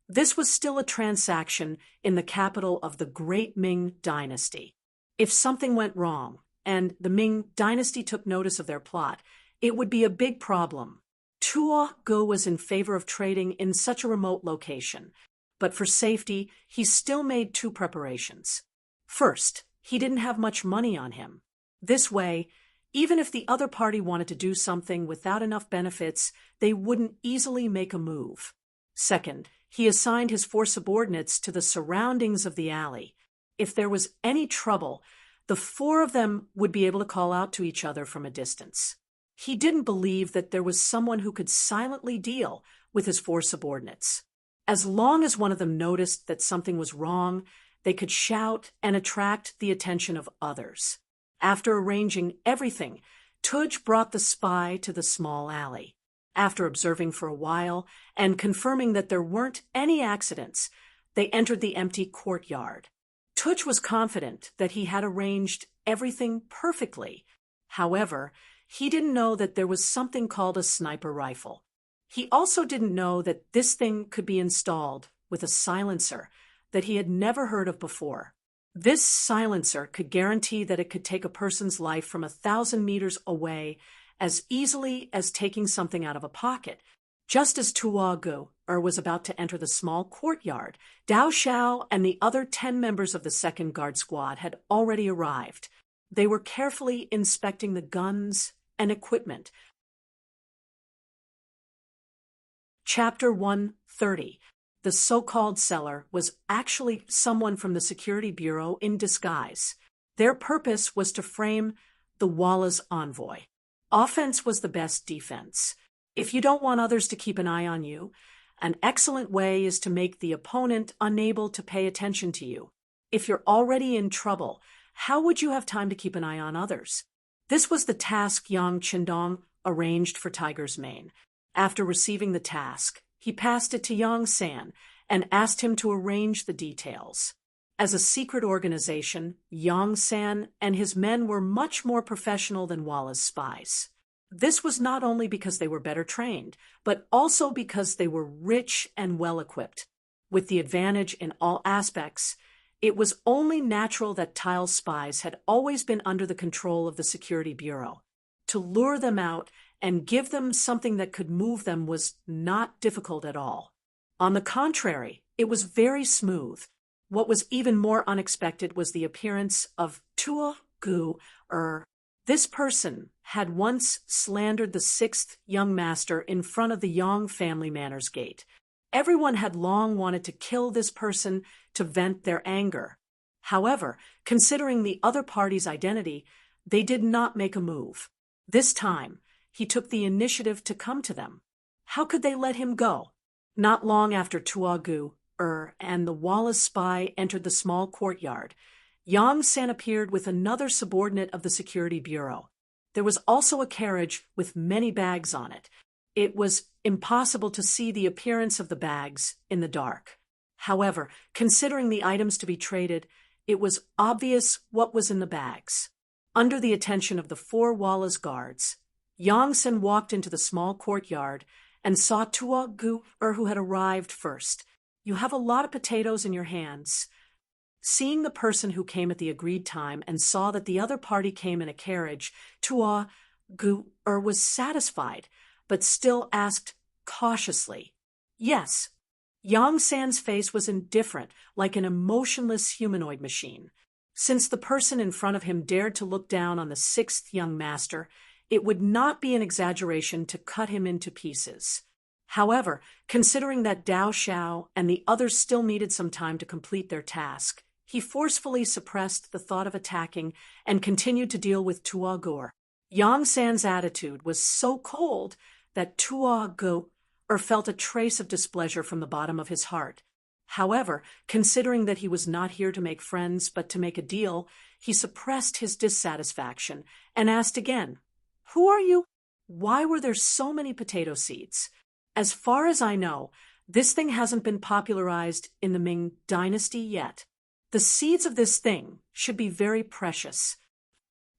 this was still a transaction in the capital of the great Ming dynasty. If something went wrong, and the Ming dynasty took notice of their plot, it would be a big problem. Tuo Go was in favor of trading in such a remote location, but for safety, he still made 2 preparations. First, he didn't have much money on him. This way, even if the other party wanted to do something without enough benefits, they wouldn't easily make a move. Second, he assigned his 4 subordinates to the surroundings of the alley. If there was any trouble, the 4 of them would be able to call out to each other from a distance. He didn't believe that there was someone who could silently deal with his 4 subordinates. As long as one of them noticed that something was wrong, they could shout and attract the attention of others. After arranging everything, Tuj brought the spy to the small alley. After observing for a while and confirming that there weren't any accidents, they entered the empty courtyard. Tuj was confident that he had arranged everything perfectly. However, he didn't know that there was something called a sniper rifle. He also didn't know that this thing could be installed with a silencer that he had never heard of before. This silencer could guarantee that it could take a person's life from 1,000 meters away as easily as taking something out of a pocket. Just as Tuo Go was about to enter the small courtyard, Dao Xiao and the other 10 members of the 2nd Guard Squad had already arrived. They were carefully inspecting the guns and equipment. Chapter 130. The so-called seller was actually someone from the Security Bureau in disguise. Their purpose was to frame the Walla's envoy. Offense was the best defense. If you don't want others to keep an eye on you, an excellent way is to make the opponent unable to pay attention to you. If you're already in trouble, how would you have time to keep an eye on others? This was the task Yang Qindong arranged for Tiger's Mane. After receiving the task, he passed it to Yang San and asked him to arrange the details. As a secret organization, Yang San and his men were much more professional than Walla's spies. This was not only because they were better trained, but also because they were rich and well-equipped. With the advantage in all aspects, It was only natural that Tile's spies had always been under the control of the Security Bureau. To lure them out and give them something that could move them was not difficult at all. On the contrary, it was very smooth. What was even more unexpected was the appearance of Tua Gu. This person had once slandered the sixth young master in front of the Yang family Manners Gate. Everyone had long wanted to kill this person to vent their anger. However, considering the other party's identity, they did not make a move. This time, he took the initiative to come to them. How could they let him go? Not long after Tuagu, and the Wallace spy entered the small courtyard, Yang San appeared with another subordinate of the Security Bureau. There was also a carriage with many bags on it. It was impossible to see the appearance of the bags in the dark. However, considering the items to be traded, it was obvious what was in the bags. Under the attention of the four Wallace guards, Yang San walked into the small courtyard and saw Tua Gu, who had arrived first. "You have a lot of potatoes in your hands." Seeing the person who came at the agreed time and saw that the other party came in a carriage, Tua Gu was satisfied, but still asked cautiously, "Yes." Yang San's face was indifferent, like an emotionless humanoid machine. Since the person in front of him dared to look down on the sixth young master, it would not be an exaggeration to cut him into pieces. However, considering that Dao Xiao and the others still needed some time to complete their task, he forcefully suppressed the thought of attacking and continued to deal with Tua Gu. Yang San's attitude was so cold that Tua Gu felt a trace of displeasure from the bottom of his heart. However, considering that he was not here to make friends but to make a deal, he suppressed his dissatisfaction and asked again, "Who are you? Why were there so many potato seeds? As far as I know, this thing hasn't been popularized in the Ming dynasty yet. The seeds of this thing should be very precious.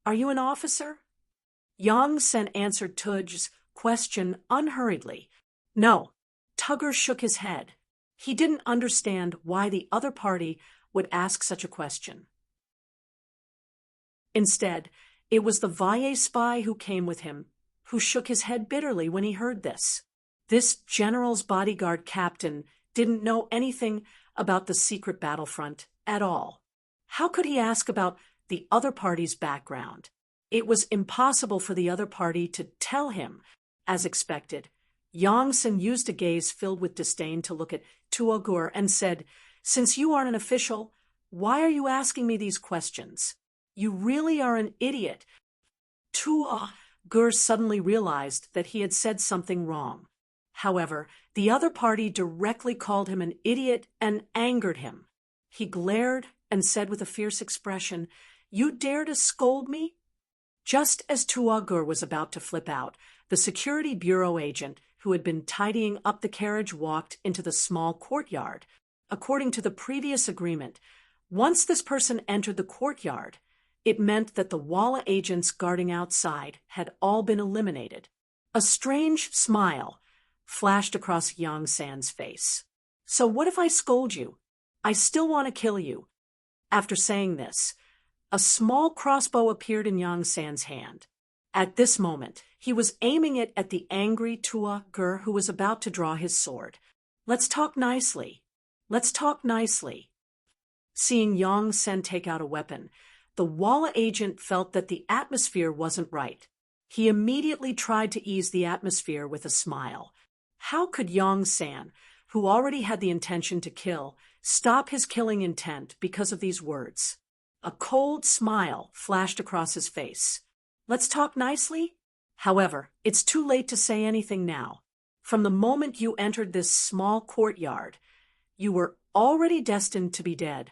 Are you an officer?" Yang San answered Tuj's question unhurriedly. "No." Tugger shook his head. He didn't understand why the other party would ask such a question. Instead, it was the Valle spy who came with him, who shook his head bitterly when he heard this. This general's bodyguard captain didn't know anything about the secret battlefront at all. How could he ask about the other party's background? It was impossible for the other party to tell him. As expected, Yang San used a gaze filled with disdain to look at Tua Gu and said, "Since you aren't an official, why are you asking me these questions? You really are an idiot." Tua Gu suddenly realized that he had said something wrong. However, the other party directly called him an idiot and angered him. He glared and said with a fierce expression, "You dare to scold me?" Just as Tua Gu was about to flip out, the Security Bureau agent who had been tidying up the carriage walked into the small courtyard. According to the previous agreement, once this person entered the courtyard, it meant that the Walla agents guarding outside had all been eliminated. A strange smile flashed across Yang San's face. "So what if I scold you? I still want to kill you." After saying this, a small crossbow appeared in Yang San's hand. At this moment, he was aiming it at the angry Tua Gu, who was about to draw his sword. "Let's talk nicely. Let's talk nicely." Seeing Yang San take out a weapon, the Walla agent felt that the atmosphere wasn't right. He immediately tried to ease the atmosphere with a smile. How could Yang San, who already had the intention to kill, stop his killing intent because of these words? A cold smile flashed across his face. "Let's talk nicely?" However, it's too late to say anything now. From the moment you entered this small courtyard, you were already destined to be dead.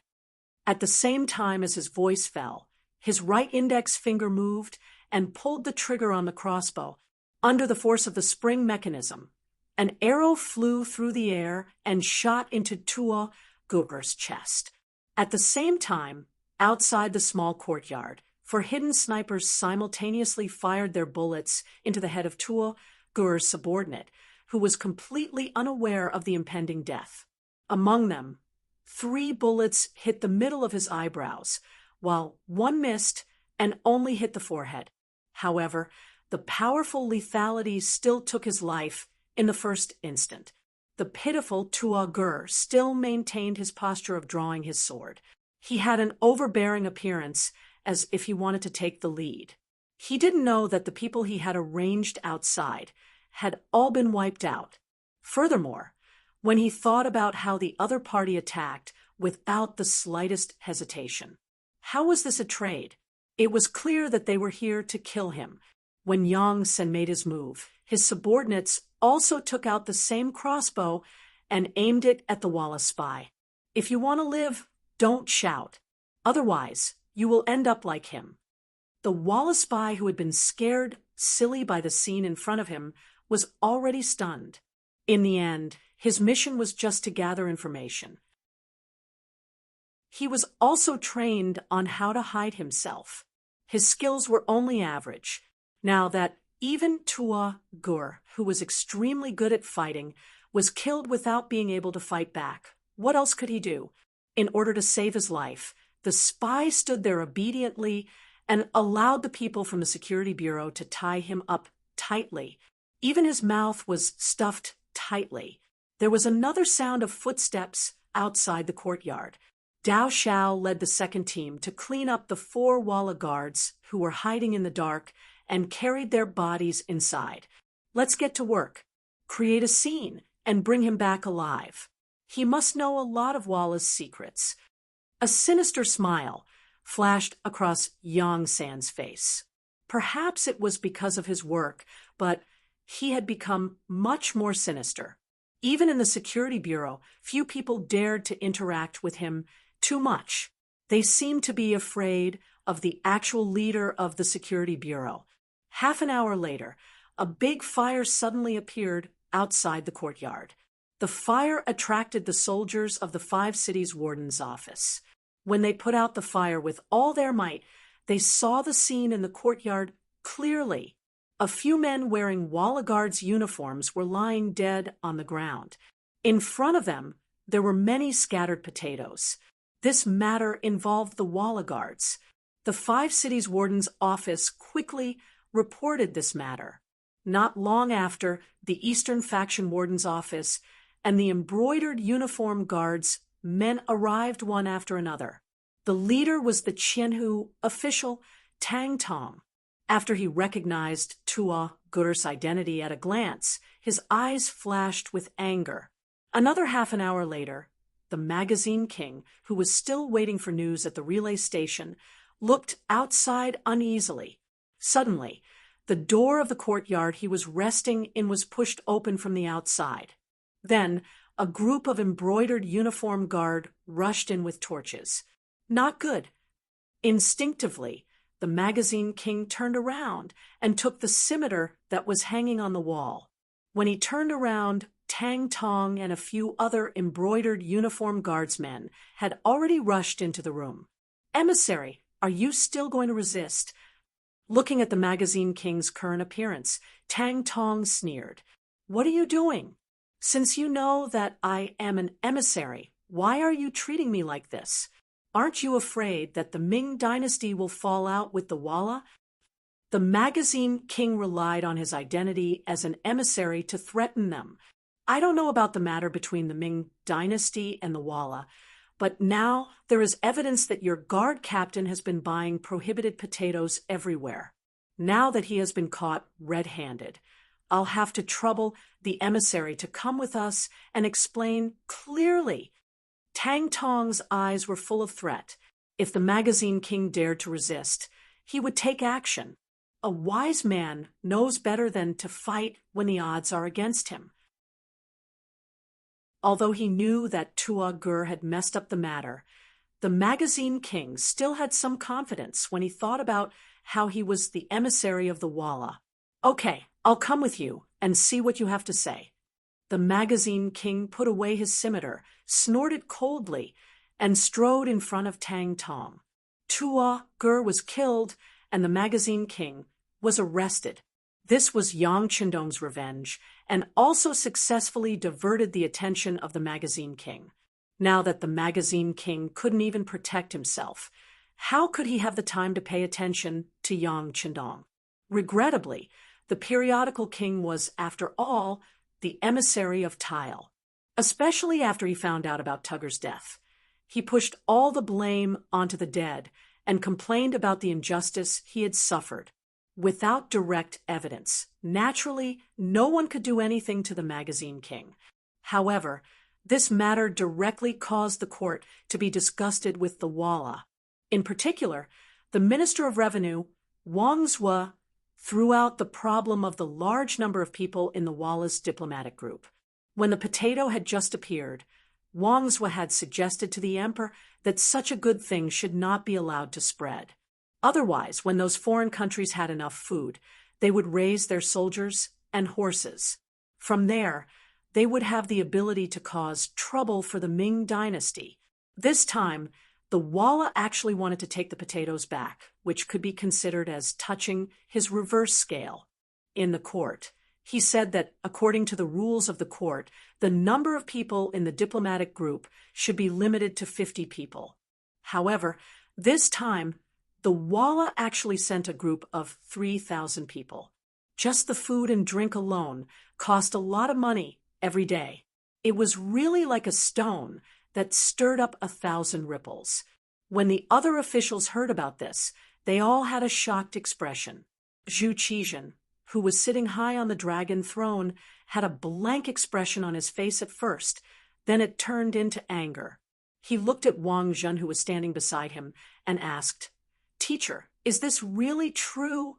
At the same time as his voice fell, his right index finger moved and pulled the trigger on the crossbow. Under the force of the spring mechanism, an arrow flew through the air and shot into Tua Gu's chest. At the same time, outside the small courtyard, four hidden snipers simultaneously fired their bullets into the head of Tua Gu's subordinate, who was completely unaware of the impending death. Among them 3 bullets hit the middle of his eyebrows, while 1 missed and only hit the forehead. However, the powerful lethality still took his life in the first instant. The pitiful Tua Gur still maintained his posture of drawing his sword. He had an overbearing appearance, as if he wanted to take the lead. He didn't know that the people he had arranged outside had all been wiped out. Furthermore, when he thought about how the other party attacked without the slightest hesitation. How was this a trade? It was clear that they were here to kill him. When Yang Sen made his move, his subordinates also took out the same crossbow and aimed it at the Walla spy. If you want to live, don't shout. Otherwise, you will end up like him. The Walla spy, who had been scared silly by the scene in front of him, was already stunned. In the end, his mission was just to gather information. He was also trained on how to hide himself. His skills were only average. Now that even Tua Gur, who was extremely good at fighting, was killed without being able to fight back, what else could he do? In order to save his life, the spy stood there obediently and allowed the people from the security bureau to tie him up tightly. Even his mouth was stuffed tightly. There was another sound of footsteps outside the courtyard. Dao Xiao led the second team to clean up the 4 Walla guards who were hiding in the dark and carried their bodies inside. Let's get to work. Create a scene and bring him back alive. He must know a lot of Walla's secrets. A sinister smile flashed across Yang San's face. Perhaps it was because of his work, but he had become much more sinister. Even in the security bureau, few people dared to interact with him too much. They seemed to be afraid of the actual leader of the security bureau. Half an hour later, a big fire suddenly appeared outside the courtyard. The fire attracted the soldiers of the 5 cities' warden's office. When they put out the fire with all their might, they saw the scene in the courtyard clearly. A few men wearing Walla Guards uniforms were lying dead on the ground. In front of them, there were many scattered potatoes. This matter involved the Walla Guards. The 5 cities' warden's office quickly reported this matter. Not long after, the Eastern Faction Warden's office and the embroidered uniform guards men arrived one after another. The leader was the Qianhu official Tang Tong. After he recognized Tua Gur's identity at a glance, his eyes flashed with anger. Another half an hour later, the magazine king, who was still waiting for news at the relay station, looked outside uneasily. Suddenly, the door of the courtyard he was resting in was pushed open from the outside. Then, a group of embroidered uniform guard rushed in with torches. Not good. Instinctively, the magazine king turned around and took the scimitar that was hanging on the wall. When he turned around, Tang Tong and a few other embroidered uniform guardsmen had already rushed into the room. "Emissary, are you still going to resist?" Looking at the magazine king's current appearance, Tang Tong sneered. "What are you doing? Since you know that I am an emissary, why are you treating me like this? Aren't you afraid that the Ming dynasty will fall out with the Walla?" The magazine king relied on his identity as an emissary to threaten them. "I don't know about the matter between the Ming dynasty and the Walla, but now there is evidence that your guard captain has been buying prohibited potatoes everywhere. Now that he has been caught red-handed, I'll have to trouble the emissary to come with us and explain clearly." Tang Tong's eyes were full of threat. If the magazine king dared to resist, he would take action. A wise man knows better than to fight when the odds are against him. Although he knew that Tua Gur had messed up the matter, the magazine king still had some confidence when he thought about how he was the emissary of the Walla. "Okay, I'll come with you and see what you have to say." The magazine king put away his scimitar, snorted coldly, and strode in front of Tang Tong. Tua Gur was killed, and the magazine king was arrested. This was Yang Chendong's revenge, and also successfully diverted the attention of the magazine king. Now that the magazine king couldn't even protect himself, how could he have the time to pay attention to Yang Qindong? Regrettably, the periodical king was, after all, the emissary of Tile, especially after he found out about Tugger's death. He pushed all the blame onto the dead and complained about the injustice he had suffered, without direct evidence. Naturally, no one could do anything to the magazine king. However, this matter directly caused the court to be disgusted with the Walla. In particular, the Minister of Revenue, Wang Zhe, threw out the problem of the large number of people in the Walla's diplomatic group. When the potato had just appeared, Wang Zhe had suggested to the emperor that such a good thing should not be allowed to spread. Otherwise, when those foreign countries had enough food, they would raise their soldiers and horses. From there, they would have the ability to cause trouble for the Ming dynasty. This time, the Walla actually wanted to take the potatoes back, which could be considered as touching his reverse scale. In the court, he said that, according to the rules of the court, the number of people in the diplomatic group should be limited to 50 people. However, this time, the Walla actually sent a group of 3,000 people. Just the food and drink alone cost a lot of money every day. It was really like a stone that stirred up 1,000 ripples. When the other officials heard about this, they all had a shocked expression. Zhu Qizhen, who was sitting high on the dragon throne, had a blank expression on his face at first, then it turned into anger. He looked at Wang Zhen, who was standing beside him, and asked, "Teacher, is this really true?"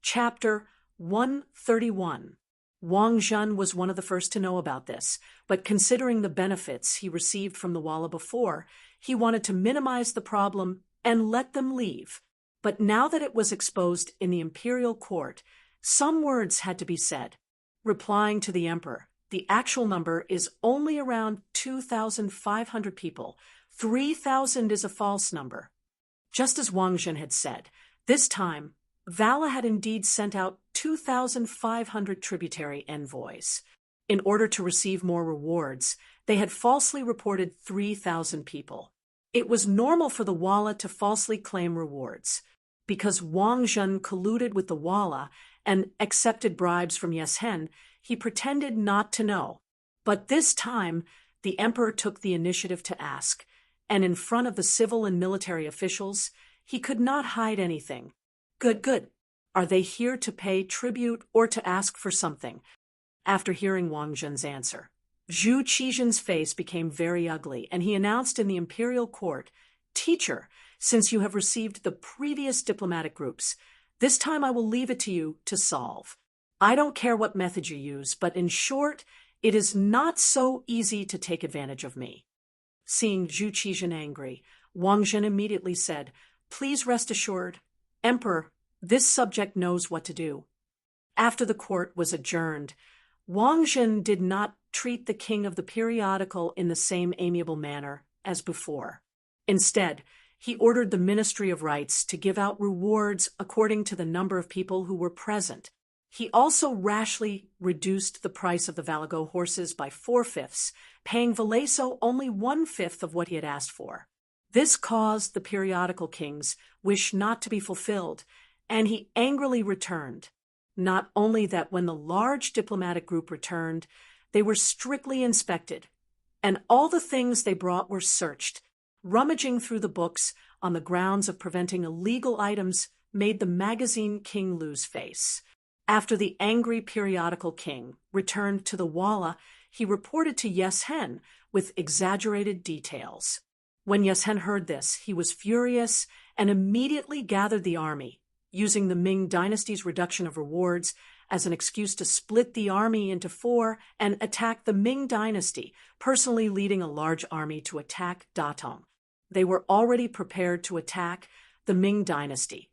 Chapter 131. Wang Zhen was one of the first to know about this, but considering the benefits he received from the Walla before, he wanted to minimize the problem and let them leave. But now that it was exposed in the imperial court, some words had to be said. Replying to the emperor, the actual number is only around 2,500 people. 3,000 is a false number. Just as Wang Zhen had said, this time, Vala had indeed sent out 2,500 tributary envoys. In order to receive more rewards, they had falsely reported 3,000 people. It was normal for the Walla to falsely claim rewards. Because Wang Zhen colluded with the Walla and accepted bribes from Yeshen, he pretended not to know. But this time, the emperor took the initiative to ask, and in front of the civil and military officials, he could not hide anything. Good. Are they here to pay tribute or to ask for something? After hearing Wang Zhen's answer, Zhu Qizhen's face became very ugly, and he announced in the imperial court, "Teacher, since you have received the previous diplomatic groups, this time I will leave it to you to solve. I don't care what method you use, but in short, it is not so easy to take advantage of me." Seeing Zhu Qizhen angry, Wang Zhen immediately said, "Please rest assured, Emperor, this subject knows what to do." After the court was adjourned, Wang Zhen did not treat the king of the periodical in the same amiable manner as before. Instead, he ordered the Ministry of Rights to give out rewards according to the number of people who were present. He also rashly reduced the price of the Valago horses by 4/5, paying Valeso only 1/5 of what he had asked for. This caused the periodical king's wish not to be fulfilled, and he angrily returned. Not only that, when the large diplomatic group returned, they were strictly inspected, and all the things they brought were searched. Rummaging through the books on the grounds of preventing illegal items made the magazine king lose face. After the angry periodical king returned to the Walla, he reported to Yeshen with exaggerated details. When Yeshen heard this, he was furious and immediately gathered the army, using the Ming dynasty's reduction of rewards as an excuse to split the army into 4 and attack the Ming dynasty, personally leading a large army to attack Datong. They were already prepared to attack the Ming dynasty,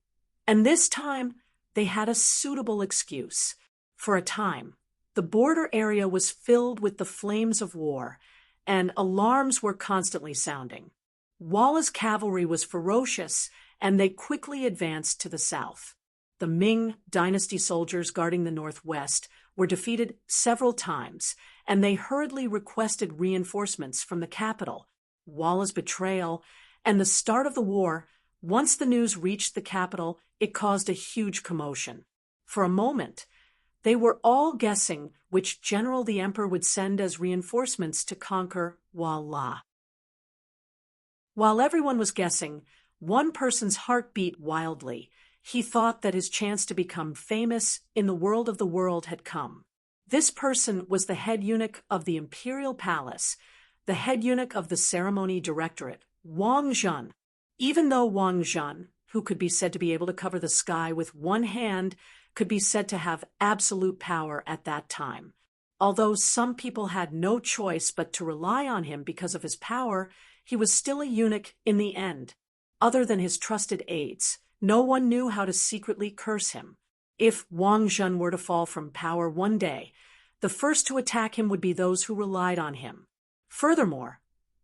and this time they had a suitable excuse. For a time, the border area was filled with the flames of war, and alarms were constantly sounding. Walla's cavalry was ferocious, and they quickly advanced to the south. The Ming dynasty soldiers guarding the northwest were defeated several times, and they hurriedly requested reinforcements from the capital. Walla's betrayal and the start of the war, once the news reached the capital, it caused a huge commotion. For a moment, they were all guessing which general the emperor would send as reinforcements to conquer Walla. While everyone was guessing, one person's heart beat wildly. He thought that his chance to become famous in the world had come. This person was the head eunuch of the imperial palace, the head eunuch of the ceremony directorate, Wang Zhen. Even though Wang Zhen, who could be said to be able to cover the sky with one hand, could be said to have absolute power at that time. Although some people had no choice but to rely on him because of his power, he was still a eunuch in the end. Other than his trusted aides, no one knew how to secretly curse him. If Wang Zhen were to fall from power one day, the first to attack him would be those who relied on him. Furthermore,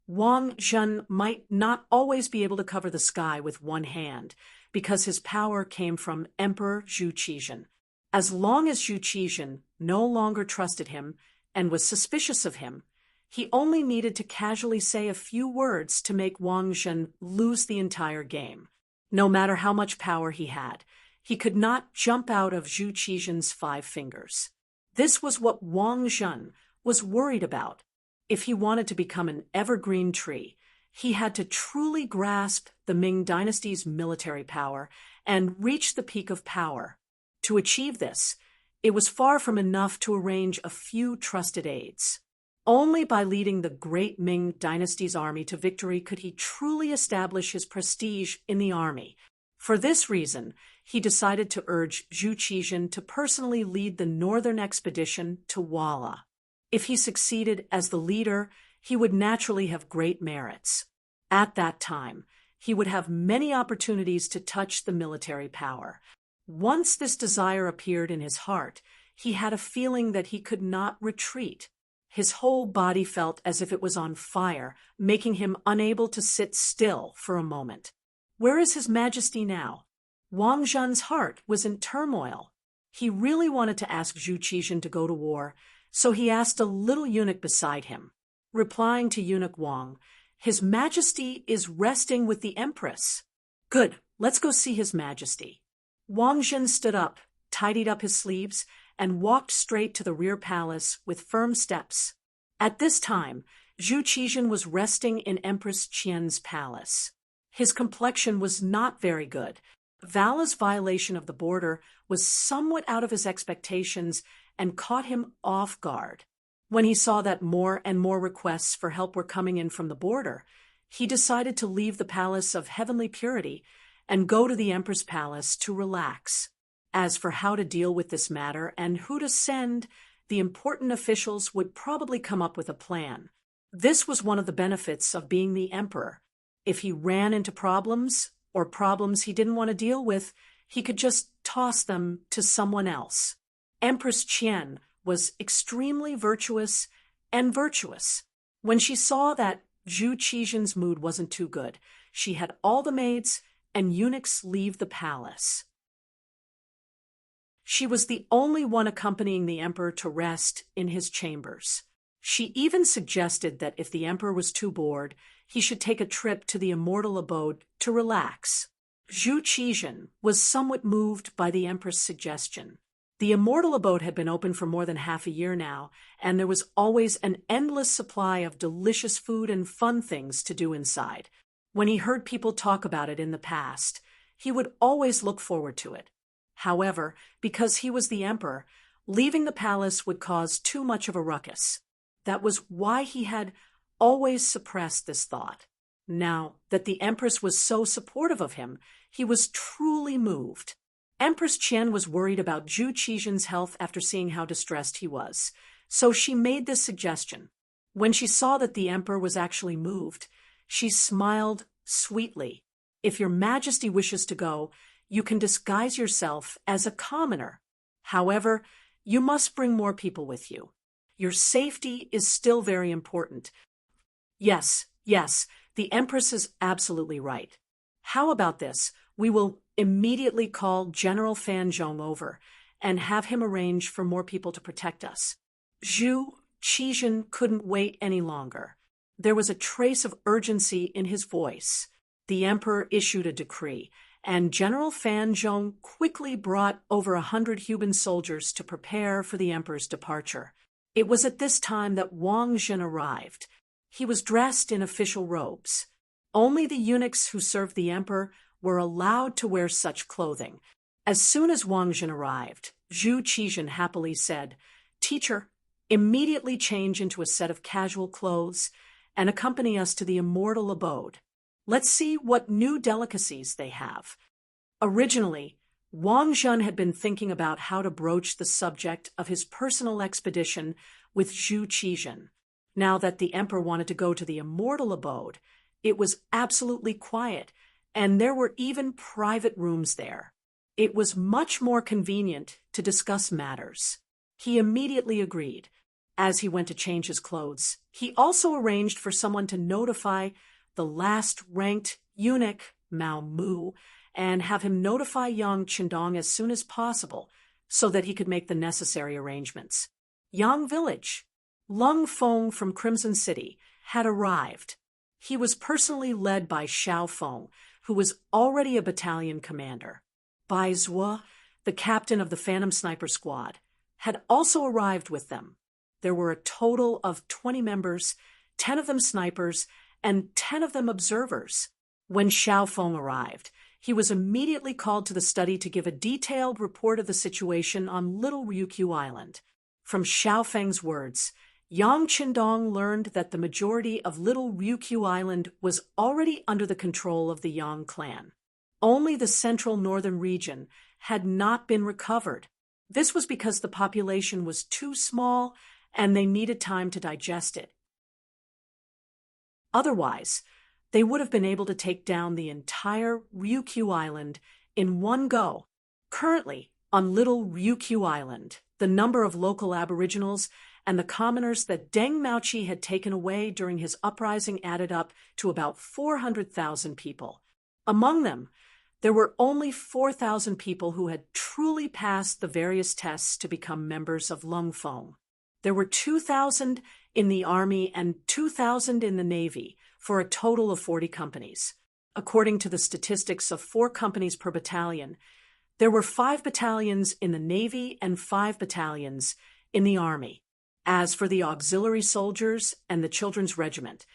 Wang Zhen might not always be able to cover the sky with one hand, because his power came from Emperor Zhu Qizhen. As long as Zhu Qizhen no longer trusted him and was suspicious of him, he only needed to casually say a few words to make Wang Zhen lose the entire game. No matter how much power he had, he could not jump out of Zhu Qizhen's 5 fingers. This was what Wang Zhen was worried about. If he wanted to become an evergreen tree, he had to truly grasp the Ming dynasty's military power and reach the peak of power. To achieve this, it was far from enough to arrange a few trusted aides. Only by leading the great Ming dynasty's army to victory could he truly establish his prestige in the army. For this reason, he decided to urge Zhu Qizhen to personally lead the northern expedition to Walla. If he succeeded as the leader, he would naturally have great merits. At that time, he would have many opportunities to touch the military power. Once this desire appeared in his heart, he had a feeling that he could not retreat. His whole body felt as if it was on fire, making him unable to sit still for a moment. Where is His Majesty now? Wang Zhen's heart was in turmoil. He really wanted to ask Zhu Qizhen to go to war, so he asked a little eunuch beside him. Replying to eunuch Wang, "His Majesty is resting with the Empress." "Good, let's go see His Majesty." Wang Zhen stood up, tidied up his sleeves, and walked straight to the rear palace with firm steps. At this time, Zhu Qizhen was resting in Empress Qian's palace. His complexion was not very good. Vala's violation of the border was somewhat out of his expectations and caught him off guard. When he saw that more and more requests for help were coming in from the border, he decided to leave the Palace of Heavenly Purity and go to the Emperor's palace to relax. As for how to deal with this matter and who to send, the important officials would probably come up with a plan. This was one of the benefits of being the emperor. If he ran into problems, or problems he didn't want to deal with, he could just toss them to someone else. Empress Qian was extremely virtuous and virtuous. When she saw that Zhu Qizhen's mood wasn't too good, she had all the maids and eunuchs leave the palace. She was the only one accompanying the emperor to rest in his chambers. She even suggested that if the emperor was too bored, he should take a trip to the immortal abode to relax. Zhu Qizhen was somewhat moved by the empress' suggestion. The immortal abode had been open for more than half a year now, and there was always an endless supply of delicious food and fun things to do inside. When he heard people talk about it in the past, he would always look forward to it. However, because he was the emperor, leaving the palace would cause too much of a ruckus. That was why he had always suppressed this thought. Now that the empress was so supportive of him, he was truly moved. Empress Qian was worried about Zhu Qizhen's health after seeing how distressed he was, so she made this suggestion. When she saw that the emperor was actually moved, she smiled sweetly. "If your Majesty wishes to go, you can disguise yourself as a commoner. However, you must bring more people with you. Your safety is still very important." Yes, the Empress is absolutely right. How about this? We will immediately call General Fanzhong over and have him arrange for more people to protect us. Zhu Qizhen couldn't wait any longer. There was a trace of urgency in his voice. The emperor issued a decree, and General Fanzhong quickly brought over 100 human soldiers to prepare for the emperor's departure. It was at this time that Wang Zhen arrived. He was dressed in official robes. Only the eunuchs who served the emperor were allowed to wear such clothing. As soon as Wang Zhen arrived, Zhu Qizhen happily said, "Teacher, immediately change into a set of casual clothes and accompany us to the immortal abode. Let's see what new delicacies they have." Originally, Wang Zhen had been thinking about how to broach the subject of his personal expedition with Zhu Qizhen. Now that the emperor wanted to go to the immortal abode, it was absolutely quiet, and there were even private rooms there. It was much more convenient to discuss matters. He immediately agreed. As he went to change his clothes, he also arranged for someone to notify the last-ranked eunuch, Mao Mu, and have him notify Yang Qindong as soon as possible so that he could make the necessary arrangements. Yang Village. Lung Feng from Crimson City had arrived. He was personally led by Xiao Feng, who was already a battalion commander. Bai Zuo, the captain of the Phantom Sniper Squad, had also arrived with them. There were a total of 20 members, 10 of them snipers, and 10 of them observers. When Xiao Feng arrived, he was immediately called to the study to give a detailed report of the situation on Little Ryukyu Island. From Xiao Feng's words, Yang Qindong learned that the majority of Little Ryukyu Island was already under the control of the Yang clan. Only the central northern region had not been recovered. This was because the population was too small and they needed time to digest it. Otherwise, they would have been able to take down the entire Ryukyu Island in one go. Currently, on Little Ryukyu Island, the number of local aboriginals and the commoners that Deng Maoqi had taken away during his uprising added up to about 400,000 people. Among them, there were only 4,000 people who had truly passed the various tests to become members of Lung Feng. There were 2,000 in the army and 2,000 in the navy, for a total of 40 companies. According to the statistics of 4 companies per battalion, there were 5 battalions in the navy and 5 battalions in the army. As for the auxiliary soldiers and the children's regiment,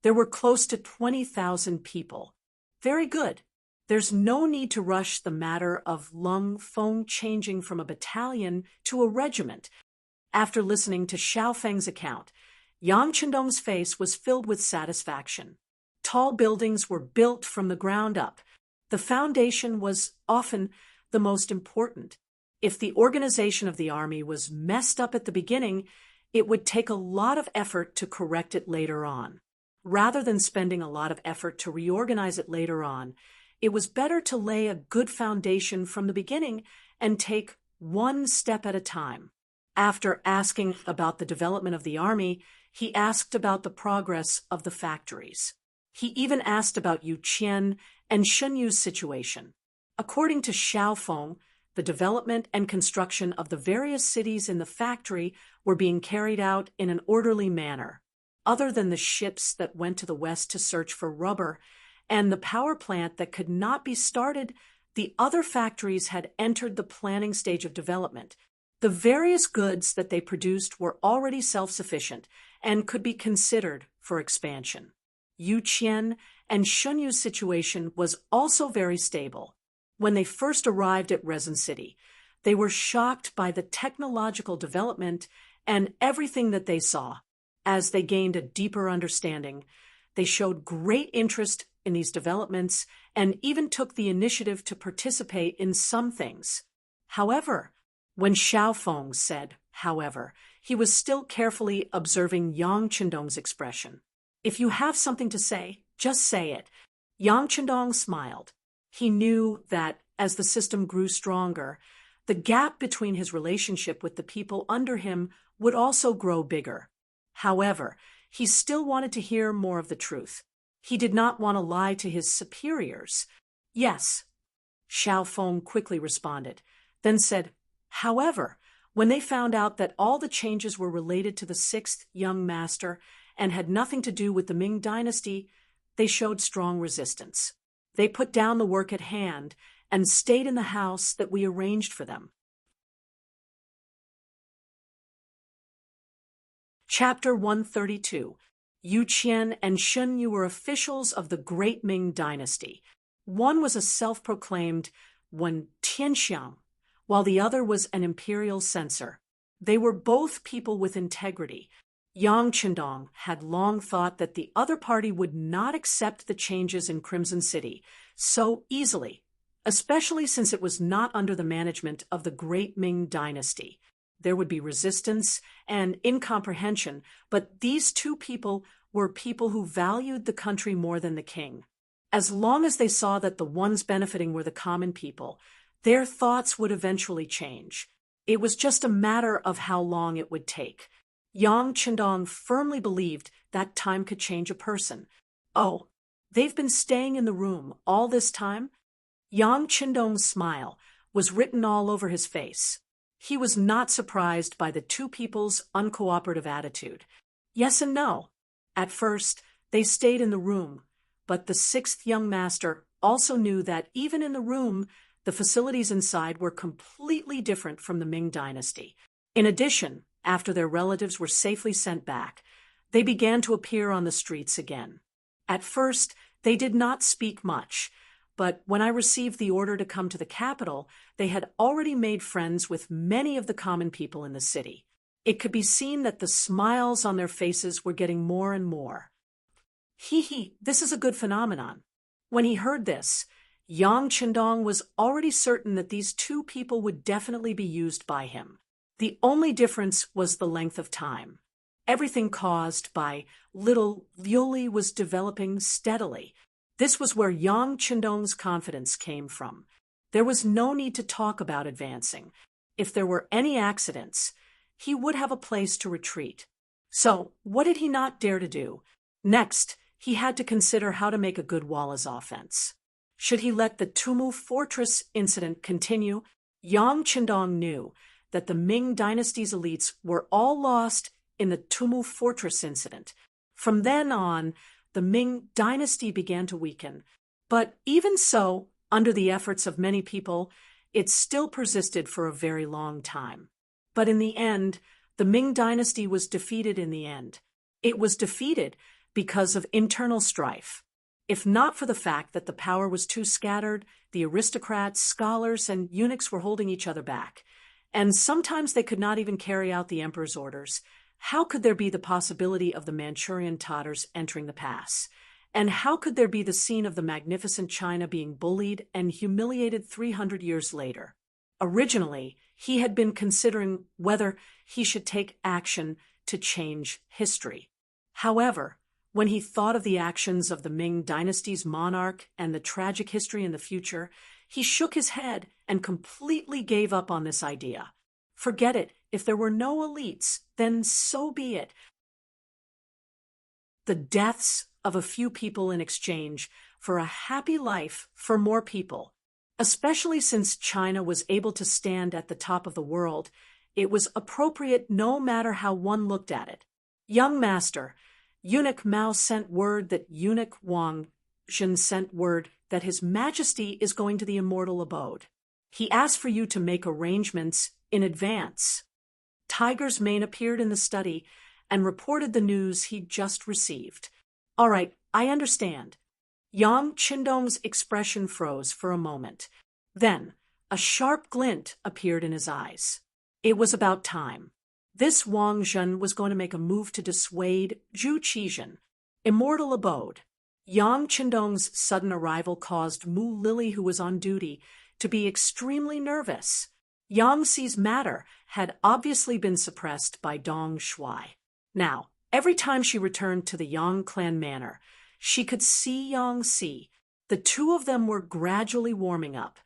there were close to 20,000 people. Very good. There's no need to rush the matter of Lung Feng changing from a battalion to a regiment. After listening to Xiao Feng's account, Yang Qindong's face was filled with satisfaction. Tall buildings were built from the ground up. The foundation was often the most important. If the organization of the army was messed up at the beginning, it would take a lot of effort to correct it later on. Rather than spending a lot of effort to reorganize it later on, it was better to lay a good foundation from the beginning and take one step at a time. After asking about the development of the army, he asked about the progress of the factories. He even asked about Yu Qian and Shenyu's situation. According to Xiao Feng, the development and construction of the various cities in the factory were being carried out in an orderly manner. Other than the ships that went to the west to search for rubber and the power plant that could not be started, the other factories had entered the planning stage of development. The various goods that they produced were already self-sufficient and could be considered for expansion. Yu Qian and Shenyu's situation was also very stable. When they first arrived at Resin City, they were shocked by the technological development and everything that they saw. As they gained a deeper understanding, they showed great interest in these developments and even took the initiative to participate in some things. However, when Xiao Feng said, however, he was still carefully observing Yang Qindong's expression. If you have something to say, just say it. Yang Qindong smiled. He knew that, as the system grew stronger, the gap between his relationship with the people under him would also grow bigger. However, he still wanted to hear more of the truth. He did not want to lie to his superiors. Yes, Xiao Feng quickly responded, then said, however, when they found out that all the changes were related to the sixth young master and had nothing to do with the Ming dynasty, they showed strong resistance. They put down the work at hand and stayed in the house that we arranged for them. Chapter 132. Yu Qian and Shun Yu were officials of the Great Ming dynasty. One was a self-proclaimed Wen Tianxiang, while the other was an imperial censor. They were both people with integrity. Yang Qindong had long thought that the other party would not accept the changes in Crimson City so easily, especially since it was not under the management of the Great Ming dynasty. There would be resistance and incomprehension, but these two people were people who valued the country more than the king. As long as they saw that the ones benefiting were the common people, their thoughts would eventually change. It was just a matter of how long it would take. Yang Qindong firmly believed that time could change a person. Oh, they've been staying in the room all this time? Yang Qindong's smile was written all over his face. He was not surprised by the two people's uncooperative attitude. Yes and no. At first, they stayed in the room, but the sixth young master also knew that even in the room, the facilities inside were completely different from the Ming dynasty. In addition, after their relatives were safely sent back, they began to appear on the streets again. At first, they did not speak much, but when I received the order to come to the capital, they had already made friends with many of the common people in the city. It could be seen that the smiles on their faces were getting more and more. This is a good phenomenon. When he heard this, Yang Qindong was already certain that these two people would definitely be used by him. The only difference was the length of time. Everything caused by little Liuli was developing steadily. This was where Yang Qindong's confidence came from. There was no need to talk about advancing. If there were any accidents, he would have a place to retreat. So, what did he not dare to do? Next, he had to consider how to make a good Wallace offense. Should he let the Tumu Fortress incident continue? Yang Qindong knew that the Ming dynasty's elites were all lost in the Tumu Fortress incident. From then on, the Ming dynasty began to weaken. But even so, under the efforts of many people, it still persisted for a very long time. But in the end, the Ming dynasty was defeated in the end. It was defeated because of internal strife. If not for the fact that the power was too scattered, the aristocrats, scholars, and eunuchs were holding each other back. And sometimes they could not even carry out the emperor's orders. How could there be the possibility of the Manchurian Tatars entering the pass? And how could there be the scene of the magnificent China being bullied and humiliated 300 years later? Originally, he had been considering whether he should take action to change history. However, when he thought of the actions of the Ming dynasty's monarch and the tragic history in the future, he shook his head and completely gave up on this idea. Forget it. If there were no elites, then so be it. The deaths of a few people in exchange for a happy life for more people. Especially since China was able to stand at the top of the world, it was appropriate no matter how one looked at it. Young master, Eunuch Mao sent word that Eunuch Wang Zhen sent word that His Majesty is going to the immortal abode. He asked for you to make arrangements in advance. Tiger's Mane appeared in the study and reported the news he'd just received. All right, I understand. Yang Qindong's expression froze for a moment. Then, a sharp glint appeared in his eyes. It was about time. This Wang Zhen was going to make a move to dissuade Zhu Qizhen. Immortal abode. Yang Qindong's sudden arrival caused Mu Lily, who was on duty, to be extremely nervous. Yang Xi's matter had obviously been suppressed by Dong Shuai. Now, every time she returned to the Yang clan manor, she could see Yang Xi. The two of them were gradually warming up.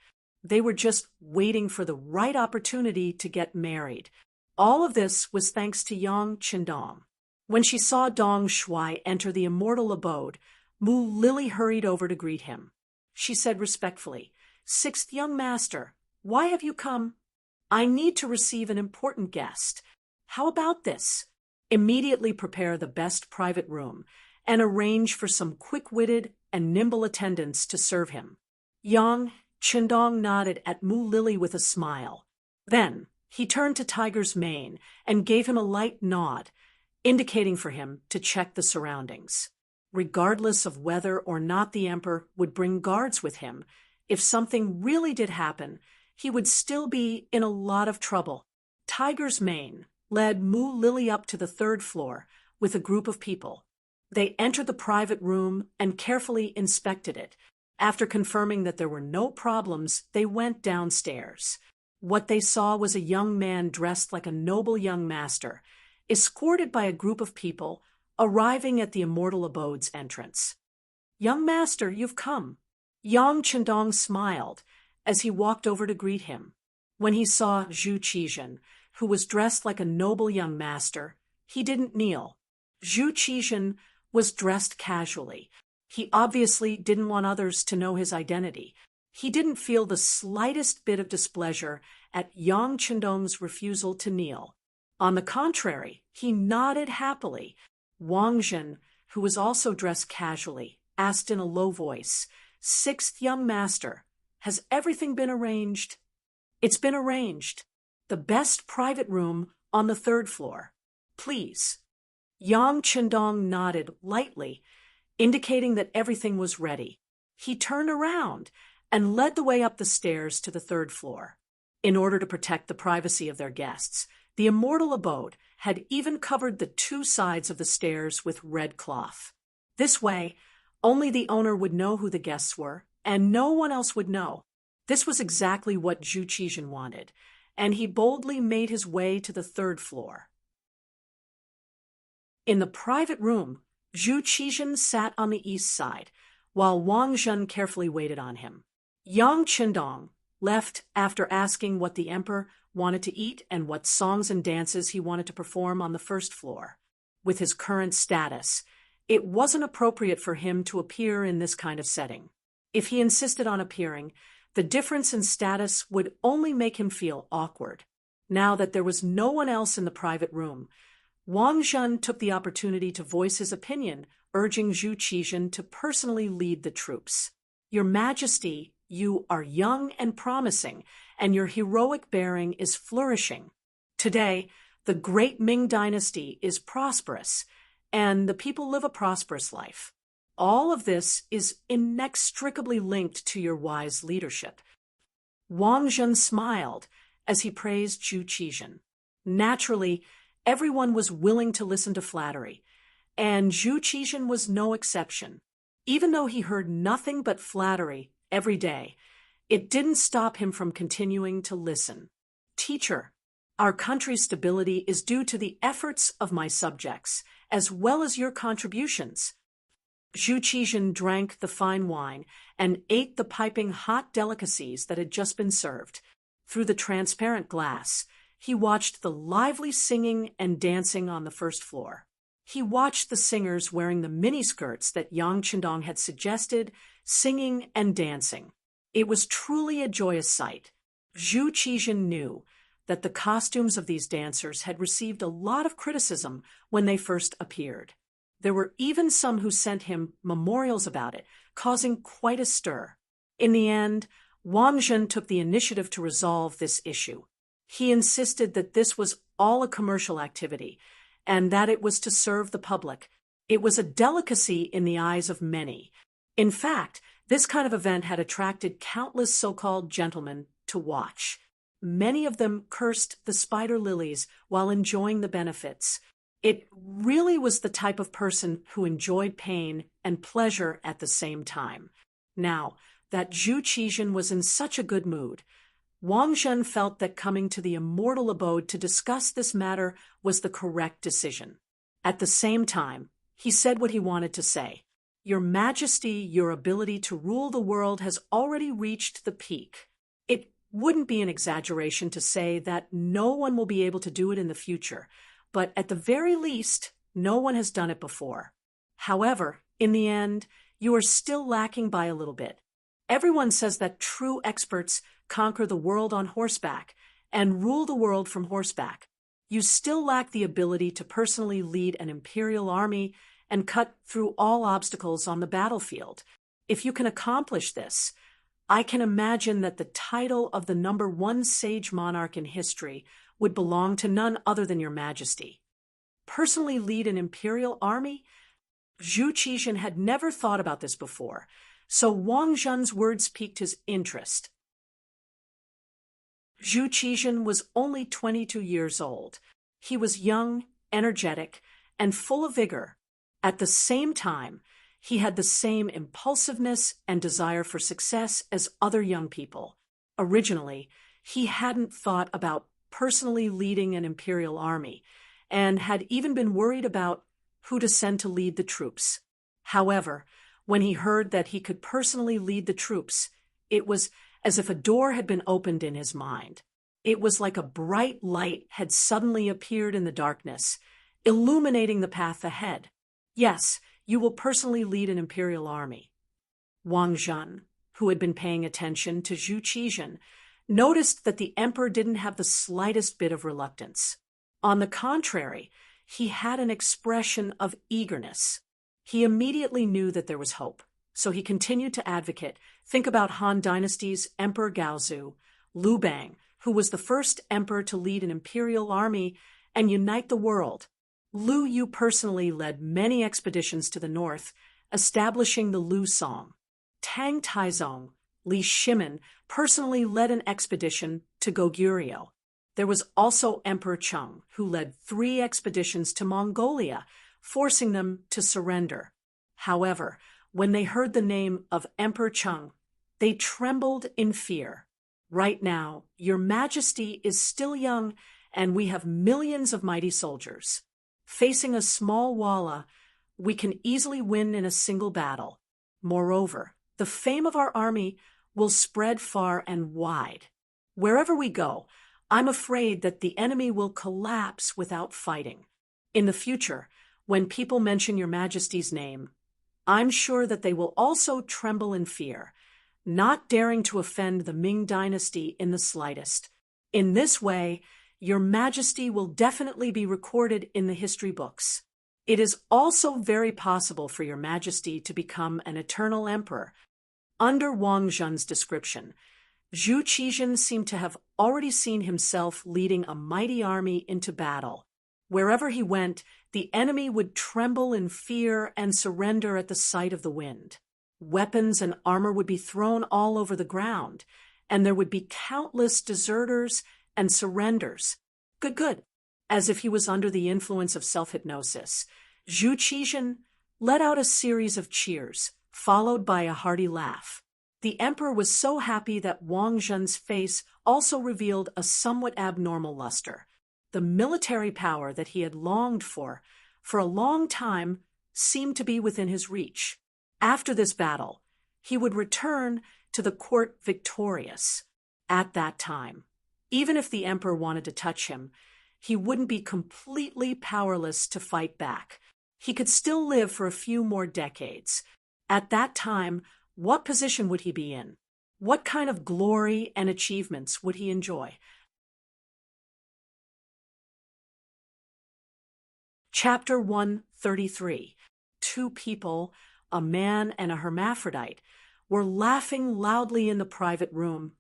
They were just waiting for the right opportunity to get married. All of this was thanks to Yang Qindong. When she saw Dong Shuai enter the immortal abode, Mu Lily hurried over to greet him. She said respectfully, "Sixth young master, why have you come?" "I need to receive an important guest. How about this? Immediately prepare the best private room and arrange for some quick-witted and nimble attendants to serve him." Yang Qindong nodded at Mu Lily with a smile. Then he turned to Tiger's mane and gave him a light nod, indicating for him to check the surroundings. Regardless of whether or not the emperor would bring guards with him, if something really did happen, he would still be in a lot of trouble. Tiger's mane led Mu Lily up to the third floor with a group of people. They entered the private room and carefully inspected it. After confirming that there were no problems, they went downstairs. What they saw was a young man dressed like a noble young master, escorted by a group of people, arriving at the Immortal Abode's entrance. "Young master, you've come." Yang Qindong smiled as he walked over to greet him. When he saw Zhu Qizhen, who was dressed like a noble young master, he didn't kneel. Zhu Qizhen was dressed casually. He obviously didn't want others to know his identity. He didn't feel the slightest bit of displeasure at Yang Qindong's refusal to kneel. On the contrary, he nodded happily. Wang Zhen, who was also dressed casually, asked in a low voice, "Sixth young master, has everything been arranged?" "It's been arranged. The best private room on the third floor. Please." Yang Qindong nodded lightly, indicating that everything was ready. He turned around and led the way up the stairs to the third floor. In order to protect the privacy of their guests, the Immortal Abode had even covered the two sides of the stairs with red cloth. This way, only the owner would know who the guests were, and no one else would know. This was exactly what Zhu Qizhen wanted, and he boldly made his way to the third floor. In the private room, Zhu Qizhen sat on the east side, while Wang Zhen carefully waited on him. Yang Qindong left after asking what the emperor wanted to eat and what songs and dances he wanted to perform on the first floor. With his current status, it wasn't appropriate for him to appear in this kind of setting. If he insisted on appearing, the difference in status would only make him feel awkward. Now that there was no one else in the private room, Wang Zhen took the opportunity to voice his opinion, urging Zhu Qizhen to personally lead the troops. "Your Majesty, you are young and promising, and your heroic bearing is flourishing. Today, the great Ming dynasty is prosperous, and the people live a prosperous life. All of this is inextricably linked to your wise leadership." Wang Zhen smiled as he praised Zhu Qizhen. Naturally, everyone was willing to listen to flattery, and Zhu Qizhen was no exception. Even though he heard nothing but flattery every day, it didn't stop him from continuing to listen. "Teacher, our country's stability is due to the efforts of my subjects, as well as your contributions." Zhu Qizhen drank the fine wine and ate the piping hot delicacies that had just been served. Through the transparent glass, he watched the lively singing and dancing on the first floor. He watched the singers wearing the miniskirts that Yang Qindong had suggested, singing and dancing. It was truly a joyous sight. Zhu Qizhen knew that the costumes of these dancers had received a lot of criticism when they first appeared. There were even some who sent him memorials about it, causing quite a stir. In the end, Wang Zhen took the initiative to resolve this issue. He insisted that this was all a commercial activity, and that it was to serve the public. It was a delicacy in the eyes of many. In fact, this kind of event had attracted countless so-called gentlemen to watch. Many of them cursed the spider lilies while enjoying the benefits. It really was the type of person who enjoyed pain and pleasure at the same time. Now, that Zhu Qizhen was in such a good mood, Wang Zhen felt that coming to the Immortal Abode to discuss this matter was the correct decision. At the same time, he said what he wanted to say. "Your Majesty, your ability to rule the world has already reached the peak. It wouldn't be an exaggeration to say that no one will be able to do it in the future, but at the very least, no one has done it before. However, in the end, you are still lacking by a little bit. Everyone says that true experts conquer the world on horseback and rule the world from horseback. You still lack the ability to personally lead an imperial army and cut through all obstacles on the battlefield. If you can accomplish this, I can imagine that the title of the #1 sage monarch in history would belong to none other than your majesty. Personally lead an imperial army? Zhu Qixin had never thought about this before, so Wang Zhen's words piqued his interest. Zhu Qixin was only 22 years old. He was young, energetic, and full of vigor. At the same time, he had the same impulsiveness and desire for success as other young people. Originally, he hadn't thought about personally leading an imperial army, and had even been worried about who to send to lead the troops. However, when he heard that he could personally lead the troops, it was as if a door had been opened in his mind. It was like a bright light had suddenly appeared in the darkness, illuminating the path ahead. Yes, you will personally lead an imperial army. Wang Zhen, who had been paying attention to Zhu Qixin, noticed that the emperor didn't have the slightest bit of reluctance. On the contrary, he had an expression of eagerness. He immediately knew that there was hope, so he continued to advocate. Think about Han Dynasty's Emperor Gaozu, Liu Bang, who was the first emperor to lead an imperial army and unite the world. Liu Yu personally led many expeditions to the north, establishing the Liu Song. Tang Taizong, Li Shimin, personally led an expedition to Goguryeo. There was also Emperor Cheng, who led 3 expeditions to Mongolia, forcing them to surrender. However, when they heard the name of Emperor Cheng, they trembled in fear. Right now, your majesty is still young, and we have millions of mighty soldiers. Facing a small walla, we can easily win in a single battle. Moreover, the fame of our army will spread far and wide. Wherever we go, I'm afraid that the enemy will collapse without fighting. In the future, when people mention your majesty's name, I'm sure that they will also tremble in fear, not daring to offend the Ming dynasty in the slightest. In this way, your majesty will definitely be recorded in the history books. It is also very possible for your majesty to become an eternal emperor. Under Wang Zhen's description, Zhu Qixin seemed to have already seen himself leading a mighty army into battle. Wherever he went, the enemy would tremble in fear and surrender at the sight of the wind. Weapons and armor would be thrown all over the ground, and there would be countless deserters and surrenders. Good. As if he was under the influence of self-hypnosis, Zhu Qixin let out a series of cheers, followed by a hearty laugh. The emperor was so happy that Wang Zhen's face also revealed a somewhat abnormal luster. The military power that he had longed for a long time, seemed to be within his reach. After this battle, he would return to the court victorious. At that time, even if the emperor wanted to touch him, he wouldn't be completely powerless to fight back. He could still live for a few more decades. At that time, what position would he be in? What kind of glory and achievements would he enjoy? Chapter 133. 2 people, a man and a hermaphrodite, were laughing loudly in the private room,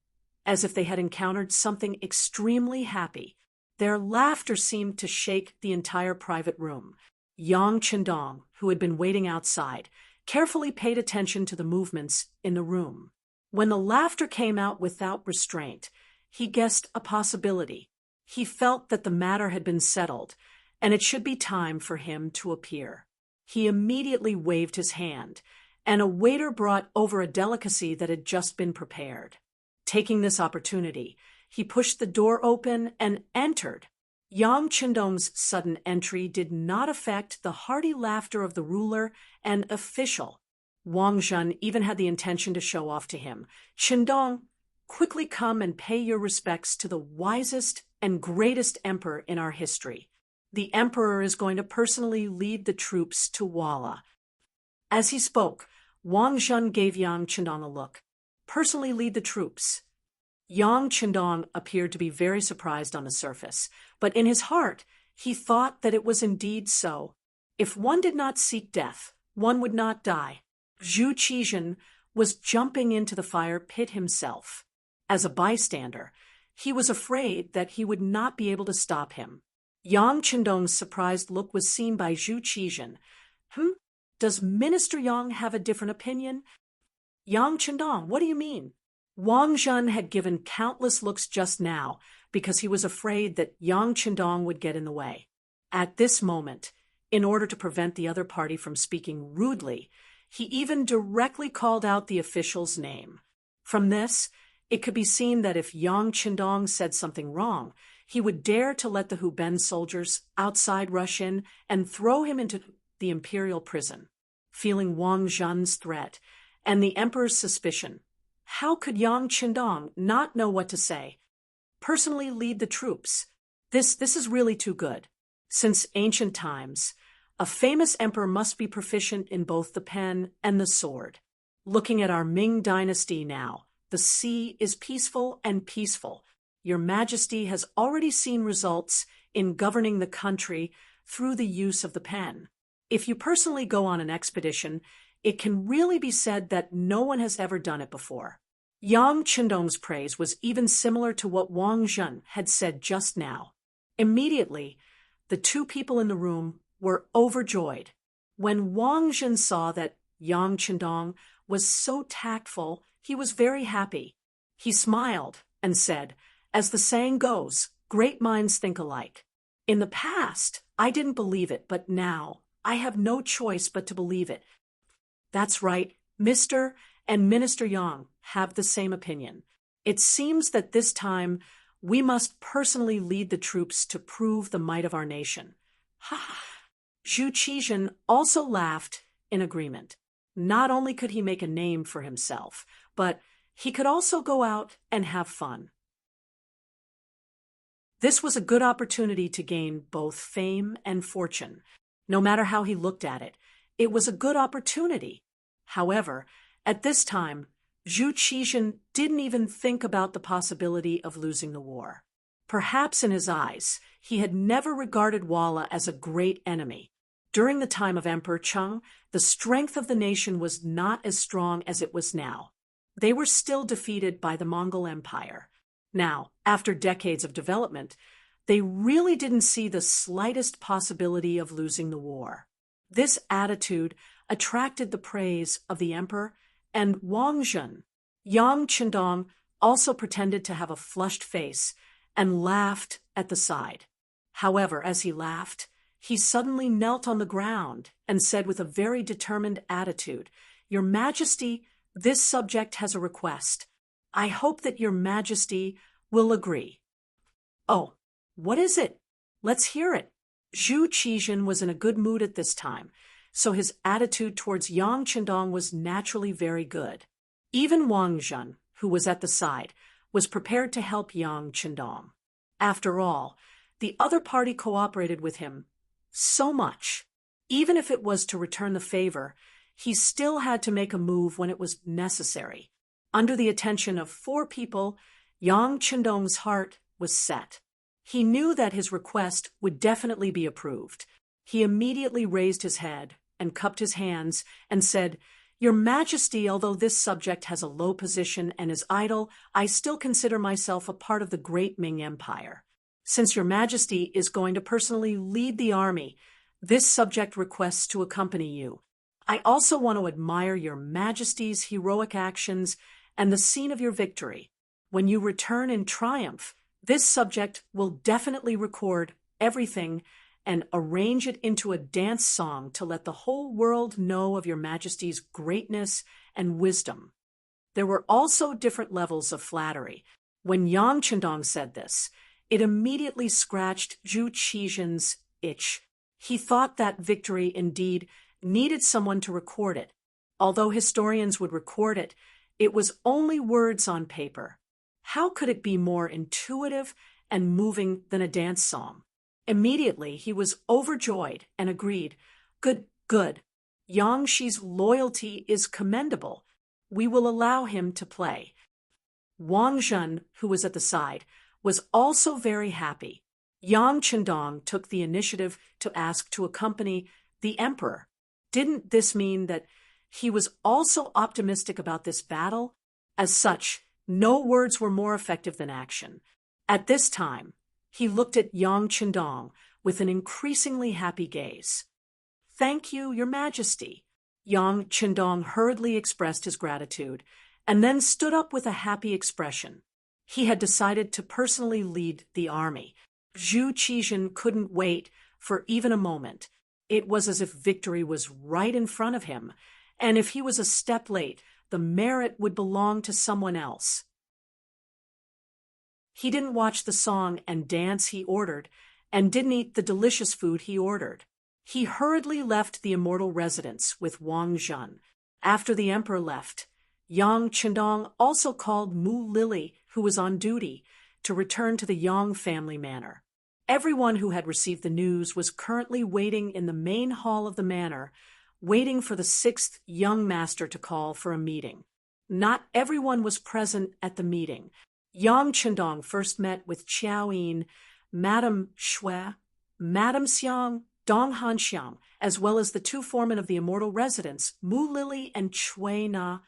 as if they had encountered something extremely happy. Their laughter seemed to shake the entire private room. Yang Qindong, who had been waiting outside, carefully paid attention to the movements in the room. When the laughter came out without restraint, he guessed a possibility. He felt that the matter had been settled, and it should be time for him to appear. He immediately waved his hand, and a waiter brought over a delicacy that had just been prepared. Taking this opportunity, he pushed the door open and entered. Yang Qindong's sudden entry did not affect the hearty laughter of the ruler and official. Wang Zhen even had the intention to show off to him. "Qindong, quickly come and pay your respects to the wisest and greatest emperor in our history. The emperor is going to personally lead the troops to Walla." As he spoke, Wang Zhen gave Yang Qindong a look. personally lead the troops. Yang Qindong appeared to be very surprised on the surface, but in his heart he thought that it was indeed so. If one did not seek death, one would not die. Zhu Qizhen was jumping into the fire pit himself. As a bystander, he was afraid that he would not be able to stop him. Yang Qindong's surprised look was seen by Zhu Qizhen. Does Minister Yang have a different opinion? Yang Qindong, what do you mean? Wang Zhen had given countless looks just now because he was afraid that Yang Qindong would get in the way. At this moment, in order to prevent the other party from speaking rudely, he even directly called out the official's name. From this, it could be seen that if Yang Qindong said something wrong, he would dare to let the Huben soldiers outside rush in and throw him into the imperial prison. Feeling Wang Zhen's threat and the emperor's suspicion, how could Yang Qindong not know what to say? Personally lead the troops. This is really too good. Since ancient times, a famous emperor must be proficient in both the pen and the sword. Looking at our Ming dynasty now, the sea is peaceful and peaceful. Your Majesty has already seen results in governing the country through the use of the pen. If you personally go on an expedition, it can really be said that no one has ever done it before. Yang Qindong's praise was even similar to what Wang Zhen had said just now. Immediately, the two people in the room were overjoyed. When Wang Zhen saw that Yang Qindong was so tactful, he was very happy. He smiled and said, as the saying goes, great minds think alike. In the past, I didn't believe it, but now I have no choice but to believe it. That's right, Mr. and Minister Yang have the same opinion. It seems that this time we must personally lead the troops to prove the might of our nation. Ha! Zhu Qizhen also laughed in agreement. Not only could he make a name for himself, but he could also go out and have fun. This was a good opportunity to gain both fame and fortune. No matter how he looked at it, it was a good opportunity. However, at this time, Zhu Qizhen didn't even think about the possibility of losing the war. Perhaps in his eyes, he had never regarded Walla as a great enemy. During the time of Emperor Cheng, the strength of the nation was not as strong as it was now. They were still defeated by the Mongol Empire. Now, after decades of development, they really didn't see the slightest possibility of losing the war. This attitude attracted the praise of the emperor and Wang Zhen. Yang Qindong also pretended to have a flushed face and laughed at the side. However, as he laughed, he suddenly knelt on the ground and said with a very determined attitude, "Your Majesty, this subject has a request. I hope that Your Majesty will agree." "Oh, what is it? Let's hear it." Zhu Qizhen was in a good mood at this time, so his attitude towards Yang Qindong was naturally very good. Even Wang Zhen, who was at the side, was prepared to help Yang Qindong. After all, the other party cooperated with him so much. Even if it was to return the favor, he still had to make a move when it was necessary. Under the attention of 4 people, Yang Qindong's heart was set. He knew that his request would definitely be approved. He immediately raised his head and cupped his hands and said, "Your Majesty, although this subject has a low position and is idle, I still consider myself a part of the great Ming Empire. Since Your Majesty is going to personally lead the army, this subject requests to accompany you. I also want to admire Your Majesty's heroic actions and the scene of your victory. When you return in triumph, this subject will definitely record everything and arrange it into a dance song to let the whole world know of Your Majesty's greatness and wisdom." There were also different levels of flattery. When Yang Qindong said this, it immediately scratched Zhu Qizhen's itch. He thought that victory indeed needed someone to record it. Although historians would record it, it was only words on paper. How could it be more intuitive and moving than a dance song? Immediately, he was overjoyed and agreed, Good. Yang Shi's loyalty is commendable. We will allow him to play." Wang Zhen, who was at the side, was also very happy. Yang Chendong took the initiative to ask to accompany the emperor. Didn't this mean that he was also optimistic about this battle? As such, no words were more effective than action. At this time, he looked at Yang Chendong with an increasingly happy gaze. "Thank you, Your Majesty." Yang Chendong hurriedly expressed his gratitude, and then stood up with a happy expression. He had decided to personally lead the army. Zhu Qizhen couldn't wait for even a moment. It was as if victory was right in front of him, and if he was a step late, the merit would belong to someone else. He didn't watch the song and dance he ordered, and didn't eat the delicious food he ordered. He hurriedly left the immortal residence with Wang Zhen. After the emperor left, Yang Chendong also called Mu Lily, who was on duty, to return to the Yang family manor. Everyone who had received the news was currently waiting in the main hall of the manor, waiting for the sixth young master to call for a meeting. Not everyone was present at the meeting. Yang Chendong first met with Qiao Yin, Madame Shui, Madame Xiang, Dong Hanxiang, as well as the two foremen of the immortal residence, Mu Lily and Chui Na.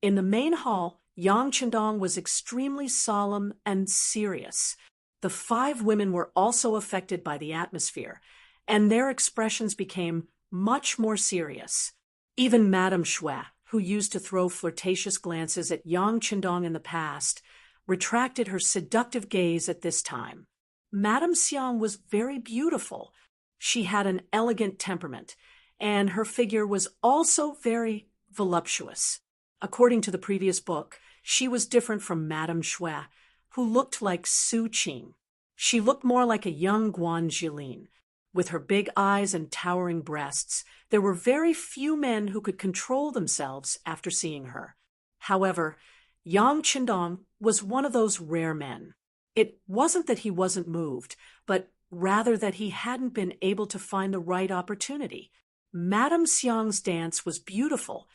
In the main hall, Yang Chendong was extremely solemn and serious. The 5 women were also affected by the atmosphere, and their expressions became much more serious. Even Madame Shui, who used to throw flirtatious glances at Yang Chendong in the past, retracted her seductive gaze at this time. Madame Xiang was very beautiful. She had an elegant temperament, and her figure was also very voluptuous. According to the previous book, she was different from Madame Shui, who looked like Su Qing. She looked more like a young Guan Jilin. With her big eyes and towering breasts, there were very few men who could control themselves after seeing her. However, Yang Chendong was one of those rare men. It wasn't that he wasn't moved, but rather that he hadn't been able to find the right opportunity. Madame Xiang's dance was beautiful,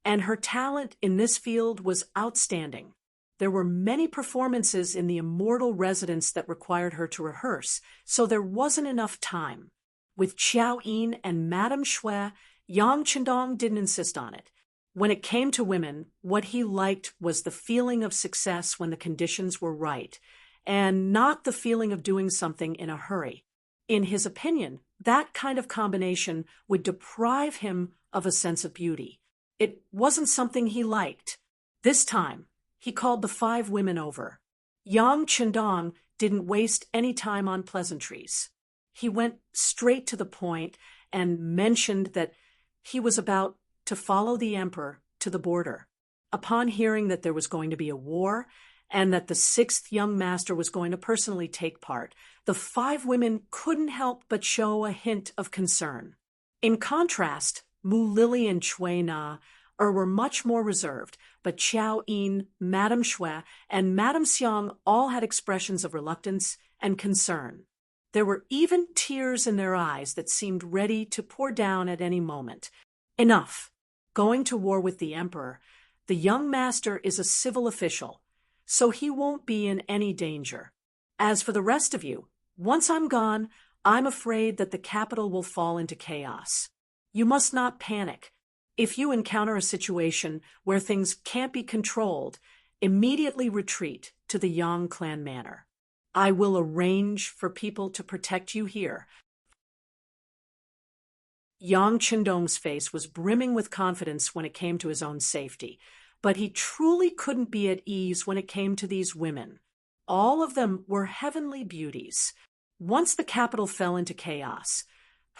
and her talent in this field was outstanding. There were many performances in the immortal residence that required her to rehearse, so there wasn't enough time. With Qiao Yin and Madame Shui, Yang Chendong didn't insist on it. When it came to women, what he liked was the feeling of success when the conditions were right, and not the feeling of doing something in a hurry. In his opinion, that kind of combination would deprive him of a sense of beauty. It wasn't something he liked. This time, he called the 5 women over. Yang Chendong didn't waste any time on pleasantries. He went straight to the point and mentioned that he was about to follow the emperor to the border. Upon hearing that there was going to be a war and that the 6th young master was going to personally take part, the 5 women couldn't help but show a hint of concern. In contrast, Mu Lily and Chui Na were much more reserved, but Qiao Yin, Madame Shui, and Madame Xiang all had expressions of reluctance and concern. There were even tears in their eyes that seemed ready to pour down at any moment. Enough. Going to war with the emperor, the young master is a civil official, so he won't be in any danger. As for the rest of you, once I'm gone, I'm afraid that the capital will fall into chaos. You must not panic. If you encounter a situation where things can't be controlled, immediately retreat to the Yang clan manor. I will arrange for people to protect you here. Yang Chendong's face was brimming with confidence when it came to his own safety, but he truly couldn't be at ease when it came to these women. All of them were heavenly beauties. Once the capital fell into chaos,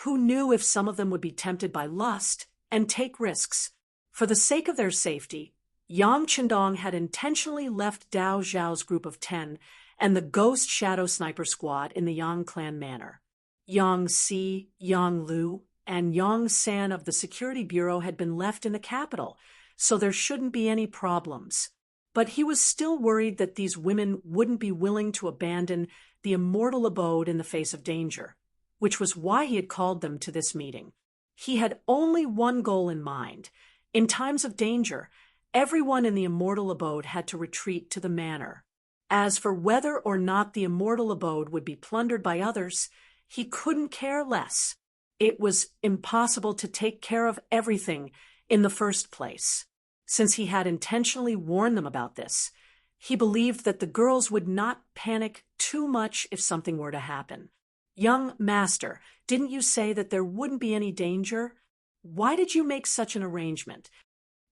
who knew if some of them would be tempted by lust and take risks? For the sake of their safety, Yang Chendong had intentionally left Dao Zhao's group of 10 and the Ghost Shadow Sniper Squad in the Yang clan manor. Yang Si, Yang Lu, and Yang San of the Security Bureau had been left in the capital, so there shouldn't be any problems. But he was still worried that these women wouldn't be willing to abandon the immortal abode in the face of danger, which was why he had called them to this meeting. He had only one goal in mind. In times of danger, everyone in the immortal abode had to retreat to the manor. As for whether or not the immortal abode would be plundered by others, he couldn't care less. It was impossible to take care of everything in the first place. Since he had intentionally warned them about this, he believed that the girls would not panic too much if something were to happen. Young master, didn't you say that there wouldn't be any danger? Why did you make such an arrangement?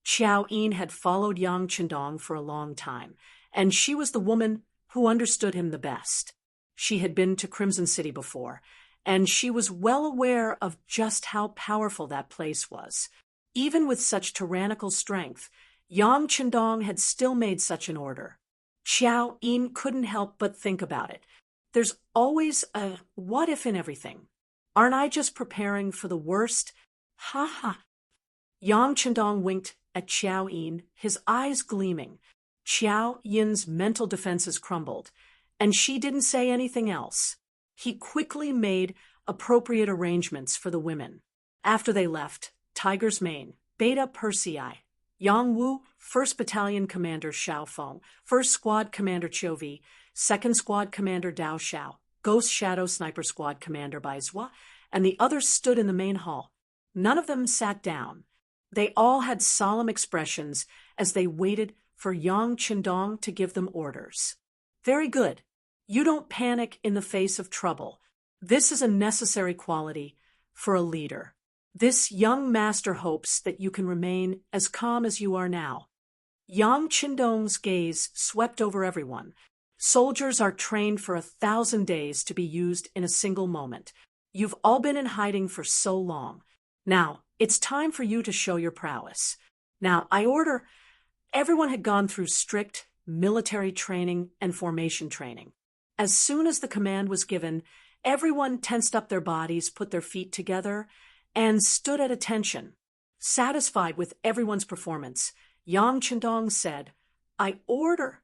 Xiao Yin had followed Yang Qindong for a long time, and she was the woman who understood him the best. She had been to Crimson City before, and she was well aware of just how powerful that place was. Even with such tyrannical strength, Yang Qindong had still made such an order. Xiao Yin couldn't help but think about it. There's always a what if in everything. Aren't I just preparing for the worst? Ha ha. Yang Qindong winked at Xiao Yin, his eyes gleaming. Xiao Yin's mental defenses crumbled, and she didn't say anything else. He quickly made appropriate arrangements for the women. After they left, Tiger's Mane, Beta Persei, Yang Wu, 1st Battalion Commander Xiao Feng, 1st Squad Commander Qiu Vi, 2nd Squad Commander Dao Xiao, Ghost Shadow Sniper Squad Commander Bai Zhua, and the others stood in the main hall. None of them sat down. They all had solemn expressions as they waited for Yang Qindong to give them orders. Very good. You don't panic in the face of trouble. This is a necessary quality for a leader. This young master hopes that you can remain as calm as you are now. Yang Qindong's gaze swept over everyone. Soldiers are trained for 1,000 days to be used in a single moment. You've all been in hiding for so long. Now, it's time for you to show your prowess. Now, I order... Everyone had gone through strict military training and formation training. As soon as the command was given, everyone tensed up their bodies, put their feet together, and stood at attention. Satisfied with everyone's performance, Yang Qindong said, I order.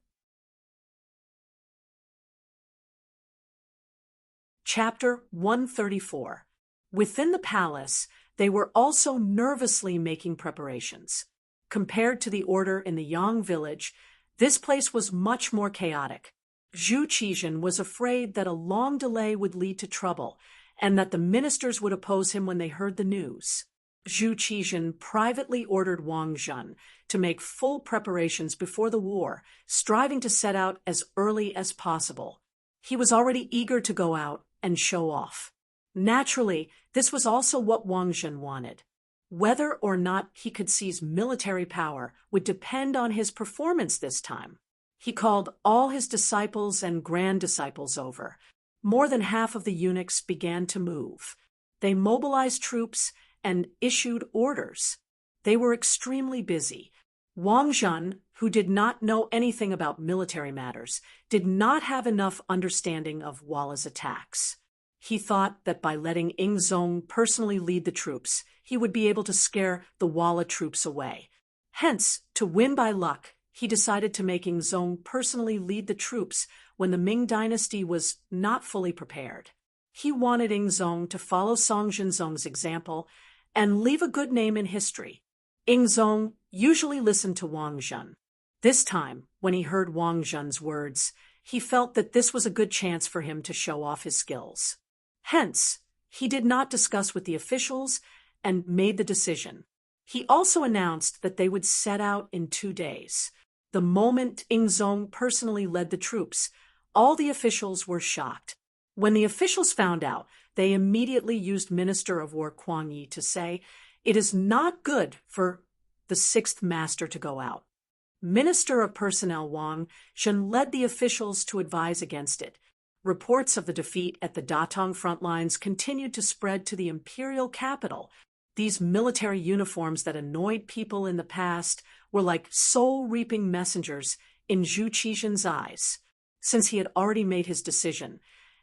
Chapter 134. Within the palace, they were also nervously making preparations. Compared to the order in the Yang village, this place was much more chaotic. Zhu Qizhen was afraid that a long delay would lead to trouble, and that the ministers would oppose him when they heard the news. Zhu Qizhen privately ordered Wang Zhen to make full preparations before the war, striving to set out as early as possible. He was already eager to go out and show off. Naturally, this was also what Wang Zhen wanted. Whether or not he could seize military power would depend on his performance this time. He called all his disciples and grand disciples over. More than half of the eunuchs began to move. They mobilized troops and issued orders. They were extremely busy. Wang Zhen, who did not know anything about military matters, did not have enough understanding of Walla's attacks. He thought that by letting Ying Zong personally lead the troops, he would be able to scare the Walla troops away. Hence, to win by luck, he decided to make Ying Zong personally lead the troops when the Ming dynasty was not fully prepared. He wanted Ying Zong to follow Song Jinzong's example and leave a good name in history. Ying Zong usually listened to Wang Zhen. This time, when he heard Wang Zhen's words, he felt that this was a good chance for him to show off his skills. Hence, he did not discuss with the officials and made the decision. He also announced that they would set out in 2 days. The moment Ying Zong personally led the troops, all the officials were shocked. When the officials found out, they immediately used Minister of War Kuang Yi to say, "It is not good for the 6th master to go out." Minister of Personnel Wang Zhen led the officials to advise against it. Reports of the defeat at the Datong front lines continued to spread to the imperial capital. These military uniforms that annoyed people in the past were like soul-reaping messengers in Zhu Qizhen's eyes. Since he had already made his decision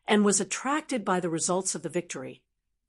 and was attracted by the results of the victory,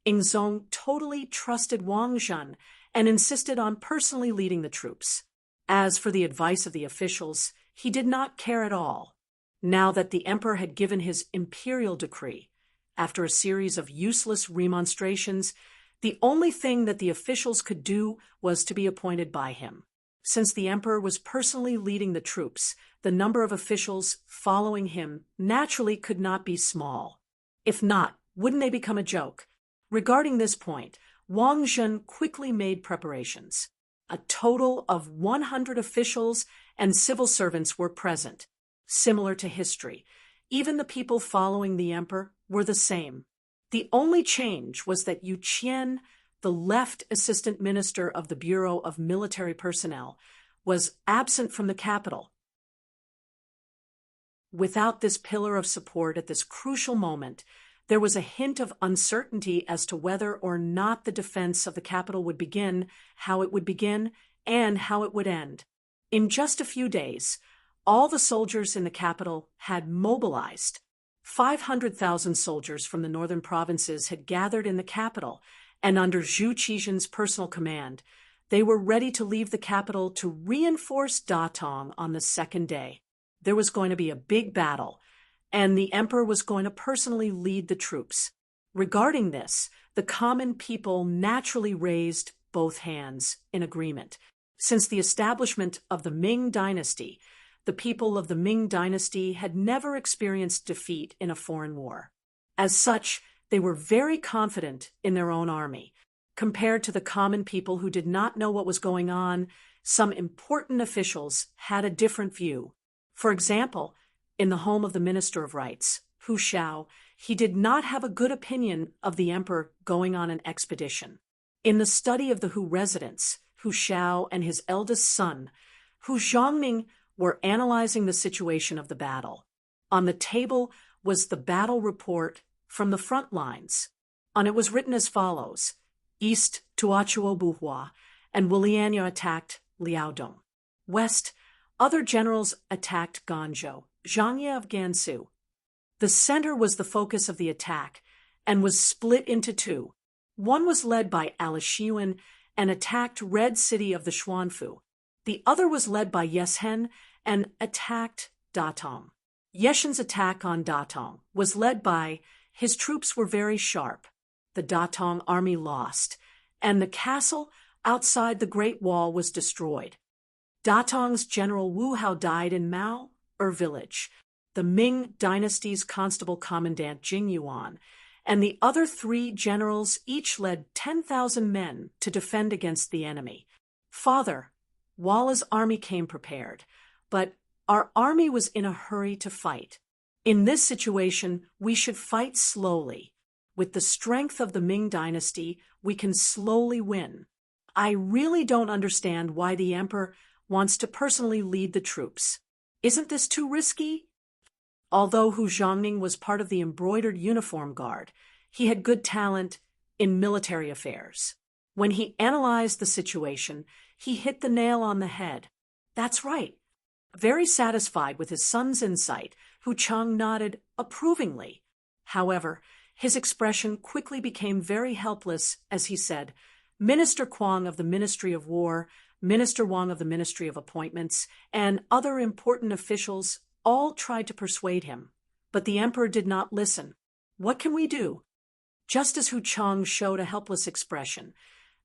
Ying Zong totally trusted Wang Zhen and insisted on personally leading the troops. As for the advice of the officials, he did not care at all. Now that the emperor had given his imperial decree, after a series of useless remonstrations, the only thing that the officials could do was to be appointed by him. Since the emperor was personally leading the troops, the number of officials following him naturally could not be small. If not, wouldn't they become a joke? Regarding this point, Wang Zhen quickly made preparations. A total of 100 officials and civil servants were present. Similar to history, even the people following the emperor were the same. The only change was that Yu Qian, the left assistant minister of the Bureau of Military Personnel, was absent from the capital. Without this pillar of support at this crucial moment, there was a hint of uncertainty as to whether or not the defense of the capital would begin, how it would begin, and how it would end. In just a few days, all the soldiers in the capital had mobilized. 500,000 soldiers from the northern provinces had gathered in the capital, and under Zhu Qizhen's personal command, they were ready to leave the capital to reinforce Datong on the second day. There was going to be a big battle, and the emperor was going to personally lead the troops. Regarding this, the common people naturally raised both hands in agreement. Since the establishment of the Ming dynasty, the people of the Ming dynasty had never experienced defeat in a foreign war. As such, they were very confident in their own army. Compared to the common people who did not know what was going on, some important officials had a different view. For example, in the home of the Minister of Rights, Hu Xiao, he did not have a good opinion of the emperor going on an expedition. In the study of the Hu residence, Hu Xiao and his eldest son, Hu Zhongming, were analyzing the situation of the battle. On the table was the battle report from the front lines. On it was written as follows: East, Tuachuo Buhua and Wulianya attacked Liaodong. West, other generals attacked Ganzhou, Zhangye of Gansu. The center was the focus of the attack and was split into two. One was led by Alishiwen and attacked Red City of the Xuanfu. The other was led by Yeshen and attacked Datong. Yeshen's attack on Datong was led by his troops were very sharp. The Datong army lost, and the castle outside the Great Wall was destroyed. Datong's general Wu Hao died in Mao, village. The Ming dynasty's constable commandant Jing Yuan and the other 3 generals each led 10,000 men to defend against the enemy. Father, Walla's army came prepared, but our army was in a hurry to fight. In this situation, we should fight slowly. With the strength of the Ming dynasty, we can slowly win. I really don't understand why the emperor wants to personally lead the troops. Isn't this too risky? Although Hu Zhongning was part of the embroidered uniform guard, he had good talent in military affairs. When he analyzed the situation, he hit the nail on the head. That's right. Very satisfied with his son's insight, Hu Chang nodded approvingly. However, his expression quickly became very helpless as he said, Minister Kwang of the Ministry of War, Minister Wang of the Ministry of Appointments, and other important officials all tried to persuade him, but the emperor did not listen. What can we do? Just as Hu Chang showed a helpless expression,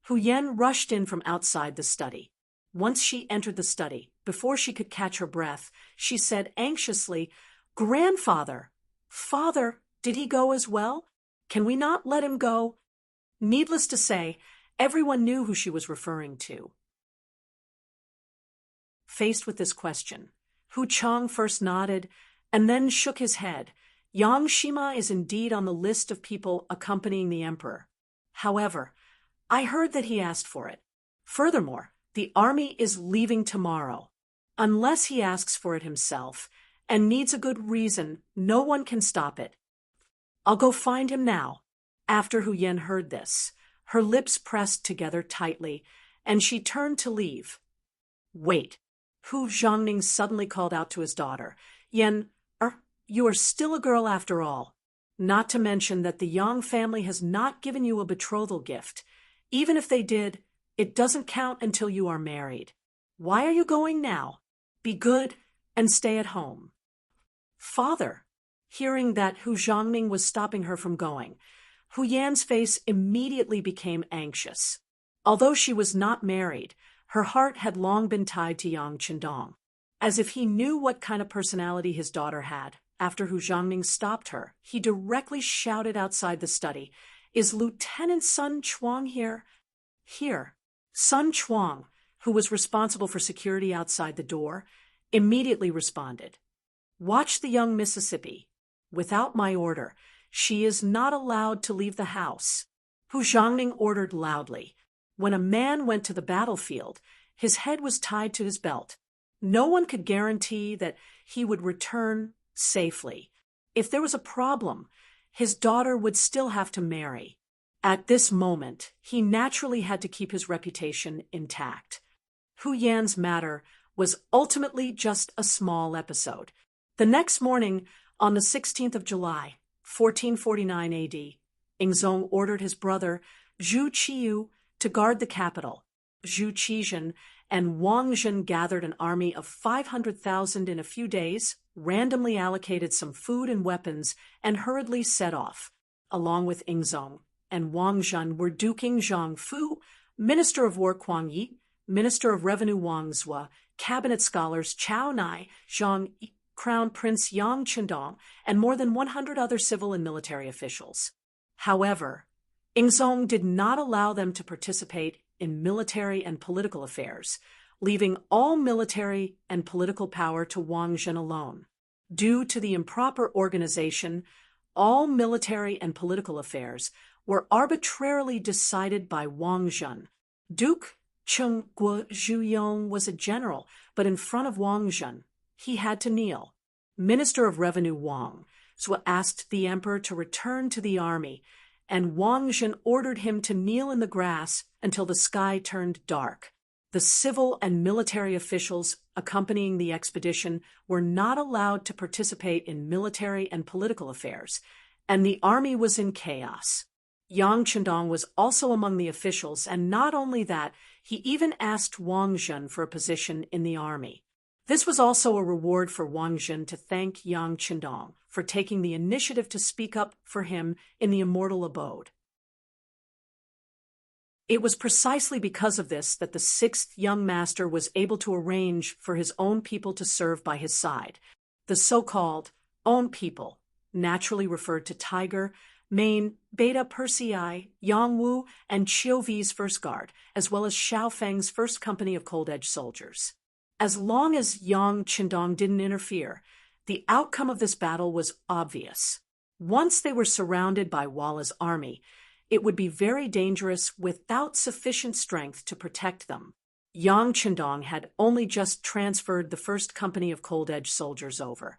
Hu Yan rushed in from outside the study. Once she entered the study, before she could catch her breath, she said anxiously, Grandfather! Father, did he go as well? Can we not let him go? Needless to say, everyone knew who she was referring to. Faced with this question, Hu Chang first nodded and then shook his head. Yang Shima is indeed on the list of people accompanying the emperor. However, I heard that he asked for it. Furthermore, the army is leaving tomorrow. Unless he asks for it himself and needs a good reason, no one can stop it. I'll go find him now. After Hu Yan heard this, her lips pressed together tightly, and she turned to leave. Wait. Hu Zhongning suddenly called out to his daughter, Yan, you are still a girl after all. Not to mention that the Yang family has not given you a betrothal gift. Even if they did, it doesn't count until you are married. Why are you going now? Be good and stay at home. Father, hearing that Hu Zhongning was stopping her from going, Hu Yan's face immediately became anxious. Although she was not married, Her heart had long been tied to Yang Qindong. As if he knew what kind of personality his daughter had, after Hu Zhangning stopped her, he directly shouted outside the study, "Is Lieutenant Sun Chuang here?" "Here." Sun Chuang, who was responsible for security outside the door, immediately responded, "Watch the young Mississippi. Without my order, she is not allowed to leave the house." Hu Zhangning ordered loudly. When a man went to the battlefield, his head was tied to his belt. No one could guarantee that he would return safely. If there was a problem, his daughter would still have to marry. At this moment, he naturally had to keep his reputation intact. Hu Yan's matter was ultimately just a small episode. The next morning, on the 16th of July, 1449 AD, Ingzong ordered his brother, Zhu Qiyu, to guard the capital. Zhu Qizhen and Wang Zhen gathered an army of 500,000 in a few days, randomly allocated some food and weapons, and hurriedly set off. Along with Ingzong and Wang Zhen were Duking Zhang Fu, Minister of War Kuang Yi, Minister of Revenue Wang Zhua, cabinet scholars Chao Nai, Zhang Yi, Crown Prince Yang Qindong, and more than 100 other civil and military officials. However, Ingzong did not allow them to participate in military and political affairs, leaving all military and political power to Wang Zhen alone. Due to the improper organization, all military and political affairs were arbitrarily decided by Wang Zhen. Duke Cheng Guo Zhuyong was a general, but in front of Wang Zhen, he had to kneel. Minister of Revenue Wang Zhua asked the emperor to return to the army, and Wang Zhen ordered him to kneel in the grass until the sky turned dark. The civil and military officials accompanying the expedition were not allowed to participate in military and political affairs, and the army was in chaos. Yang Qindong was also among the officials, and not only that, he even asked Wang Zhen for a position in the army. This was also a reward for Wang Zhen to thank Yang Qindong for taking the initiative to speak up for him in the immortal abode. It was precisely because of this that the sixth young master was able to arrange for his own people to serve by his side. The so-called own people naturally referred to Tiger, Main, Beta Persei, Yangwu, and Qiuvi's first guard, as well as Xiao Feng's first company of cold-edge soldiers. As long as Yang Qindong didn't interfere, the outcome of this battle was obvious. Once they were surrounded by Walla's army, it would be very dangerous without sufficient strength to protect them. Yang Qindong had only just transferred the first company of cold-edge soldiers over,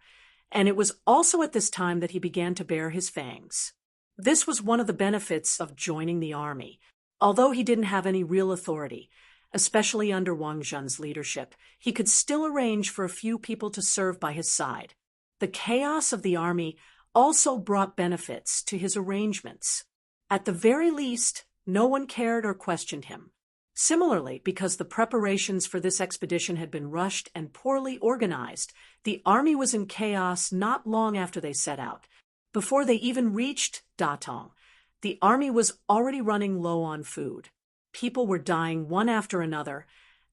and it was also at this time that he began to bare his fangs. This was one of the benefits of joining the army. Although he didn't have any real authority, especially under Wang Zhen's leadership, he could still arrange for a few people to serve by his side. The chaos of the army also brought benefits to his arrangements. At the very least, no one cared or questioned him. Similarly, because the preparations for this expedition had been rushed and poorly organized, the army was in chaos not long after they set out. Before they even reached Datong, the army was already running low on food. People were dying one after another,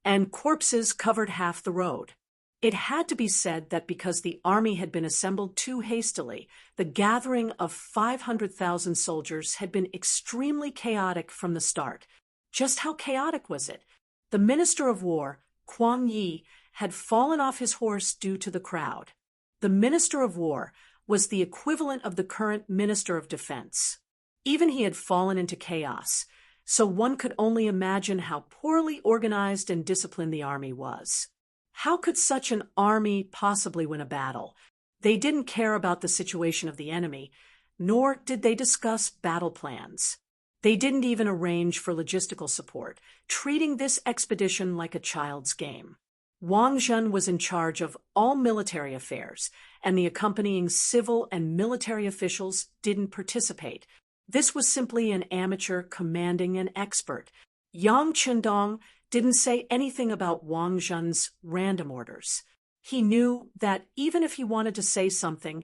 and corpses covered half the road. It had to be said that because the army had been assembled too hastily, the gathering of 500,000 soldiers had been extremely chaotic from the start. Just how chaotic was it? The Minister of War, Kuang Yi, had fallen off his horse due to the crowd. The Minister of War was the equivalent of the current Minister of Defense. Even he had fallen into chaos, so one could only imagine how poorly organized and disciplined the army was. How could such an army possibly win a battle? They didn't care about the situation of the enemy, nor did they discuss battle plans. They didn't even arrange for logistical support, treating this expedition like a child's game. Wang Zhen was in charge of all military affairs, and the accompanying civil and military officials didn't participate. This was simply an amateur commanding an expert. Yang Qindong didn't say anything about Wang Zhen's random orders. He knew that even if he wanted to say something,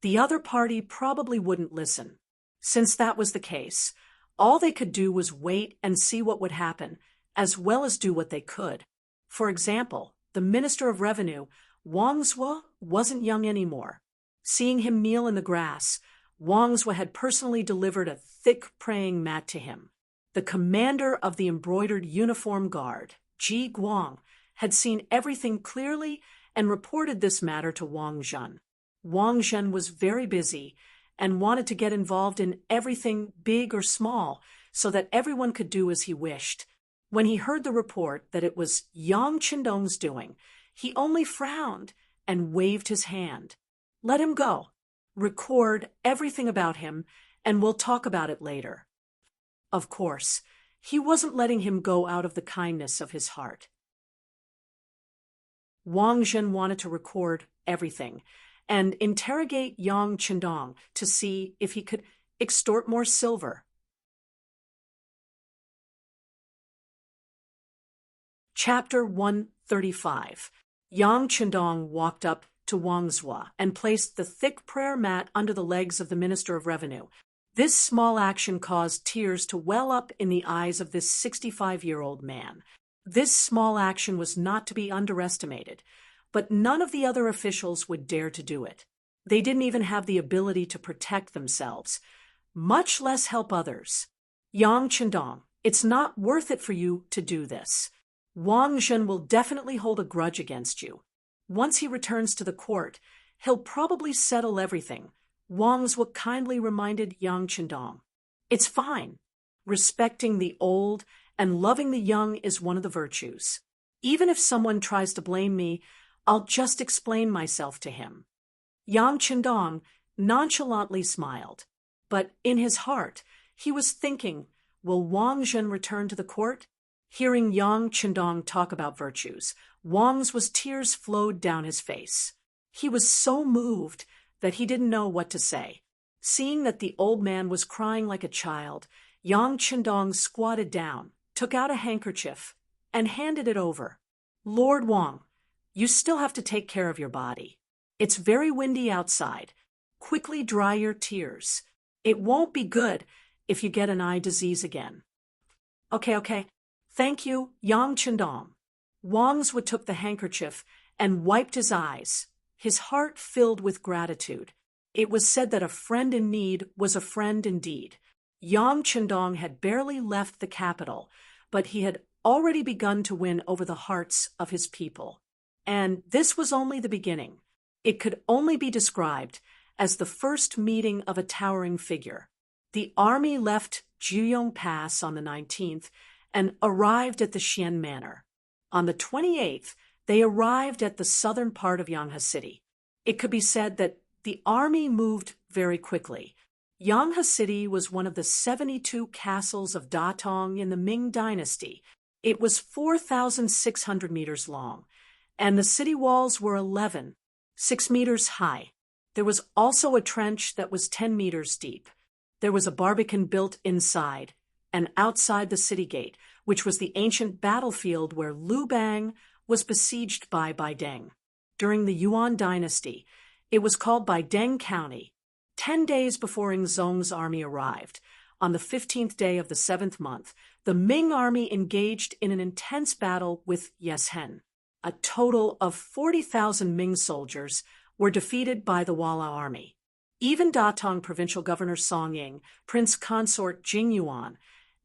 the other party probably wouldn't listen. Since that was the case, all they could do was wait and see what would happen, as well as do what they could. For example, the Minister of Revenue, Wang Zhuo, wasn't young anymore. Seeing him kneel in the grass, Wang Zhuo had personally delivered a thick praying mat to him. The commander of the embroidered uniform guard, Ji Guang, had seen everything clearly and reported this matter to Wang Zhen. Wang Zhen was very busy and wanted to get involved in everything big or small so that everyone could do as he wished. When he heard the report that it was Yang Qindong's doing, he only frowned and waved his hand. Let him go. Record everything about him, and we'll talk about it later. Of course, he wasn't letting him go out of the kindness of his heart. Wang Zhen wanted to record everything and interrogate Yang Qindong to see if he could extort more silver. Chapter 135. Yang Qindong walked up to Wang Zhuo and placed the thick prayer mat under the legs of the Minister of Revenue. This small action caused tears to well up in the eyes of this 65-year-old man. This small action was not to be underestimated, but none of the other officials would dare to do it. They didn't even have the ability to protect themselves, much less help others. Yang Qindong, it's not worth it for you to do this. Wang Zhen will definitely hold a grudge against you. Once he returns to the court, he'll probably settle everything. Wang Zhuo kindly reminded Yang Qindong. It's fine. Respecting the old and loving the young is one of the virtues. Even if someone tries to blame me, I'll just explain myself to him. Yang Qindong nonchalantly smiled, but in his heart, he was thinking, will Wang Zhen return to the court? Hearing Yang Qindong talk about virtues, Wang's tears flowed down his face. He was so moved that he didn't know what to say. Seeing that the old man was crying like a child, Yang Qindong squatted down, took out a handkerchief, and handed it over. Lord Wang, you still have to take care of your body. It's very windy outside. Quickly dry your tears. It won't be good if you get an eye disease again. Okay. Thank you, Yang Qindong. Wang Zhuo took the handkerchief and wiped his eyes, his heart filled with gratitude. It was said that a friend in need was a friend indeed. Yang Qindong had barely left the capital, but he had already begun to win over the hearts of his people. And this was only the beginning. It could only be described as the first meeting of a towering figure. The army left Juyong Pass on the 19th and arrived at the Xian Manor. On the 28th, they arrived at the southern part of Yanghe City. It could be said that the army moved very quickly. Yanghe City was one of the 72 castles of Datong in the Ming dynasty. It was 4,600 meters long, and the city walls were 6 meters high. There was also a trench that was 10 meters deep. There was a barbican built inside and outside the city gate, which was the ancient battlefield where Liu Bang was besieged by Baideng. During the Yuan dynasty, it was called Baideng County. 10 days before Ingzong's army arrived, on the 15th day of the 7th month, the Ming army engaged in an intense battle with Yeshen. A total of 40,000 Ming soldiers were defeated by the Wala army. Even Datong provincial governor Song Ying, prince consort Jing Yuan,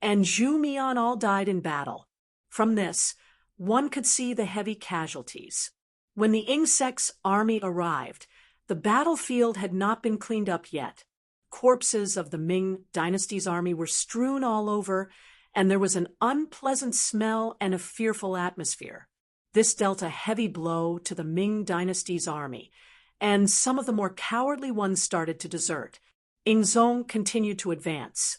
and Zhu Mian all died in battle. From this, one could see the heavy casualties. When the Ingsek's army arrived, the battlefield had not been cleaned up yet. Corpses of the Ming dynasty's army were strewn all over, and there was an unpleasant smell and a fearful atmosphere. This dealt a heavy blow to the Ming dynasty's army, and some of the more cowardly ones started to desert. Ingzong continued to advance.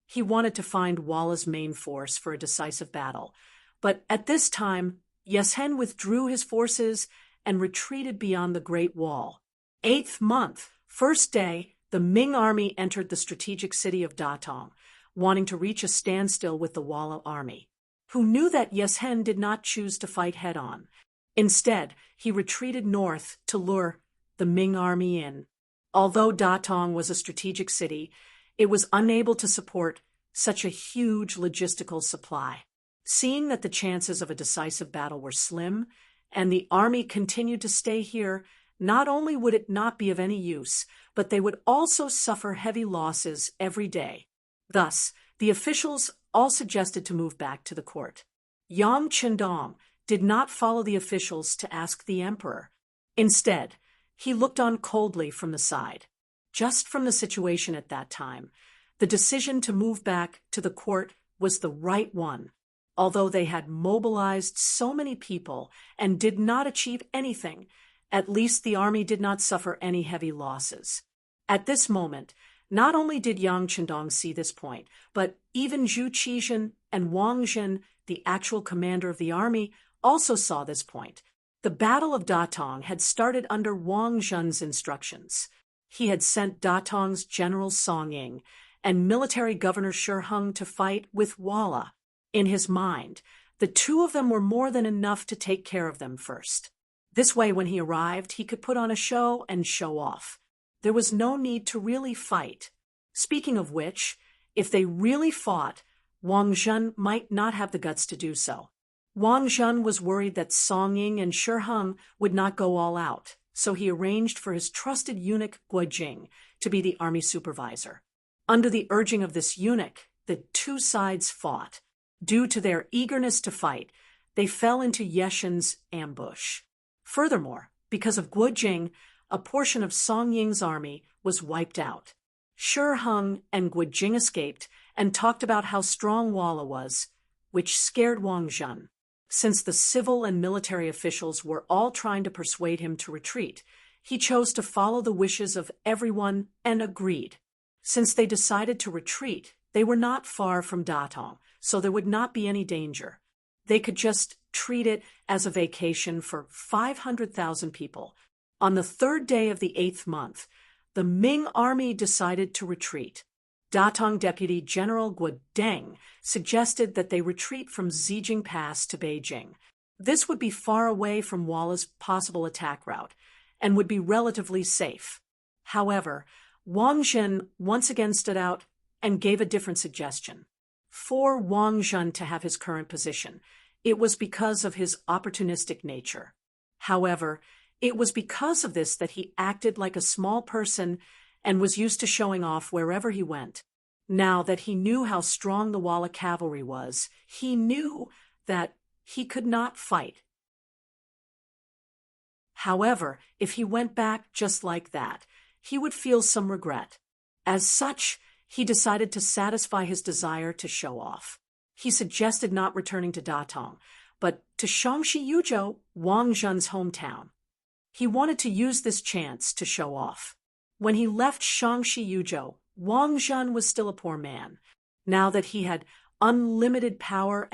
He wanted to find Wala's main force for a decisive battle, but at this time, Yeshen withdrew his forces and retreated beyond the Great Wall. 8th month, first day, the Ming army entered the strategic city of Datong, wanting to reach a standstill with the Wala army, who knew that Yeshen did not choose to fight head-on. Instead, he retreated north to lure the Ming army in. Although Datong was a strategic city, it was unable to support such a huge logistical supply. Seeing that the chances of a decisive battle were slim, and the army continued to stay here, not only would it not be of any use, but they would also suffer heavy losses every day. Thus, the officials all suggested to move back to the court. Yang Qindong did not follow the officials to ask the emperor. Instead, he looked on coldly from the side. Just from the situation at that time, the decision to move back to the court was the right one. Although they had mobilized so many people and did not achieve anything, at least the army did not suffer any heavy losses. At this moment, not only did Yang Qindong see this point, but even Zhu Qizhen and Wang Zhen, the actual commander of the army, also saw this point. The Battle of Datong had started under Wang Zhen's instructions. He had sent Datong's General Song Ying and military governor Shi Heng to fight with Walla. In his mind, the two of them were more than enough to take care of them first. This way, when he arrived, he could put on a show and show off. There was no need to really fight. Speaking of which, if they really fought, Wang Zhen might not have the guts to do so. Wang Zhen was worried that Song Ying and Shi Heng would not go all out, so he arranged for his trusted eunuch Guojing to be the army supervisor. Under the urging of this eunuch, the two sides fought. Due to their eagerness to fight, they fell into Yeshen's ambush. Furthermore, because of Guojing, a portion of Song Ying's army was wiped out. Shi Heng and Guojing escaped and talked about how strong Walla was, which scared Wang Zhen. Since the civil and military officials were all trying to persuade him to retreat, he chose to follow the wishes of everyone and agreed. Since they decided to retreat, they were not far from Datong, so there would not be any danger. They could just treat it as a vacation for 500,000 people. On the third day of the 8th month, the Ming army decided to retreat. Datong Deputy General Guodeng suggested that they retreat from Zijing Pass to Beijing. This would be far away from Walla's possible attack route and would be relatively safe. However, Wang Zhen once again stood out and gave a different suggestion. For Wang Zhen to have his current position, it was because of his opportunistic nature. However, it was because of this that he acted like a small person and was used to showing off wherever he went. Now that he knew how strong the Walla cavalry was, he knew that he could not fight. However, if he went back just like that, he would feel some regret. As such, he decided to satisfy his desire to show off. He suggested not returning to Datong, but to Shaanxi Yuzhou, Wang Zhen's hometown. He wanted to use this chance to show off. When he left Shaanxi Yuzhou, Wang Zhen was still a poor man. Now that he had unlimited power,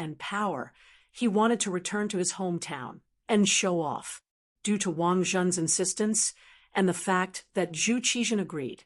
he wanted to return to his hometown and show off. Due to Wang Zhen's insistence and the fact that Zhu Qizhen agreed,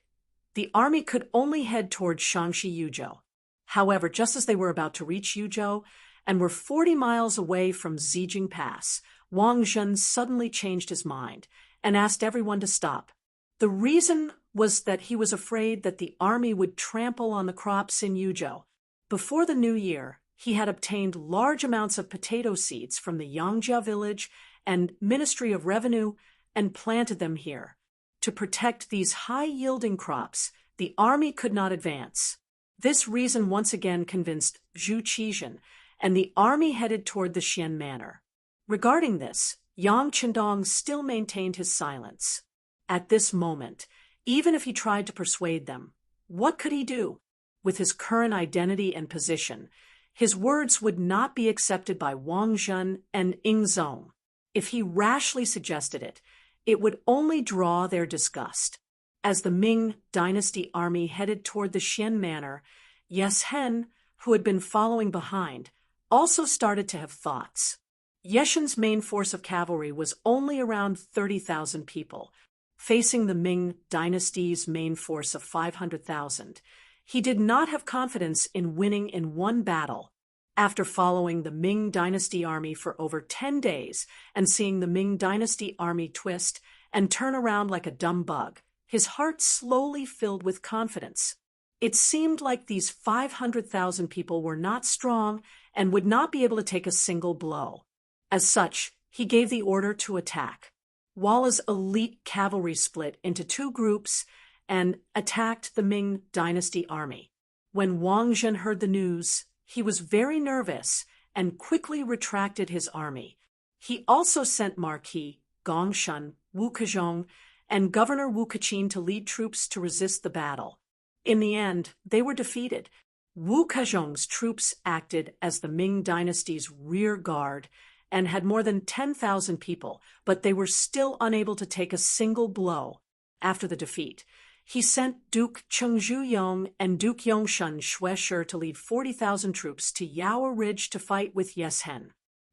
the army could only head toward Shaanxi Yuzhou. However, just as they were about to reach Yuzhou and were 40 miles away from Zijing Pass, Wang Zhen suddenly changed his mind and asked everyone to stop. The reason was that he was afraid that the army would trample on the crops in Yuzhou. Before the new year, he had obtained large amounts of potato seeds from the Yangjia village and Ministry of Revenue and planted them here. To protect these high-yielding crops, the army could not advance. This reason once again convinced Zhu Qizhen, and the army headed toward the Xian Manor. Regarding this, Yang Qindong still maintained his silence. At this moment, even if he tried to persuade them, what could he do? With his current identity and position, his words would not be accepted by Wang Zhen and Ying Zong. If he rashly suggested it, it would only draw their disgust. As the Ming dynasty army headed toward the Xian Manor, Yes Hen, who had been following behind, also started to have thoughts. Yeshen's main force of cavalry was only around 30,000 people, facing the Ming dynasty's main force of 500,000. He did not have confidence in winning in one battle. After following the Ming dynasty army for over 10 days and seeing the Ming dynasty army twist and turn around like a dumb bug, his heart slowly filled with confidence. It seemed like these 500,000 people were not strong and would not be able to take a single blow. As such, he gave the order to attack. Walla's elite cavalry split into two groups and attacked the Ming dynasty army. When Wang Zhen heard the news, he was very nervous and quickly retracted his army. He also sent Marquis Gong Shun, Wu Kezhong, and Governor Wu Kaqin to lead troops to resist the battle. In the end, they were defeated. Wu Kezhong's troops acted as the Ming dynasty's rear guard and had more than 10,000 people, but they were still unable to take a single blow. After the defeat, he sent Duke Chengzhu Yong and Duke Yongshun Shueshi to lead 40,000 troops to Yaowa Ridge to fight with Yeshen.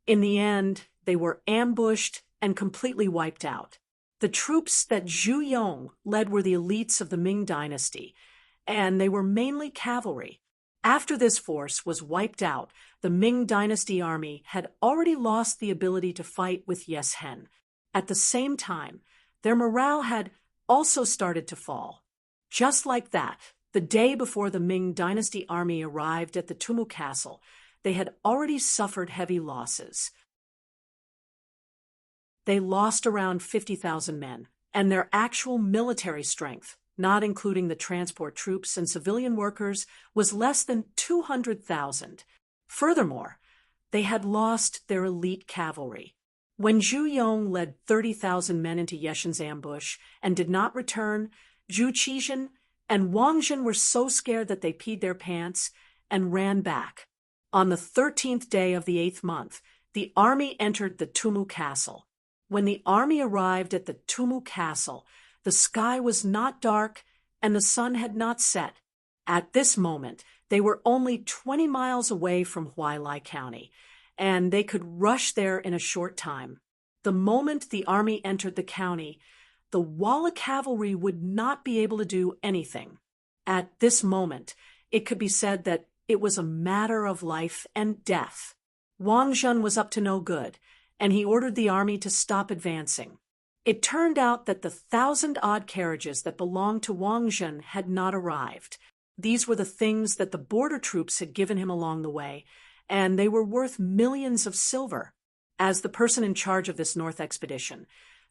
In the end, they were ambushed and completely wiped out. The troops that Zhu Yong led were the elites of the Ming dynasty, and they were mainly cavalry. After this force was wiped out, the Ming dynasty army had already lost the ability to fight with Yeshen. At the same time, their morale had also started to fall. Just like that, the day before the Ming dynasty army arrived at the Tumu Castle, they had already suffered heavy losses. They lost around 50,000 men, and their actual military strength, not including the transport troops and civilian workers, was less than 200,000. Furthermore, they had lost their elite cavalry. When Zhu Yong led 30,000 men into Yeshen's ambush and did not return, Zhu Qizhen and Wang Zhen were so scared that they peed their pants and ran back. On the 13th day of the 8th month, the army entered the Tumu Castle. When the army arrived at the Tumu Castle, the sky was not dark and the sun had not set. At this moment, they were only 20 miles away from Huailai County, and they could rush there in a short time. The moment the army entered the county, the Walla cavalry would not be able to do anything. At this moment, it could be said that it was a matter of life and death. Wang Zhen was up to no good, and he ordered the army to stop advancing. It turned out that the 1,000-odd carriages that belonged to Wang Zhen had not arrived. These were the things that the border troops had given him along the way, and they were worth millions of silver. As the person in charge of this north expedition,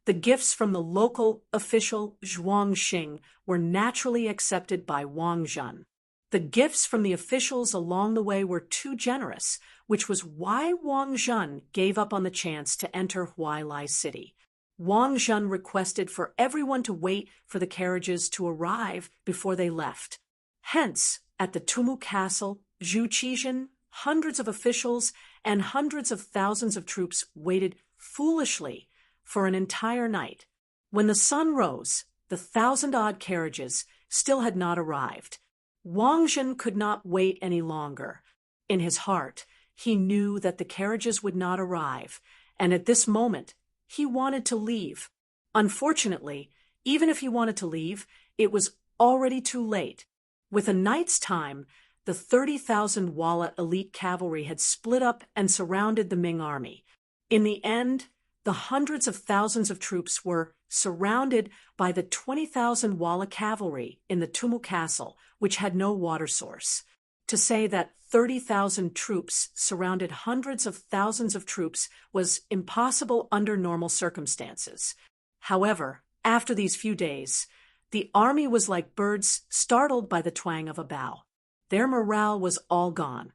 the gifts from the local official Zhuang Xing were naturally accepted by Wang Zhen. The gifts from the officials along the way were too generous, which was why Wang Zhen gave up on the chance to enter Huailai City. Wang Zhen requested for everyone to wait for the carriages to arrive before they left. Hence, at the Tumu Castle, Zhu Qizhen, hundreds of officials, and hundreds of thousands of troops waited foolishly for an entire night. When the sun rose, the 1,000-odd carriages still had not arrived. Wang Zhen could not wait any longer. In his heart, he knew that the carriages would not arrive, and at this moment, he wanted to leave. Unfortunately, even if he wanted to leave, it was already too late. With a night's time, the 30,000 Walla elite cavalry had split up and surrounded the Ming army. In the end, the hundreds of thousands of troops were surrounded by the 20,000 Walla cavalry in the Tumu Castle, which had no water source. To say that 30,000 troops surrounded hundreds of thousands of troops was impossible under normal circumstances. However, after these few days, the army was like birds startled by the twang of a bow. Their morale was all gone,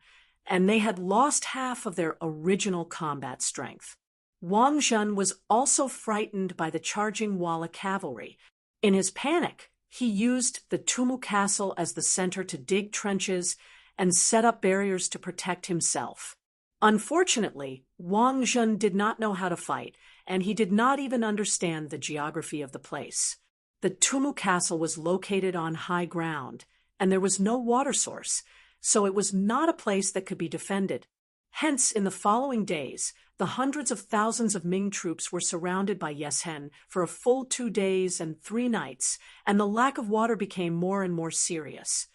and they had lost half of their original combat strength. Wang Zhen was also frightened by the charging Walla cavalry. In his panic, he used the Tumu Castle as the center to dig trenches and set up barriers to protect himself. Unfortunately, Wang Zhen did not know how to fight, and he did not even understand the geography of the place. The Tumu Castle was located on high ground, and there was no water source, so it was not a place that could be defended. Hence, in the following days, the hundreds of thousands of Ming troops were surrounded by Yeshen for a full 2 days and 3 nights, and the lack of water became more and more serious.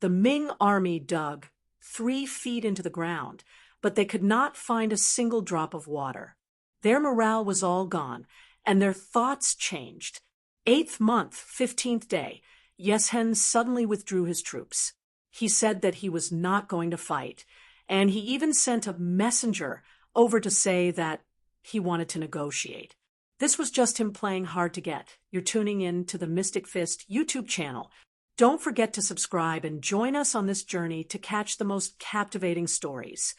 The Ming army dug 3 feet into the ground, but they could not find a single drop of water. Their morale was all gone, and their thoughts changed. 8th month, 15th day, Yeshen suddenly withdrew his troops. He said that he was not going to fight, and he even sent a messenger over to say that he wanted to negotiate. This was just him playing hard to get. You're tuning in to the Mystic Fist YouTube channel. Don't forget to subscribe and join us on this journey to catch the most captivating stories.